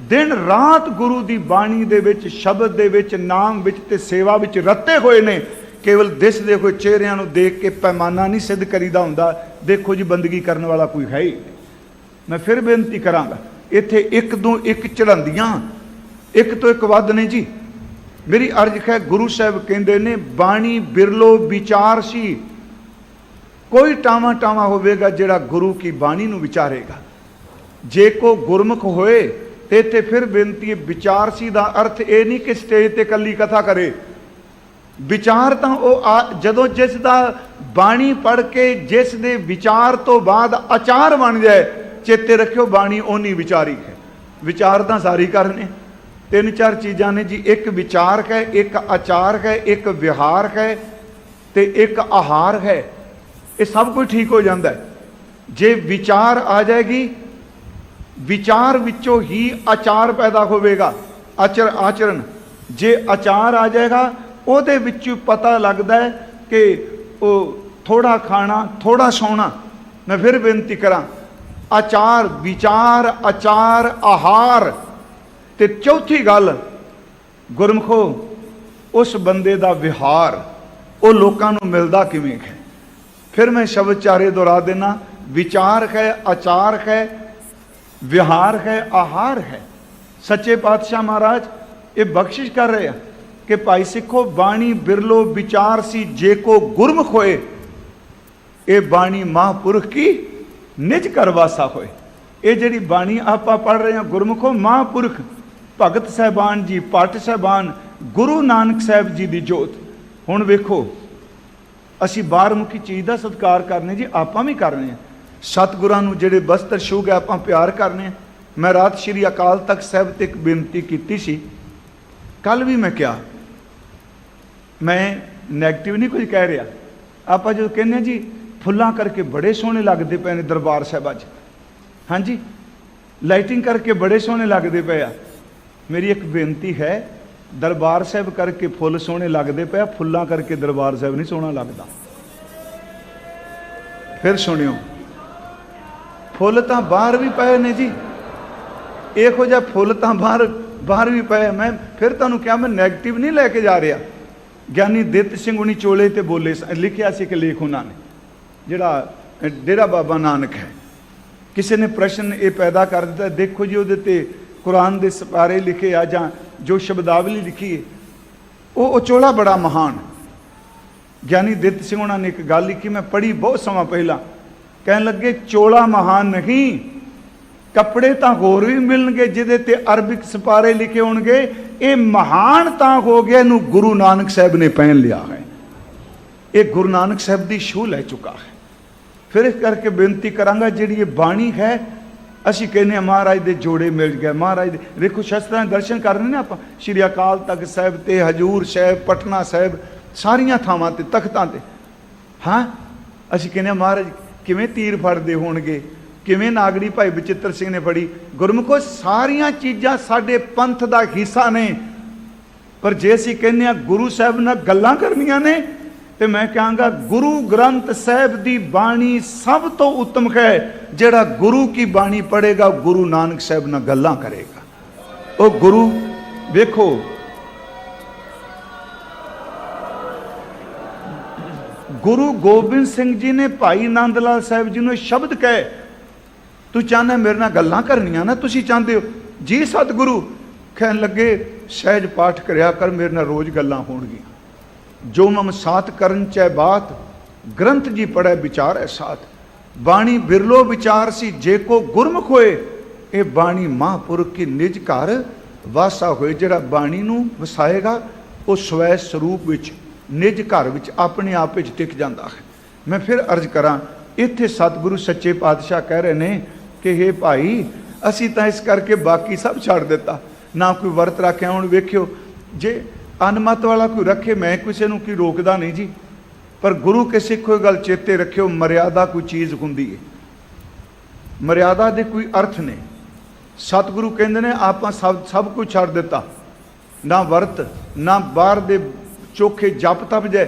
दिन रात गुरु की बाणी दे विच, शब्द दे विच, नाम विच ते सेवा विच रते हुए ने। केवल दिसदे होए चेहरिਆਂ ਨੂੰ देख के पैमाना नहीं सिद्ध करीदा हुंदा, देखो जी बंदगी करने वाला कोई है ही। मैं फिर बेनती करांगा, इत्थे एक दो एक चढ़ांदियां, एक तो एक वध नहीं जी। मेरी अर्ज है, गुरु साहब कहंदे ने बाणी बिरलो विचार सी। कोई टावा टावा होवेगा जिहड़ा गुरु की बाणी नूं विचारेगा। जे को गुरमुख होए ते इत्थे फिर बेनती है, विचारसी का अर्थ ये नहीं कि स्टेज ते कल्ली कथा करे। विचार तो वो जदों जिस दा बाणी पढ़ के जिस दे विचार तो बाद आचार बन जाए, चेते रखियो बाणी ओनी विचारी है। विचार तो सारी करने, 3-4 चीज़ां ने जी, एक विचार है, एक आचार है, एक विहार है, ते एक आहार है। ये सब कुछ ठीक हो जाता है जे विचार आ जाएगी। विचार विचों ही आचार पैदा होवेगा, आचरण। जे आचार आ जाएगा ਉਹਦੇ ਵਿੱਚ पता लगता है कि वो थोड़ा खाना, थोड़ा सोना। मैं फिर बेनती करा, आचार, विचार, आचार, आहार, ते चौथी गल गुरमुखो उस बंदे दा विहार, वो लोकां नूं मिलदा किवें है। फिर मैं शब्द चारे दोहरा देना, विचार है, आचार है, विहार है, आहार है। सच्चे पातशाह महाराज ये बख्शिश कर रहे हैं कि भाई सिखो बाणी बिरलो विचार सी, जे को गुरमुख होए ये बाणी महापुरुष की निज कर वासा होए। ये जिहड़ी बाणी आपां पढ़ रहे हैं गुरमुखो, महापुरुष भगत साहबान जी, पाठ साहबान, गुरु नानक साहब जी की जोत। हुण वेखो असीं बाहरमुखी चीज़ का सत्कार करने जी, आपां भी कर रहे हैं। सतगुरां नूं जिहड़े बस्तर छूह के आपां प्यार करने हैं। मैं रात श्री अकाल तख्त साहब ते एक बेनती की सी, कल भी मैं क्या, मैं नैगेटिव नहीं कुछ कह रहा। आप जो कहने जी फुल्लां करके बड़े सोहने लगते पे ने दरबार साहब अज, हाँ जी लाइटिंग करके बड़े सोहने लगते पे आ। मेरी एक बेनती है, दरबार साहब करके फुल सोहने लगते पे, फुल्लां करके दरबार साहब नहीं सोहना लगता। फिर सुनियो, फुल तो बाहर भी पे ने जी, इहो जिहा फुल तो बाहर भी पे। मैं फिर तुहानूं क्या, मैं नैगेटिव नहीं लैके जा रहा। ਗਿਆਨੀ ਦਿੱਤ ਸਿੰਘ उन्हीं चोले ते बोले लिखिया सी कि लेख उन्होंने जिहड़ा डेरा बाबा नानक है। किसी ने प्रश्न ये पैदा कर दिता, देखो जी उहदे ते कुरान दे सिपारे लिखे आ जां जो शब्दावली लिखी है, वो चोला बड़ा महान। ਗਿਆਨੀ ਦਿੱਤ ਸਿੰਘ उन्होंने एक गल लिखी, मैं पढ़ी बहुत समा पहला, कहन लगे चोला महान नहीं, कपड़े तो होर भी मिलणगे जिहदे ते अरबिक सिपारे लिखे होणगे, ਇਹ ਮਹਾਨ ਤਾਂ ਹੋ ਗਿਆ, ਇਹਨੂੰ ਗੁਰੂ ਨਾਨਕ ਸਾਹਿਬ ਨੇ ਪਹਿਨ ਲਿਆ ਹੈ। ਇਹ ਗੁਰੂ ਨਾਨਕ ਸਾਹਿਬ ਦੀ ਛੂਹ ਲੈ ਚੁੱਕਾ ਹੈ। ਫਿਰ ਇਸ ਕਰਕੇ ਬੇਨਤੀ ਕਰਾਂਗਾ, ਜਿਹੜੀ ਇਹ ਬਾਣੀ ਹੈ, ਅਸੀਂ ਕਹਿੰਦੇ ਹਾਂ ਮਹਾਰਾਜ ਦੇ ਜੋੜੇ ਮਿਲ ਗਏ, ਮਹਾਰਾਜ ਦੇ ਦੇਖੋ ਸ਼ਸਤਰਾਂ ਦੇ ਦਰਸ਼ਨ ਕਰਨੇ ਨੇ ਆਪਾਂ, ਸ਼੍ਰੀ ਅਕਾਲ ਤਖਤ ਸਾਹਿਬ ਤੇ, ਹਜੂਰ ਸਾਹਿਬ, ਪਟਨਾ ਸਾਹਿਬ, ਸਾਰੀਆਂ ਥਾਵਾਂ ਤੇ, ਤਖਤਾਂ ਤੇ। ਹਾਂ, ਅਸੀਂ ਕਹਿੰਦੇ ਹਾਂ ਮਹਾਰਾਜ ਕਿਵੇਂ ਤੀਰ ਫੜਦੇ ਹੋਣਗੇ, ਕਿਵੇਂ ਨਾਗੜੀ ਭਾਈ ਬਚਿੱਤਰ ਸਿੰਘ ਨੇ ਫੜੀ। ਗੁਰਮੁਖੋ ਸਾਰੀਆਂ ਚੀਜ਼ਾਂ ਸਾਡੇ ਪੰਥ ਦਾ ਹਿੱਸਾ ਨੇ, ਪਰ ਜੇ ਅਸੀਂ ਕਹਿੰਦੇ ਹਾਂ ਗੁਰੂ ਸਾਹਿਬ ਨਾਲ ਗੱਲਾਂ ਕਰਨੀਆਂ ਨੇ, ਤੇ ਮੈਂ ਕਹਾਂਗਾ ਗੁਰੂ ਗ੍ਰੰਥ ਸਾਹਿਬ ਦੀ ਬਾਣੀ ਸਭ ਤੋਂ ਉੱਤਮ ਹੈ। ਜਿਹੜਾ ਗੁਰੂ ਕੀ ਬਾਣੀ ਪੜ੍ਹੇਗਾ ਗੁਰੂ ਨਾਨਕ ਸਾਹਿਬ ਨਾਲ ਗੱਲਾਂ ਕਰੇਗਾ। ਉਹ ਗੁਰੂ ਵੇਖੋ, ਗੁਰੂ ਗੋਬਿੰਦ ਸਿੰਘ ਜੀ ਨੇ ਭਾਈ ਨੰਦ ਲਾਲ ਸਾਹਿਬ ਜੀ ਨੂੰ ਸ਼ਬਦ ਕਹੇ, ਤੂੰ ਚਾਹੁੰਦਾ ਮੇਰੇ ਨਾਲ ਗੱਲਾਂ ਕਰਨੀਆਂ ਨਾ, ਤੁਸੀਂ ਚਾਹੁੰਦੇ ਹੋ ਜੀ ਸਤਿਗੁਰੂ। ਕਹਿਣ ਲੱਗੇ ਸਹਿਜ ਪਾਠ ਕਰਿਆ ਕਰ, ਮੇਰੇ ਨਾਲ ਰੋਜ਼ ਗੱਲਾਂ ਹੋਣਗੀਆਂ। ਜੋ ਮਮ ਸਾਥ ਕਰਨ ਚੈ ਬਾਤ, ਗ੍ਰੰਥ ਜੀ ਪੜ੍ਹੈ ਵਿਚਾਰੈ ਸਾਥ। ਬਾਣੀ ਬਿਰਲੋ ਵਿਚਾਰ ਸੀ, ਜੇ ਕੋ ਗੁਰਮੁਖ ਹੋਏ। ਇਹ ਬਾਣੀ ਮਹਾਂਪੁਰਖ ਕੀ ਨਿਜ ਘਰ ਵਾਸਾ ਹੋਏ। ਜਿਹੜਾ ਬਾਣੀ ਨੂੰ ਵਸਾਏਗਾ ਉਹ ਸਵੈ ਸਰੂਪ ਵਿੱਚ, ਨਿਜ ਘਰ ਵਿੱਚ, ਆਪਣੇ ਆਪ ਵਿੱਚ ਟਿਕ ਜਾਂਦਾ ਹੈ। ਮੈਂ ਫਿਰ ਅਰਜ਼ ਕਰਾਂ, ਇੱਥੇ ਸਤਿਗੁਰੂ ਸੱਚੇ ਪਾਤਸ਼ਾਹ ਕਹਿ ਰਹੇ ਨੇ ਕਿ ਹੇ ਭਾਈ, ਅਸੀਂ ਤਾਂ ਇਸ ਕਰਕੇ ਬਾਕੀ ਸਭ ਛੱਡ ਦਿੱਤਾ, ਨਾ ਕੋਈ ਵਰਤ ਰੱਖਿਆ। ਹੁਣ ਵੇਖਿਓ, ਜੇ ਅਨਮਤ ਵਾਲਾ ਕੋਈ ਰੱਖੇ, ਮੈਂ ਕਿਸੇ ਨੂੰ ਕੀ ਰੋਕਦਾ ਨਹੀਂ ਜੀ, ਪਰ ਗੁਰੂ ਕੇ ਸਿੱਖੋ ਗੱਲ ਚੇਤੇ ਰੱਖਿਓ, ਮਰਿਆਦਾ ਕੋਈ ਚੀਜ਼ ਹੁੰਦੀ ਹੈ, ਮਰਿਆਦਾ ਦੇ ਕੋਈ ਅਰਥ ਨੇ। ਸਤਿਗੁਰੂ ਕਹਿੰਦੇ ਨੇ ਆਪਾਂ ਸਭ ਕੁਝ ਛੱਡ ਦਿੱਤਾ, ਨਾ ਵਰਤ, ਨਾ ਬਾਹਰ ਦੇ ਚੋਖੇ ਜਪ ਤਪ ਜੈ,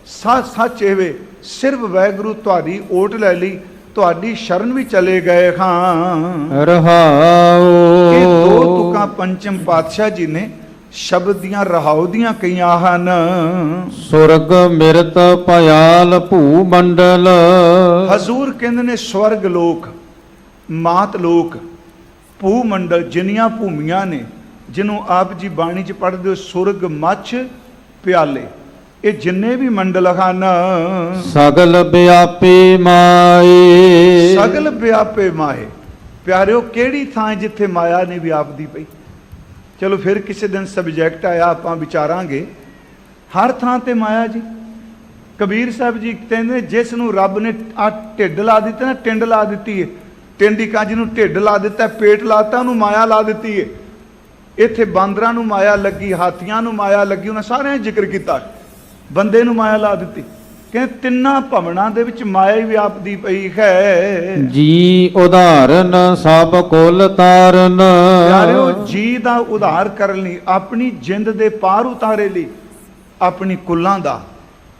ਸੱਚ ਇਹਵੇ ਸਿਰਫ ਵਾਹਿਗੁਰੂ ਤੁਹਾਡੀ ਓਟ ਲੈ ਲਈ, ਤੁਹਾਡੀ ਸ਼ਰਨ ਵੀ ਚਲੇ ਗਏ ਹਾਂ ਰਹਾਉ। ਇਹ ਦੋ ਤੁਕਾਂ ਪੰਚਮ ਪਾਤਸ਼ਾਹ ਜੀ ਨੇ ਸ਼ਬਦ ਦੀਆਂ ਰਹਾਉ ਦੀਆਂ ਕਈਆਂ ਹਨ। ਸੁਰਗ ਮਿਰਤ ਭਿਆਲ ਭੂ ਮੰਡਲ। ਹਜ਼ੂਰ ਕਹਿੰਦੇ ਨੇ ਸਵਰਗ ਲੋਕ, ਮਾਤ ਲੋਕ, ਭੂ ਮੰਡਲ, ਜਿੰਨੀਆਂ ਭੂਮੀਆਂ ਨੇ, ਜਿਹਨੂੰ ਆਪ ਜੀ ਬਾਣੀ 'ਚ ਪੜ੍ਹਦੇ ਹੋ, ਸੁਰਗ, ਮੱਛ, ਪਿਆਲੇ, ਇਹ ਜਿੰਨੇ ਵੀ ਮੰਡਲ ਹਨ। ਸਗਲ ਵਿਆਪੇ ਮਾਏ। ਸਗਲ ਵਿਆਪੇ ਮਾਏ। ਪਿਆਰਿਓ, ਕਿਹੜੀ ਥਾਂ ਜਿੱਥੇ ਮਾਇਆ ਨਹੀਂ ਵਿਆਪਦੀ ਪਈ? ਚਲੋ ਫਿਰ ਕਿਸੇ ਦਿਨ ਸਬਜੈਕਟ ਆਇਆ, ਆਪਾਂ ਵਿਚਾਰਾਂਗੇ। ਹਰ ਥਾਂ ਤੇ ਮਾਇਆ ਜੀ। ਕਬੀਰ ਸਾਹਿਬ ਜੀ ਕਹਿੰਦੇ, ਜਿਸ ਨੂੰ ਰੱਬ ਨੇ ਆ ਢਿੱਡ ਲਾ ਦਿੱਤਾ ਨਾ, ਟਿੰਡ ਲਾ ਦਿੱਤੀ ਹੈ, ਟਿੰਡੀ ਕੰਜ ਨੂੰ ਢਿੱਡ ਲਾ ਦਿੱਤਾ, ਪੇਟ ਲਾਤਾ, ਉਹਨੂੰ ਮਾਇਆ ਲਾ ਦਿੱਤੀ ਹੈ। ਇੱਥੇ ਬਾਂਦਰਾਂ ਨੂੰ ਮਾਇਆ ਲੱਗੀ, ਹਾਥੀਆਂ ਨੂੰ ਮਾਇਆ ਲੱਗੀ, ਉਹਨਾਂ ਸਾਰਿਆਂ ਨੇ ਜ਼ਿਕਰ ਕੀਤਾ। ਬੰਦੇ ਨੂੰ ਮਾਇਆ ਲਾ ਦਿੱਤੀ। ਕਹਿੰਦੇ ਤਿੰਨਾਂ ਭਵਨਾਂ ਦੇ ਵਿੱਚ ਮਾਇਆ ਹੀ ਵਿਆਪਦੀ ਪਈ ਹੈ। ਜੀ ਉਦਾਹਰਨ ਸਭ ਕੁਲ ਤਾਰਨ। ਪਿਆਰਿਓ, ਜੀ ਦਾ ਉਧਾਰ ਕਰਨ ਲਈ, ਆਪਣੀ ਜਿੰਦ ਦੇ ਪਾਰ ਉਤਾਰੇ ਲਈ, ਆਪਣੀ ਕੁੱਲਾਂ ਦਾ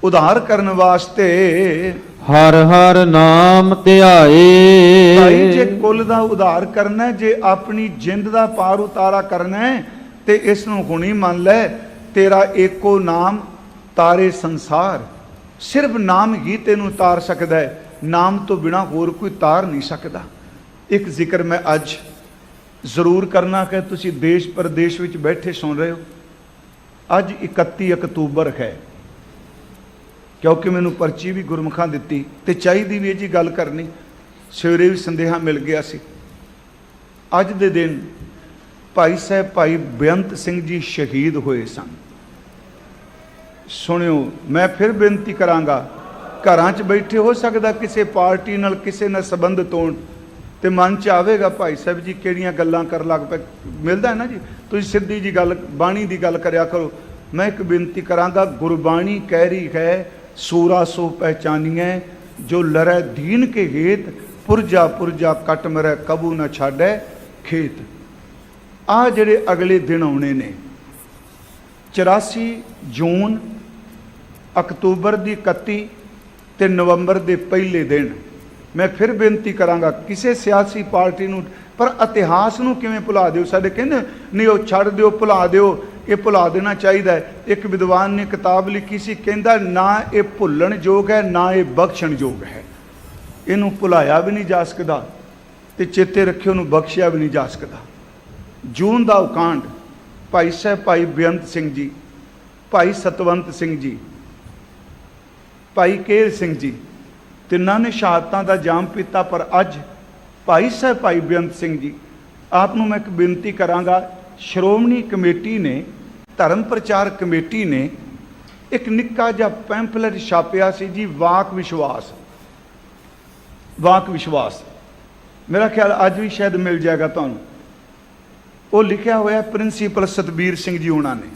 ਉਧਾਰ ਕਰਨ ਵਾਸਤੇ ਹਰ ਹਰ ਨਾਮ ਧਿਆਏ। ਭਾਈ, ਜੇ ਕੁੱਲ ਦਾ ਉਧਾਰ ਕਰਨਾ, ਜੇ ਆਪਣੀ ਜਿੰਦ ਦਾ ਪਾਰ ਉਤਾਰਾ ਕਰਨਾ ਹੈ, ਤੇ ਇਸ ਨੂੰ ਹੁਣੀ ਮੰਨ ਲੈ, ਤੇਰਾ ਏਕੋ ਨਾਮ ਤਾਰੇ ਸੰਸਾਰ। ਸਿਰਫ ਨਾਮ ਹੀ ਤੈਨੂੰ ਤਾਰ ਸਕਦਾ ਹੈ, ਨਾਮ ਤੋਂ ਬਿਨਾ ਹੋਰ ਕੋਈ ਤਾਰ ਨਹੀਂ ਸਕਦਾ। ਇੱਕ ਜ਼ਿਕਰ ਮੈਂ ਅੱਜ ਜ਼ਰੂਰ ਕਰਨਾ ਕਿ ਤੁਸੀਂ ਦੇਸ਼ ਪ੍ਰਦੇਸ਼ ਵਿੱਚ ਬੈਠੇ ਸੁਣ ਰਹੇ ਹੋ। ਅੱਜ 31 ਅਕਤੂਬਰ ਹੈ, ਕਿਉਂਕਿ ਮੈਨੂੰ ਪਰਚੀ ਵੀ ਗੁਰਮੁਖਾਂ ਦਿੱਤੀ, ਤੇ ਚਾਹੀਦੀ ਵੀ ਇਹ ਜੀ ਗੱਲ ਕਰਨੀ। ਸਵੇਰੇ ਵੀ ਸੰਦੇਹਾ ਮਿਲ ਗਿਆ ਸੀ। ਅੱਜ ਦੇ ਦਿਨ ਭਾਈ ਸਾਹਿਬ ਭਾਈ ਬੇਅੰਤ ਸਿੰਘ ਜੀ ਸ਼ਹੀਦ ਹੋਏ ਸਨ। ਸੁਣਿਓ, ਮੈਂ ਫਿਰ ਬੇਨਤੀ ਕਰਾਂਗਾ, ਘਰਾਂ 'ਚ ਬੈਠੇ ਹੋ ਸਕਦਾ ਕਿਸੇ ਪਾਰਟੀ ਨਾਲ, ਕਿਸੇ ਨਾਲ ਸੰਬੰਧਿਤ ਹੋਣ, ਤੇ ਮਨ 'ਚ ਆਵੇਗਾ ਭਾਈ ਸਾਹਿਬ ਜੀ ਕਿਹੜੀਆਂ ਗੱਲਾਂ ਕਰਨ ਲੱਗ ਪਏ। ਮਿਲਦਾ ਹੈ ਨਾ ਜੀ, ਤੁਸੀਂ ਸਿੱਧੀ ਜੀ ਗੱਲ, ਬਾਣੀ ਦੀ ਗੱਲ ਕਰਿਆ ਕਰੋ। ਮੈਂ ਇੱਕ ਬੇਨਤੀ ਕਰਾਂਗਾ, ਗੁਰਬਾਣੀ ਕਹਿ ਰਹੀ ਹੈ, ਸੂਰਾ ਸੋ ਪਹਿਚਾਨੀਐ, ਜੋ ਲਰੈ ਦੀਨ ਕੇ ਹੇਤ, ਪੁਰਜਾ ਪੁਰਜਾ ਕਟ ਮਰੈ, ਕਬੂ ਨਾ ਛਾੜੈ ਖੇਤ। ਆ ਜਿਹੜੇ ਅਗਲੇ ਦਿਨ ਆਉਣੇ ਨੇ, 84 ਜੂਨ, ਅਕਤੂਬਰ ਦੀ 31 ਤੇ ਨਵੰਬਰ ਦੇ ਪਹਿਲੇ ਦਿਨ। ਮੈਂ ਫਿਰ ਬੇਨਤੀ ਕਰਾਂਗਾ, ਕਿਸੇ ਸਿਆਸੀ ਪਾਰਟੀ ਨੂੰ, ਪਰ ਇਤਿਹਾਸ ਨੂੰ ਕਿਵੇਂ ਭੁਲਾ ਦਿਓ? ਸਾਡੇ ਕਹਿੰਦੇ ਨਹੀਂ ਉਹ ਛੱਡ ਦਿਓ, ਭੁਲਾ ਦਿਓ। ਇਹ ਭੁਲਾ ਦੇਣਾ ਚਾਹੀਦਾ ਹੈ। ਇੱਕ ਵਿਦਵਾਨ ਨੇ ਕਿਤਾਬ ਲਿਖੀ ਸੀ, ਕਹਿੰਦਾ ਨਾ ਇਹ ਭੁੱਲਣ ਯੋਗ ਹੈ, ਨਾ ਇਹ ਬਖਸ਼ਣ ਯੋਗ ਹੈ। ਇਹਨੂੰ ਭੁਲਾਇਆ ਵੀ ਨਹੀਂ ਜਾ ਸਕਦਾ, ਤੇ ਚੇਤੇ ਰੱਖਿਓ, ਉਹਨੂੰ ਬਖਸ਼ਿਆ ਵੀ ਨਹੀਂ ਜਾ ਸਕਦਾ। ਜੂਨ ਦਾ ਉਕਾਂਡ, ਭਾਈ ਸਾਹਿਬ ਭਾਈ ਬੇਅੰਤ ਸਿੰਘ ਜੀ, ਭਾਈ ਸਤਵੰਤ ਸਿੰਘ ਜੀ, ਭਾਈ ਕੇਰ ਸਿੰਘ ਜੀ, ਤਿੰਨਾਂ ਨੇ ਸ਼ਹਾਦਤਾਂ ਦਾ ਜਾਮ ਪੀਤਾ। ਪਰ ਅੱਜ ਭਾਈ ਸਾਹਿਬ ਭਾਈ ਬੇਅੰਤ ਸਿੰਘ ਜੀ, ਆਪ ਨੂੰ ਮੈਂ ਇੱਕ ਬੇਨਤੀ ਕਰਾਂਗਾ, ਸ਼੍ਰੋਮਣੀ ਕਮੇਟੀ ਨੇ ਧਰਮ ਪ੍ਰਚਾਰ ਕਮੇਟੀ ਨੇ ਇੱਕ ਨਿੱਕਾ ਜਿਹਾ ਪੈਂਫਲੇਟ ਛਾਪਿਆ ਸੀ ਜੀ, ਵਾਕ ਵਿਸ਼ਵਾਸ। ਵਾਕ ਵਿਸ਼ਵਾਸ ਮੇਰਾ ਖਿਆਲ ਅੱਜ ਵੀ ਸ਼ਾਇਦ ਮਿਲ ਜਾਏਗਾ ਤੁਹਾਨੂੰ। ਉਹ ਲਿਖਿਆ ਹੋਇਆ ਪ੍ਰਿੰਸੀਪਲ ਸਤਬੀਰ ਸਿੰਘ ਜੀ ਉਹਨਾਂ ਨੇ।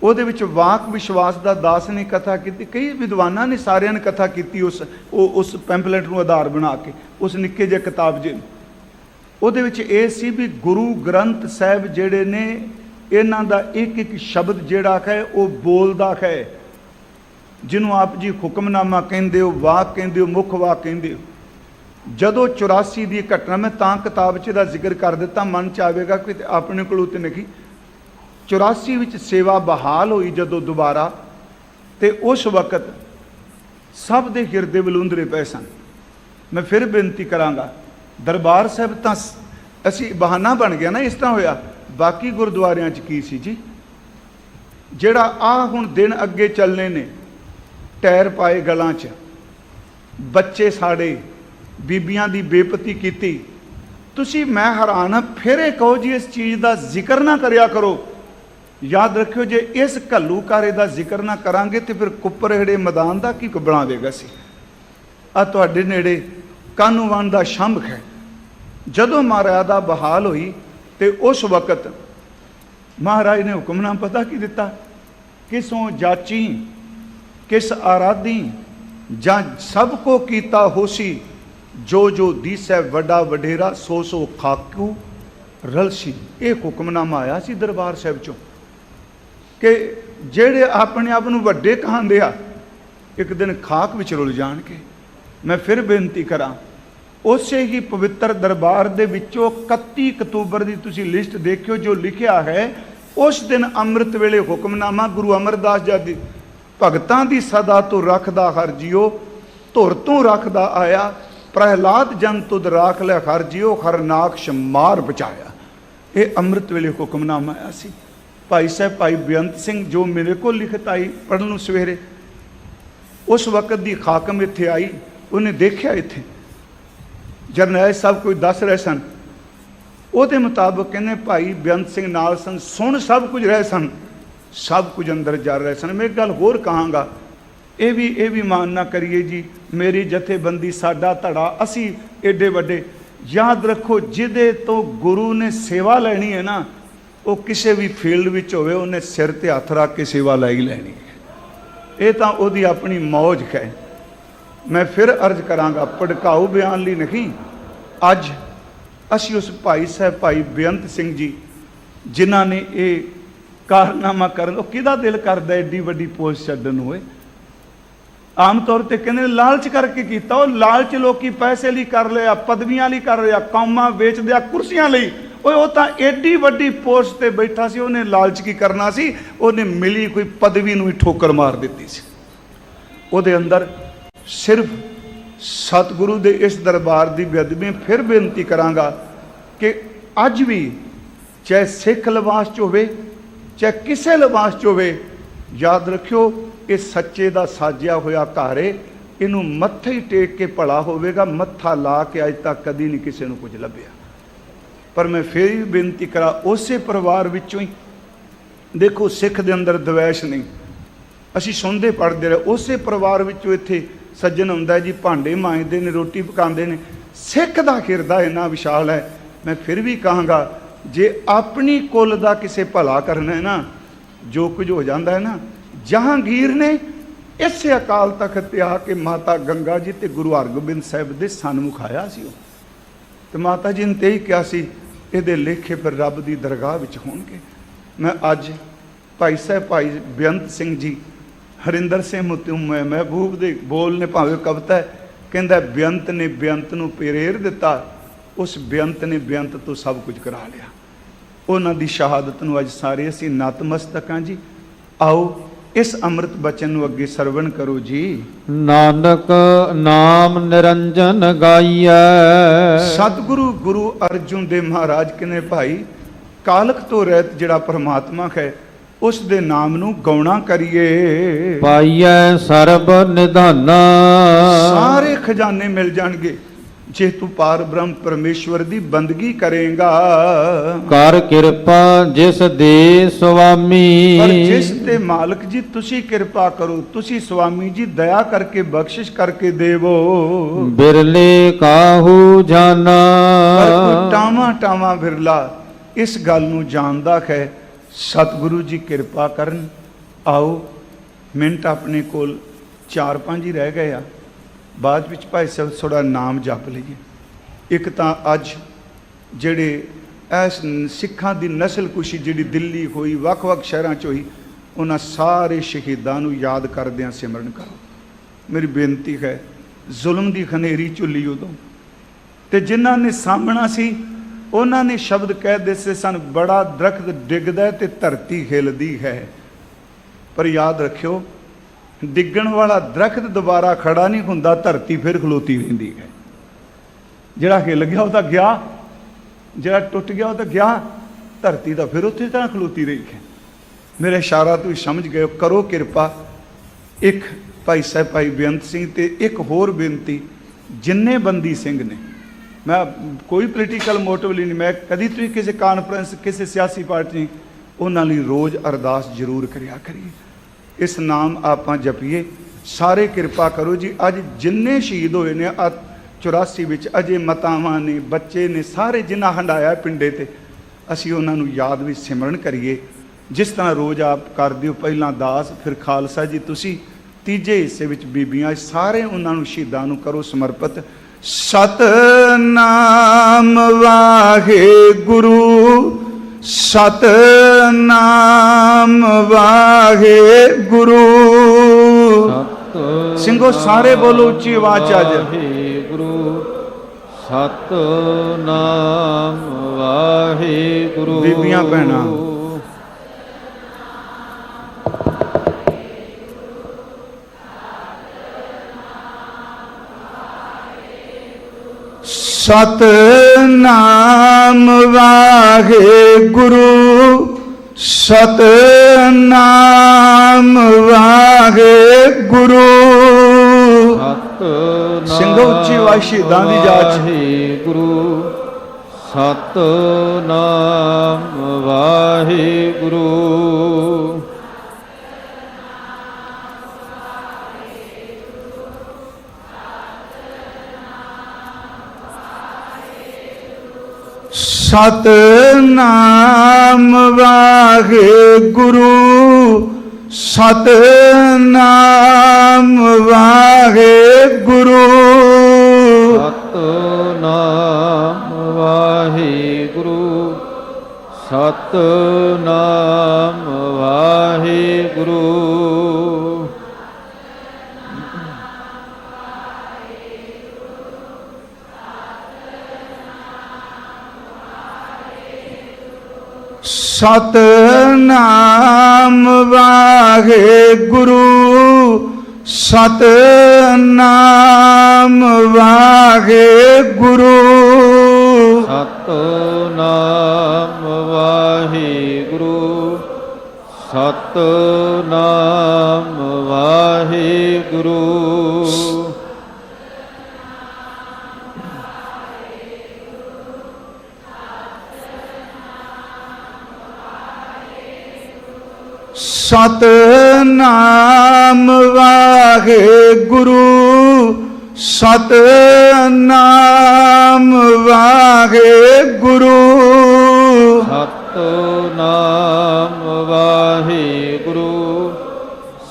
ਉਹਦੇ ਵਿੱਚ ਵਾਕ ਵਿਸ਼ਵਾਸ ਦਾ ਦਾਸ ਨੇ ਕਥਾ ਕੀਤੀ, ਕਈ ਵਿਦਵਾਨਾਂ ਨੇ ਸਾਰਿਆਂ ਨੇ ਕਥਾ ਕੀਤੀ ਉਸ ਪੈਂਪਲੇਟ ਨੂੰ ਆਧਾਰ ਬਣਾ ਕੇ, ਉਸ ਨਿੱਕੇ ਜਿਹੇ ਕਿਤਾਬ ਜੇ। ਉਹਦੇ ਵਿੱਚ ਇਹ ਸੀ ਵੀ ਗੁਰੂ ਗ੍ਰੰਥ ਸਾਹਿਬ ਜਿਹੜੇ ਨੇ, ਇਹਨਾਂ ਦਾ ਇੱਕ ਇੱਕ ਸ਼ਬਦ ਜਿਹੜਾ ਹੈ ਉਹ ਬੋਲਦਾ ਹੈ, ਜਿਹਨੂੰ ਆਪ ਜੀ ਹੁਕਮਨਾਮਾ ਕਹਿੰਦੇ ਹੋ, ਵਾਕ ਕਹਿੰਦੇ ਹੋ, ਮੁੱਖ ਵਾਕ ਕਹਿੰਦੇ ਹੋ। ਜਦੋਂ 84 ਦੀ ਘਟਨਾ, ਮੈਂ ਤਾਂ ਕਿਤਾਬ 'ਚ ਦਾ ਜ਼ਿਕਰ ਕਰ ਦਿੱਤਾ, ਮਨ 'ਚ ਆਵੇਗਾ ਕਿ ਆਪਣੇ ਕੋਲ ਉੱਤੇ ਨਹੀਂ। 84 ਵਿੱਚ ਸੇਵਾ ਬਹਾਲ ਹੋਈ ਜਦੋਂ ਦੁਬਾਰਾ, ਤੇ ਉਸ ਵਕਤ ਸਭ ਦੇ ਹਿਰਦੇ ਬਲੂੰਦਰੇ ਪਏ ਸਨ। ਮੈਂ ਫਿਰ ਬੇਨਤੀ ਕਰਾਂਗਾ, ਦਰਬਾਰ ਸਾਹਿਬ ਤਾਂ ਅਸੀਂ ਬਹਾਨਾ ਬਣ ਗਿਆ ਨਾ, ਇਸ ਤਰ੍ਹਾਂ ਹੋਇਆ। ਬਾਕੀ ਗੁਰਦੁਆਰਿਆਂ 'ਚ ਕੀ ਸੀ ਜੀ? ਜਿਹੜਾ ਆਹ ਹੁਣ ਦਿਨ ਅੱਗੇ ਚੱਲਣੇ ਨੇ, ਟਾਇਰ ਪਾਏ ਗਲਾਂ 'ਚ, ਬੱਚੇ ਸਾੜੇ, ਬੀਬੀਆਂ ਦੀ ਬੇਪਤੀ ਕੀਤੀ, ਤੁਸੀਂ ਮੈਂ ਹੈਰਾਨ ਹਾਂ। ਫਿਰ ਇਹ ਕਹੋ ਜੀ ਇਸ ਚੀਜ਼ ਦਾ ਜ਼ਿਕਰ ਨਾ ਕਰਿਆ ਕਰੋ। ਯਾਦ ਰੱਖਿਓ, ਜੇ ਇਸ ਘੱਲੂਕਾਰੇ ਦਾ ਜ਼ਿਕਰ ਨਾ ਕਰਾਂਗੇ ਤੇ ਫਿਰ ਕੁੱਪਰਹੜੇ ਮੈਦਾਨ ਦਾ ਕੀ ਬਣਾਵੇਗਾ ਸੀ। ਆ ਤੁਹਾਡੇ ਨੇੜੇ ਕਾਹਨੂੰਵਾਨ ਦਾ ਸ਼ੰਭ ਹੈ। ਜਦੋਂ ਮਰਿਆਦਾ ਬਹਾਲ ਹੋਈ ਤੇ ਉਸ ਵਕਤ ਮਹਾਰਾਜ ਨੇ ਹੁਕਮਨਾਮ ਪਤਾ ਕੀ ਦਿੱਤਾ, ਕਿਸੋਂ ਜਾਚੀ ਕਿਸ ਆਰਾਧੀ, ਜਾਂ ਸਭ ਕੋ ਕੀਤਾ ਹੋਸੀ, ਜੋ ਜੋ ਦੀਸੈ ਵੱਡਾ ਵਡੇਰਾ, ਸੋ ਸੋ ਖਾਕੂ ਰਲਸੀ। ਇਹ ਹੁਕਮਨਾਮਾ ਆਇਆ ਸੀ ਦਰਬਾਰ ਸਾਹਿਬ ਚੋਂ ਕਿ ਜਿਹੜੇ ਆਪਣੇ ਆਪ ਨੂੰ ਵੱਡੇ ਕਹਾਂਦੇ ਆ, ਇੱਕ ਦਿਨ ਖਾਕ ਵਿੱਚ ਰੁਲ ਜਾਣਗੇ। ਮੈਂ ਫਿਰ ਬੇਨਤੀ ਕਰਾਂ, ਉਸੇ ਹੀ ਪਵਿੱਤਰ ਦਰਬਾਰ ਦੇ ਵਿੱਚੋਂ 31 ਅਕਤੂਬਰ ਦੀ ਤੁਸੀਂ ਲਿਸਟ ਦੇਖਿਓ ਜੋ ਲਿਖਿਆ ਹੈ। ਉਸ ਦਿਨ ਅੰਮ੍ਰਿਤ ਵੇਲੇ ਹੁਕਮਨਾਮਾ ਗੁਰੂ ਅਮਰਦਾਸ ਜੀ ਦੀ ਭਗਤਾਂ ਦੀ ਸਦਾ ਤੋਂ ਰੱਖਦਾ ਹਰ ਜੀਓ, ਧੁਰ ਤੋਂ ਰੱਖਦਾ ਆਇਆ, ਪ੍ਰਹਿਲਾਦ ਜਨ ਤੁਧ ਰਾਖ ਲੈ ਹਰ ਜੀਓ, ਹਰਨਾਕਸ਼ ਮਾਰ ਬਚਾਇਆ। ਇਹ ਅੰਮ੍ਰਿਤ ਵੇਲੇ ਹੁਕਮਨਾਮਾ ਆਇਆ ਸੀ। ਭਾਈ ਸਾਹਿਬ ਭਾਈ ਬੇਅੰਤ ਸਿੰਘ ਜੋ ਮੇਰੇ ਕੋਲ ਲਿਖਤ ਆਈ ਪੜ੍ਹਨ ਨੂੰ ਸਵੇਰੇ, ਉਸ ਵਕਤ ਦੀ ਖਾਕਮ ਇੱਥੇ ਆਈ, ਉਹਨੇ ਦੇਖਿਆ ਇੱਥੇ ਜਰਨੈਲ ਸਾਹਿਬ ਕੋਈ ਦੱਸ ਰਹੇ ਸਨ, ਉਹਦੇ ਮੁਤਾਬਕ ਕਹਿੰਦੇ ਭਾਈ ਬੇਅੰਤ ਸਿੰਘ ਨਾਲ ਸਨ, ਸੁਣ ਸਭ ਕੁਝ ਰਹੇ ਸਨ, ਸਭ ਕੁਝ ਅੰਦਰ ਜਾ ਰਹੇ ਸਨ। ਮੈਂ ਇੱਕ ਗੱਲ ਹੋਰ ਕਹਾਂਗਾ, ਇਹ ਵੀ ਮਾਨ ਨਾ ਕਰੀਏ ਜੀ, ਮੇਰੀ ਜਥੇਬੰਦੀ ਸਾਡਾ ਧੜਾ, ਅਸੀਂ ਏਡੇ ਵੱਡੇ। ਯਾਦ ਰੱਖੋ, ਜਿਹਦੇ ਤੋਂ ਗੁਰੂ ਨੇ ਸੇਵਾ ਲੈਣੀ ਹੈ ਨਾ, ਉਹ ਕਿਸੇ ਵੀ ਫੀਲਡ ਵਿੱਚ ਹੋਵੇ, ਉਹਨੇ ਸਿਰ ਤੇ ਹੱਥ ਰੱਖ ਕੇ ਸੇਵਾ ਲੈ ਹੀ ਲੈਣੀ ਹੈ। ਇਹ ਤਾਂ ਉਹਦੀ ਆਪਣੀ ਮੌਜ ਹੈ। ਮੈਂ ਫਿਰ ਅਰਜ਼ ਕਰਾਂਗਾ, ਭੜਕਾਊ ਬਿਆਨ ਲਈ ਨਹੀਂ, ਅੱਜ ਅਸੀਂ ਉਸ ਭਾਈ ਸਾਹਿਬ ਭਾਈ ਬੇਅੰਤ ਸਿੰਘ ਜੀ ਜਿਨ੍ਹਾਂ ਨੇ ਇਹ ਕਾਰਨਾਮਾ ਕਰਨ, ਉਹ ਕਿਹਦਾ ਦਿਲ ਕਰਦਾ ਏਡੀ ਵੱਡੀ ਪੋਸਟ ਛੱਡਣ ਨੂੰ? ਹੋਏ ਆਮ ਤੌਰ ਤੇ ਕਹਿੰਦੇ ਲਾਲਚ ਕਰਕੇ ਕੀਤਾ। ਉਹ ਲਾਲਚ ਲੋਕੀ ਪੈਸੇ ਲਈ ਕਰ ਲਿਆ, ਪਦਵੀਆਂ ਲਈ ਕਰ ਲਿਆ, ਕੌਮਾਂ ਵੇਚਦੇ ਆ ਕੁਰਸੀਆਂ ਲਈ। ਉਹ ਤਾਂ ਏਡੀ ਵੱਡੀ ਪੋਸਟ ਤੇ ਬੈਠਾ ਸੀ, ਉਹਨੇ ਲਾਲਚ ਕੀ ਕਰਨਾ ਸੀ? ਉਹਨੇ ਮਿਲੀ ਕੋਈ ਪਦਵੀ ਨੂੰ ਹੀ ਠੋਕਰ ਮਾਰ ਦਿੱਤੀ ਸੀ। ਉਹਦੇ ਅੰਦਰ ਸਿਰਫ ਸਤਿਗੁਰੂ ਦੇ ਇਸ ਦਰਬਾਰ ਦੀ ਬੇਅਦਬੀ। ਫਿਰ ਬੇਨਤੀ ਕਰਾਂਗਾ ਕਿ ਅੱਜ ਵੀ ਚਾਹੇ ਸਿੱਖ ਲਿਬਾਸ 'ਚ ਹੋਵੇ, ਚਾਹੇ ਕਿਸੇ ਲਿਬਾਸ 'ਚ ਹੋਵੇ, ਯਾਦ ਰੱਖਿਓ ਇਹ ਸੱਚੇ ਦਾ ਸਾਜਿਆ ਹੋਇਆ ਘਰ ਏ। ਇਹਨੂੰ ਮੱਥੇ ਹੀ ਟੇਕ ਕੇ ਭਲਾ ਹੋਵੇਗਾ, ਮੱਥਾ ਲਾ ਕੇ ਅੱਜ ਤੱਕ ਕਦੀ ਨਹੀਂ ਕਿਸੇ ਨੂੰ ਕੁਝ ਲੱਭਿਆ। ਪਰ ਮੈਂ ਫਿਰ ਵੀ ਬੇਨਤੀ ਕਰਾਂ, ਉਸੇ ਪਰਿਵਾਰ ਵਿੱਚੋਂ ਹੀ ਦੇਖੋ, ਸਿੱਖ ਦੇ ਅੰਦਰ ਦਵੈਸ਼ ਨਹੀਂ, ਅਸੀਂ ਸੁਣਦੇ ਪੜ੍ਹਦੇ ਰਹੇ, ਉਸੇ ਪਰਿਵਾਰ ਵਿੱਚੋਂ ਇੱਥੇ ਸੱਜਣ ਹੁੰਦਾ ਜੀ, ਭਾਂਡੇ ਮਾਂਜਦੇ ਨੇ, ਰੋਟੀ ਪਕਾਉਂਦੇ ਨੇ। ਸਿੱਖ ਦਾ ਹਿਰਦਾ ਇੰਨਾ ਵਿਸ਼ਾਲ ਹੈ। ਮੈਂ ਫਿਰ ਵੀ ਕਹਾਂਗਾ, ਜੇ ਆਪਣੀ ਕੁੱਲ ਦਾ ਕਿਸੇ ਭਲਾ ਕਰਨਾ ਹੈ ਨਾ, ਜੋ ਕੁਝ ਹੋ ਜਾਂਦਾ ਹੈ ਨਾ, ਜਹਾਂਗੀਰ ਨੇ ਇਸੇ ਅਕਾਲ ਤਖਤ ਤੇ ਆ ਕੇ ਮਾਤਾ ਗੰਗਾ ਜੀ ਤੇ ਗੁਰੂ ਹਰਗੋਬਿੰਦ ਸਾਹਿਬ ਦੇ ਸਨਮੁਖ ਆਇਆ ਸੀ ਉਹ, ਤੇ ਮਾਤਾ ਜੀ ਨੇ ਤੇ ਹੀ ਕਿਹਾ ਸੀ ਇਹਦੇ ਲੇਖੇ ਫਿਰ ਰੱਬ ਦੀ ਦਰਗਾਹ ਵਿੱਚ ਹੋਣਗੇ। ਮੈਂ ਅੱਜ ਭਾਈ ਸਾਹਿਬ ਭਾਈ ਬੇਅੰਤ ਸਿੰਘ ਜੀ, ਹਰਿੰਦਰ ਸਿੰਘ ਮਹਿਬੂਬ ਦੇ ਬੋਲ ਨੇ, ਭਾਵੇਂ ਕਵਿਤਾ ਹੈ, ਕਹਿੰਦਾ ਬੇਅੰਤ ਨੇ ਬੇਅੰਤ ਨੂੰ ਪ੍ਰੇਰ ਦਿੱਤਾ, ਉਸ ਬੇਅੰਤ ਨੇ ਬੇਅੰਤ ਤੋਂ ਸਭ ਕੁਝ ਕਰਾ ਲਿਆ। ਉਹਨਾਂ ਦੀ ਸ਼ਹਾਦਤ ਨੂੰ ਅੱਜ ਸਾਰੇ ਅਸੀਂ ਨਤਮਸਤਕ ਹਾਂ ਜੀ। ਆਓ ਇਸ ਅੰਮ੍ਰਿਤ ਬਚਨ ਨੂੰ ਅੱਗੇ ਸਰਵਣ ਕਰੋ ਜੀ। ਨਾਨਕ ਨਾਮ ਨਿਰੰਜਨ ਗਾਈਐ। ਸਤਿਗੁਰੂ ਗੁਰੂ ਅਰਜੁਨ ਦੇਵ ਮਹਾਰਾਜ ਕਹਿੰਦੇ ਭਾਈ, ਕਾਲਕ ਤੋਂ ਰਹਿਤ ਜਿਹੜਾ ਪਰਮਾਤਮਾ ਹੈ, ਉਸ ਦੇ ਨਾਮ ਨੂੰ ਗਾਉਣਾ ਕਰੀਏ। ਪਾਈਐ ਸਰਬ ਨਿਧਾਨਾ। ਸਾਰੇ ਖਜ਼ਾਨੇ ਮਿਲ ਜਾਣਗੇ। जे तू पार ब्रह्म परमेश्वर दी बंदगी करेगा, कर कृपा जिस दे स्वामी। पर जिस ते मालक जी तुसी कृपा करो, तुसी स्वामी जी दया करके बख्शिश करके देवो। बिरले काहू जाना, पर कोई टावा टावा बिरला इस गल नूं जानदा है। सतगुरु जी कृपा करन। आओ मिनट अपने कोल 4-5 ही रह गए आ, बाद विच भाई साहब थोड़ा नाम जप लीए। एक तां अज जिहड़े इस सिखां दी नस्ल कुशी जिहड़ी दिल्ली होई, वख-वख शहरां च होई, उन्हां सारे शहीदां नूं याद करदिआं सिमरन करो। मेरी बेनती है, जुल्म दी खनेरी झुली उदों ते जिन्हां ने सामना सी उन्हां ने शब्द कह दिते सन, बड़ा दरख्त डिगदा है ते धरती हिलदी है। पर याद रखियो, डिगण वाला दरख्त दोबारा खड़ा नहीं हुंदा, धरती फिर खलोती रहिंदी है। जिहड़ा हिल गया वह गया, जिहड़ा टुट गया वह गया, धरती दा फिर उत्थे तरह खलोती रही है। मेरा इशारा तुसीं समझ गए हो। करो कृपा। एक भाई साहब भाई बेअंत सिंह ते एक होर बेनती, जिन्ने बंदी सिंह ने, मैं कोई पोलीटिकल मोटिव नहीं, मैं कदी तुसीं किसी कानफ्रेंस किसी सियासी पार्टी उन्हां लई रोज़ अरदास जरूर करिया करिए। इस नाम आपां जपीए। सारे कृपा करो जी। अज जिन्ने शहीद होए ने 84 विच, अजे मातावां ने, बच्चे ने, सारे जिन्हां हंडाया पिंडे ते, असीं उन्हां नूं याद विच सिमरन करिए। जिस तरह रोज़ आप करदे हो, पहिलां दास फिर खालसा जी, तुसीं तीजे हिस्से विच बीबियां, सारे उन्हां नूं शहीदां नूं करो समर्पित। सतनाम वाहेगुरु, सतनाम वाहेगुरु। ਸਿੰਘੋ सारे बोलो उच्ची आवाज आज। गुरु सतनाम वाहेगुरु। बीबियां भैणां, सतनाम वाहेगुरु, सतनाम वाहेगुरु। ਸਿੰਘੋ ਉੱਚੀ ਆਵਾਜ਼ ਸ਼ਹੀਦਾਂ ਦੀ ਜਾਚ। गुरु सतनाम वाहेगुरु। सतनाम वाहेगुरु, सतनाम वाहेगुरु। सतनाम वाहेगुरु, सतनाम वाहेगुरु। सतनाम वाहेगुरु, सतनाम वाहेगुरु। सतनाम वाहेगुरु, सतनाम वाहेगुरु। सतनाम वाहेगुरु, सतनाम वाहेगुरु। सतनाम वाहेगुरु,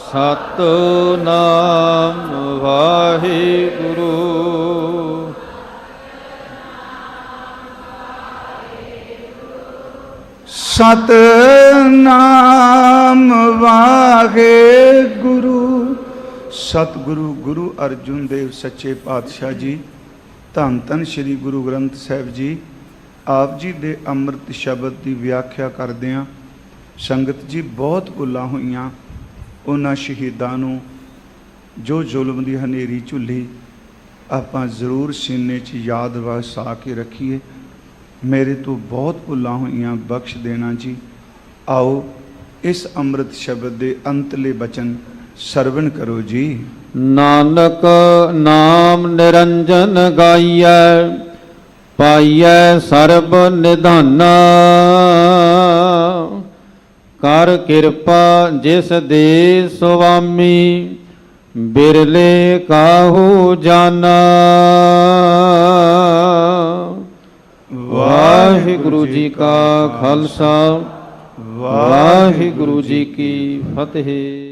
सतनाम वाहेगुरु। सतनाम वाहेगुरु। सतगुरु गुरु अर्जुन देव सच्चे पातशाह जी, धन धन श्री गुरु ग्रंथ साहिब जी, आप जी दे अमृत शब्द की व्याख्या करदियां संगत जी बहुत भुलां होईयां। उन्हां शहीदां नूं जो जुल्म की हनेरी झुली, आपां जरूर सीने च याद वसा के रखिए। मेरे तो बहुत भुलां होईयां बख्श देना जी। आओ इस अमृत शब्द के अंतले बचन सरवण करो जी। ਨਾਨਕ ਨਾਮ ਨਿਰੰਜਨ ਗਾਈਐ ਪਾਈਐ ਸਰਬ ਨਿਧਾਨਾ। ਕਰ ਕਿਰਪਾ ਜਿਸ ਦੇ ਸੁਆਮੀ ਬਿਰਲੇ ਕਾਹੂ ਜਾਨਾ। ਵਾਹਿਗੁਰੂ ਜੀ ਕਾ ਖਾਲਸਾ ਵਾਹਿਗੁਰੂ ਜੀ ਕੀ ਫਤਿਹ।